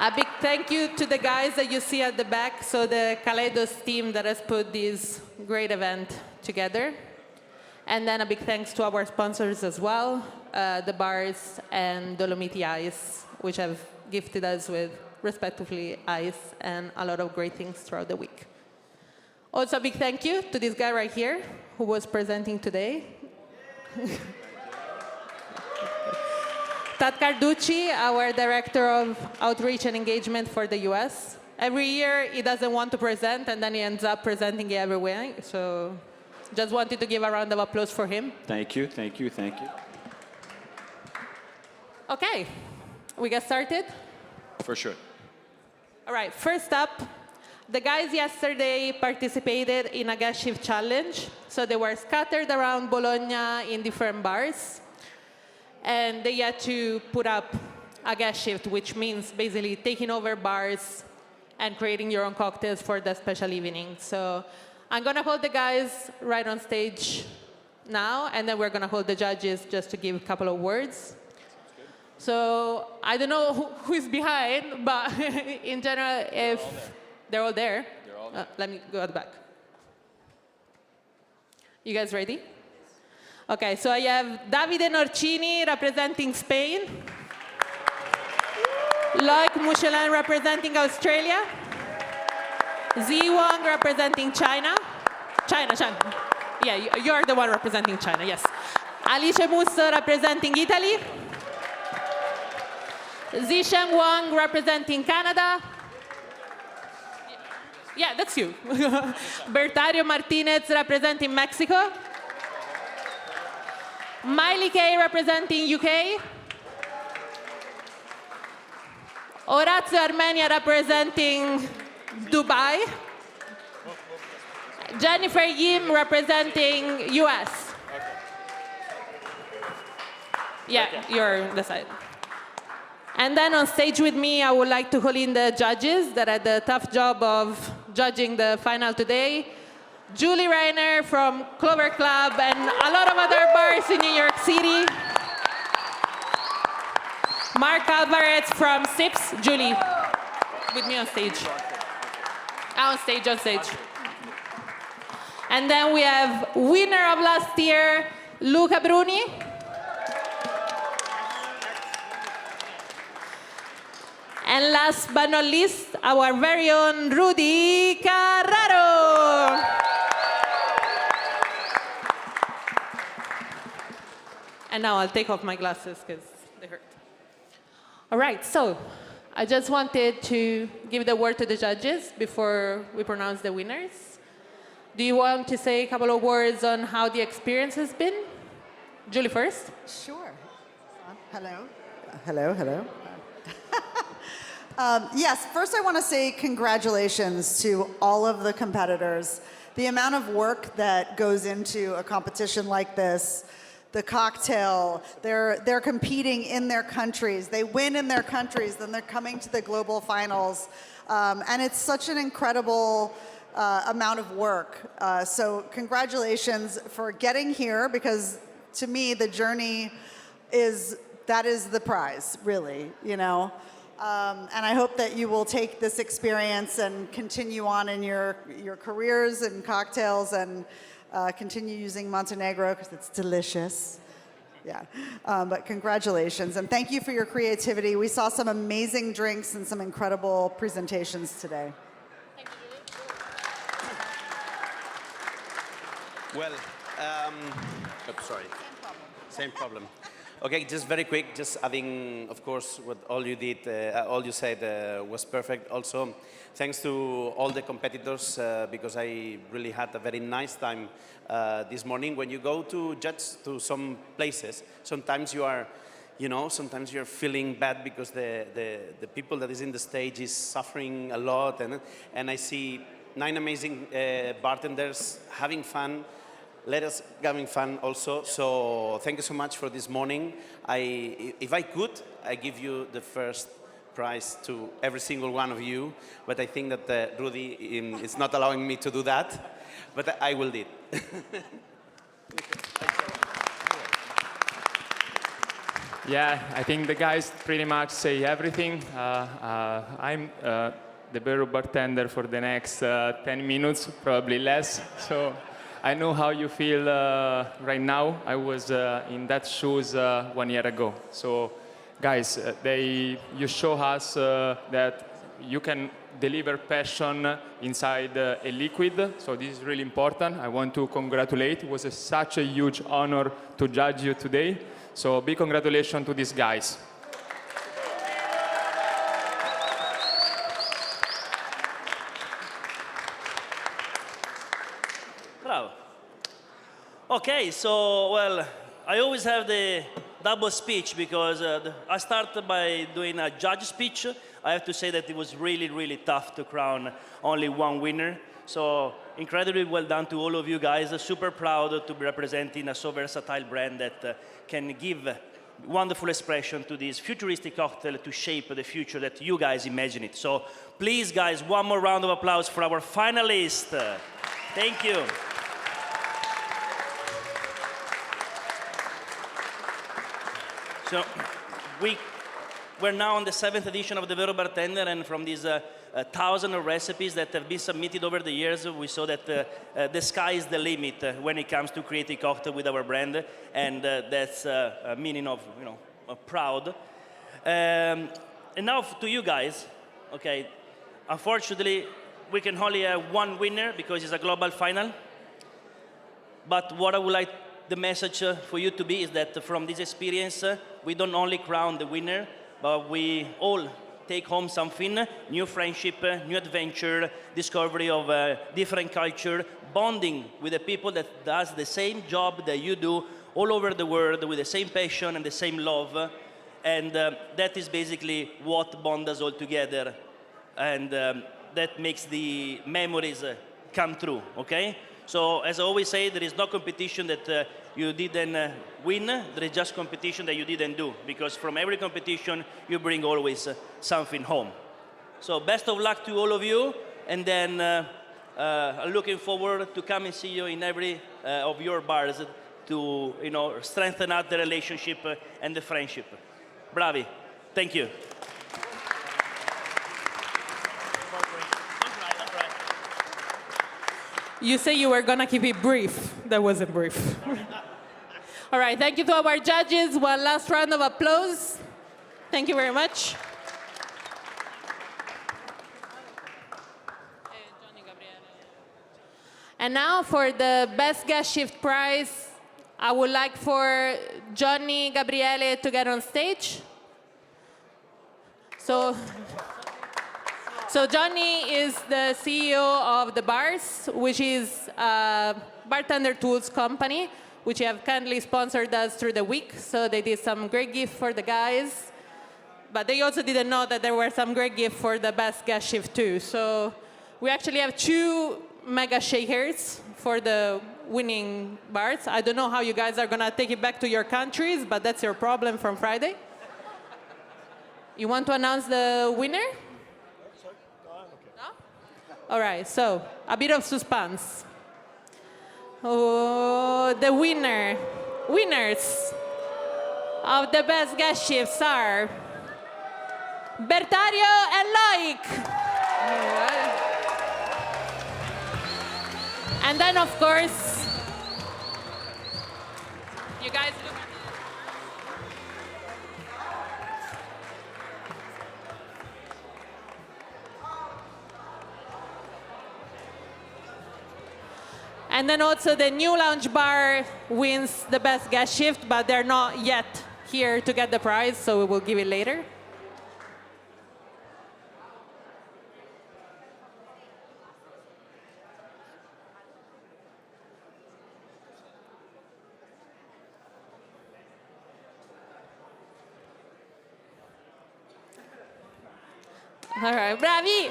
A big thank you to the guys that you see at the back, so the Kaleidos team that has put this great event together. And then a big thanks to our sponsors as well, the bars and Dolomiti Ice, which have gifted us with, respectively, ice and a lot of great things throughout the week. Also a big thank you to this guy right here, who was presenting today. Tad Carducci, our Director of Outreach and Engagement for the US. Every year, he doesn't want to present, and then he ends up presenting it everywhere. So just wanted to give a round of applause for him.
Thank you, thank you, thank you.
Okay, we get started?
For sure.
All right, first up, the guys yesterday participated in a gas shift challenge. So they were scattered around Bologna in different bars. And they had to put up a gas shift, which means basically taking over bars and creating your own cocktails for that special evening. So I'm going to hold the guys right on stage now, and then we're going to hold the judges just to give a couple of words. So I don't know who is behind, but in general, if they're all there, let me go at the back. You guys ready? Okay, so I have Davide Norchini representing Spain, Aliche Muso representing Australia, Zong Hong representing China. China. Yeah, you're the one representing China, yes. Aliche Muso representing Italy, Zong Hong representing Canada. Yeah, that's you. Betto Martinez representing Mexico. Miley Kendrick representing UK. Orazio Armenia representing Dubai. Jennifer Yim representing US. Yeah, you're the side. And then on stage with me, I would like to call in the judges that had the tough job of judging the final today. Julie Reiner from Clover Club and a lot of other bars in New York City. Mark Alvarez from Sips. Julie, with me on stage. On stage. And then we have winner of last year, Luca Bruni. And last but not least, our very own Rudy Carraro. And now I'll take off my glasses because they hurt. All right, so I just wanted to give the word to the judges before we pronounce the winners. Do you want to say a couple of words on how the experience has been? Julie first.
Sure. Hello. Hello, hello. Yes, first I want to say congratulations to all of the competitors. The amount of work that goes into a competition like this, the cocktail, they're competing in their countries. They win in their countries, then they're coming to the global finals. And it's such an incredible amount of work. So congratulations for getting here, because to me, the journey that is the prize, really, you know. And I hope that you will take this experience and continue on in your careers and cocktails and continue using Montenegro because it's delicious. Yeah, but congratulations and thank you for your creativity. We saw some amazing drinks and some incredible presentations today.
Well, sorry. Same problem. Okay, just very quick, just adding, of course, what all you did, all you said was perfect. Also, thanks to all the competitors, because I really had a very nice time this morning. When you go to judge to some places, sometimes you are, you know, sometimes you're feeling bad because the people that is in the stage is suffering a lot, and I see 9 amazing bartenders having fun. Let us having fun also. So thank you so much for this morning. If I could, I give you the first prize to every single one of you, but I think that Rudy is not allowing me to do that, but I will do it.
Yeah, I think the guys pretty much say everything. I'm the Vero bartender for the next 10 minutes, probably less. So I know how you feel right now. I was in that shoes 1 year ago. So, guys, you show us that you can deliver passion inside a liquid. So this is really important. I want to congratulate. It was such a huge honor to judge you today. So big congratulations to these guys.
Bravo. Okay, so, well, I always have the double speech because I started by doing a judge speech. I have to say that it was really, really tough to crown only one winner. So incredibly well done to all of you guys. Super proud to be representing a so versatile brand that can give wonderful expression to this futuristic cocktail to shape the future that you guys imagine it. So please, guys, one more round of applause for our finalists. Thank you. So we're now on the 7th edition of the Vero Bartender, and from these 1,000 of recipes that have been submitted over the years, we saw that the sky is the limit when it comes to creating cocktail with our brand, and that's a meaning of, you know, proud. And now to you guys, okay, unfortunately, we can only have one winner because it's a global final, but what I would like the message for you to be is that from this experience, we don't only crown the winner, but we all take home something, new friendship, new adventure, discovery of different culture, bonding with the people that does the same job that you do all over the world with the same passion and the same love. And that is basically what bonds us all together. And that makes the memories come true, okay? So as I always say, there is no competition that you didn't win. There is just competition that you didn't do, because from every competition, you bring always something home. So best of luck to all of you, and then I'm looking forward to come and see you in every of your bars to, you know, strengthen out the relationship and the friendship. Bravi. Thank you.
You say you were gonna keep it brief. That wasn't brief. All right, thank you to our judges. One last round of applause. Thank you very much. And now for the best guest shift prize, I would like for Johnny Gabriele to get on stage. So Johnny is the CEO of The Bars, which is a bartender tools company. which have kindly sponsored us through the week. So they did some great gifts for the guys. But they also didn't know that there were some great gifts for the best guest shift too. So we actually have 2 mega shakers for the winning bars. I don't know how you guys are gonna take it back to your countries, but that's your problem from Friday. You want to announce the winner? No? All right, so a bit of suspense. Oh, the winners of the best guest shifts are Bertario and Loic. And then, of course, you guys look at it. And then also the new lounge bar wins the best guest shift, but they're not yet here to get the prize, so we will give it later. All right, bravi!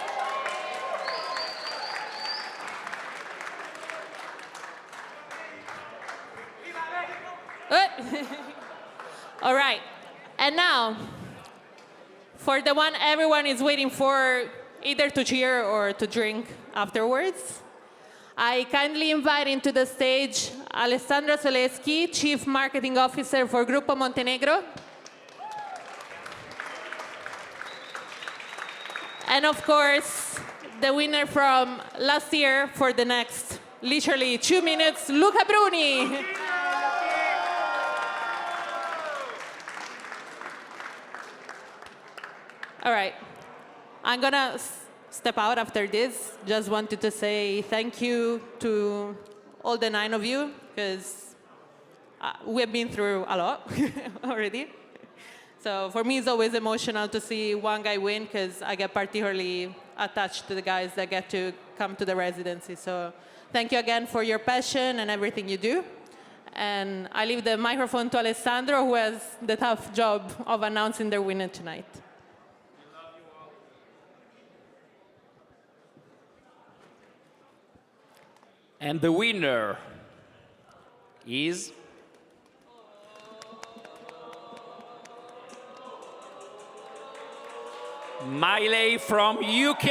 All right, and now, for the one everyone is waiting for, either to cheer or to drink afterwards, I kindly invite into the stage Alessandro Soleschi, Chief Marketing Officer for Gruppo Montenegro. And of course, the winner from last year for the next, literally 2 minutes, Luca Bruni. All right, I'm gonna step out after this. Just wanted to say thank you to all the 9 of you, because we've been through a lot already. So for me, it's always emotional to see one guy win, because I get particularly attached to the guys that get to come to the residency. So thank you again for your passion and everything you do. And I leave the microphone to Alessandro, who has the tough job of announcing their winner tonight.
And the winner is Miley from UK.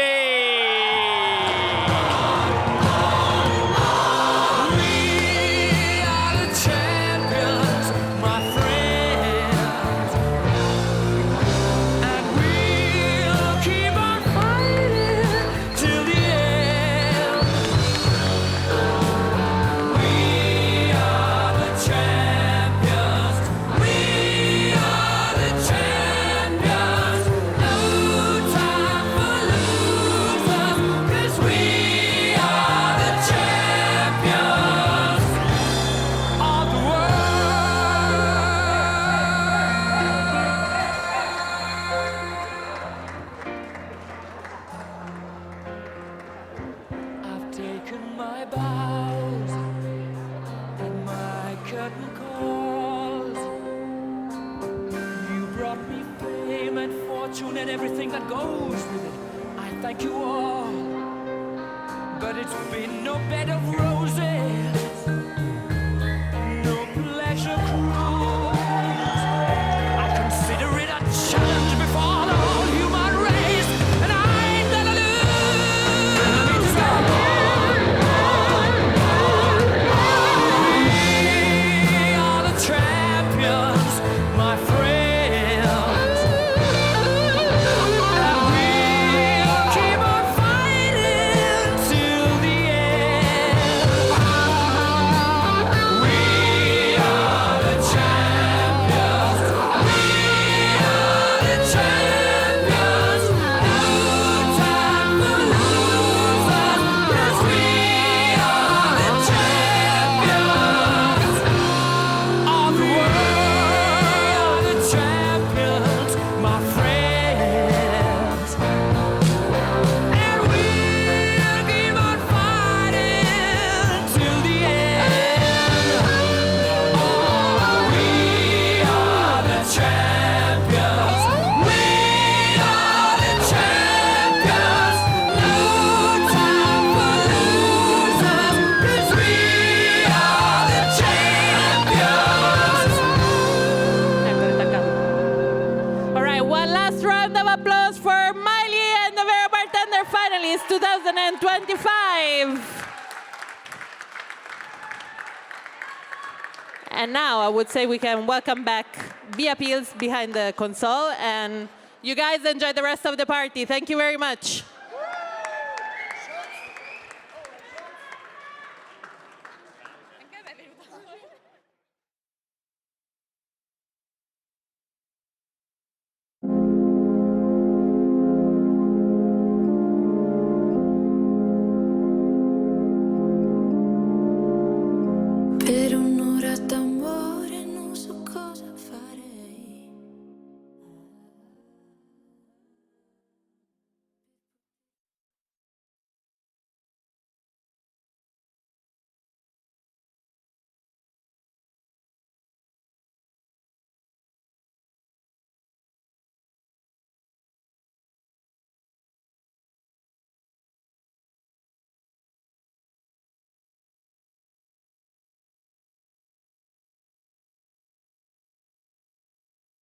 And everything that goes with it, I thank you all. But it's been no bed of roses, no pleasure cruise. I consider it a challenge before the whole human race, and I'm gonna lose. We are the champions, my friends. Keep on fighting till the end.
one last round of applause for Miley and the Vero Bartender finalists 2025. And now I would say we can welcome back VIPs behind the console, and you guys enjoy the rest of the party. Thank you very much.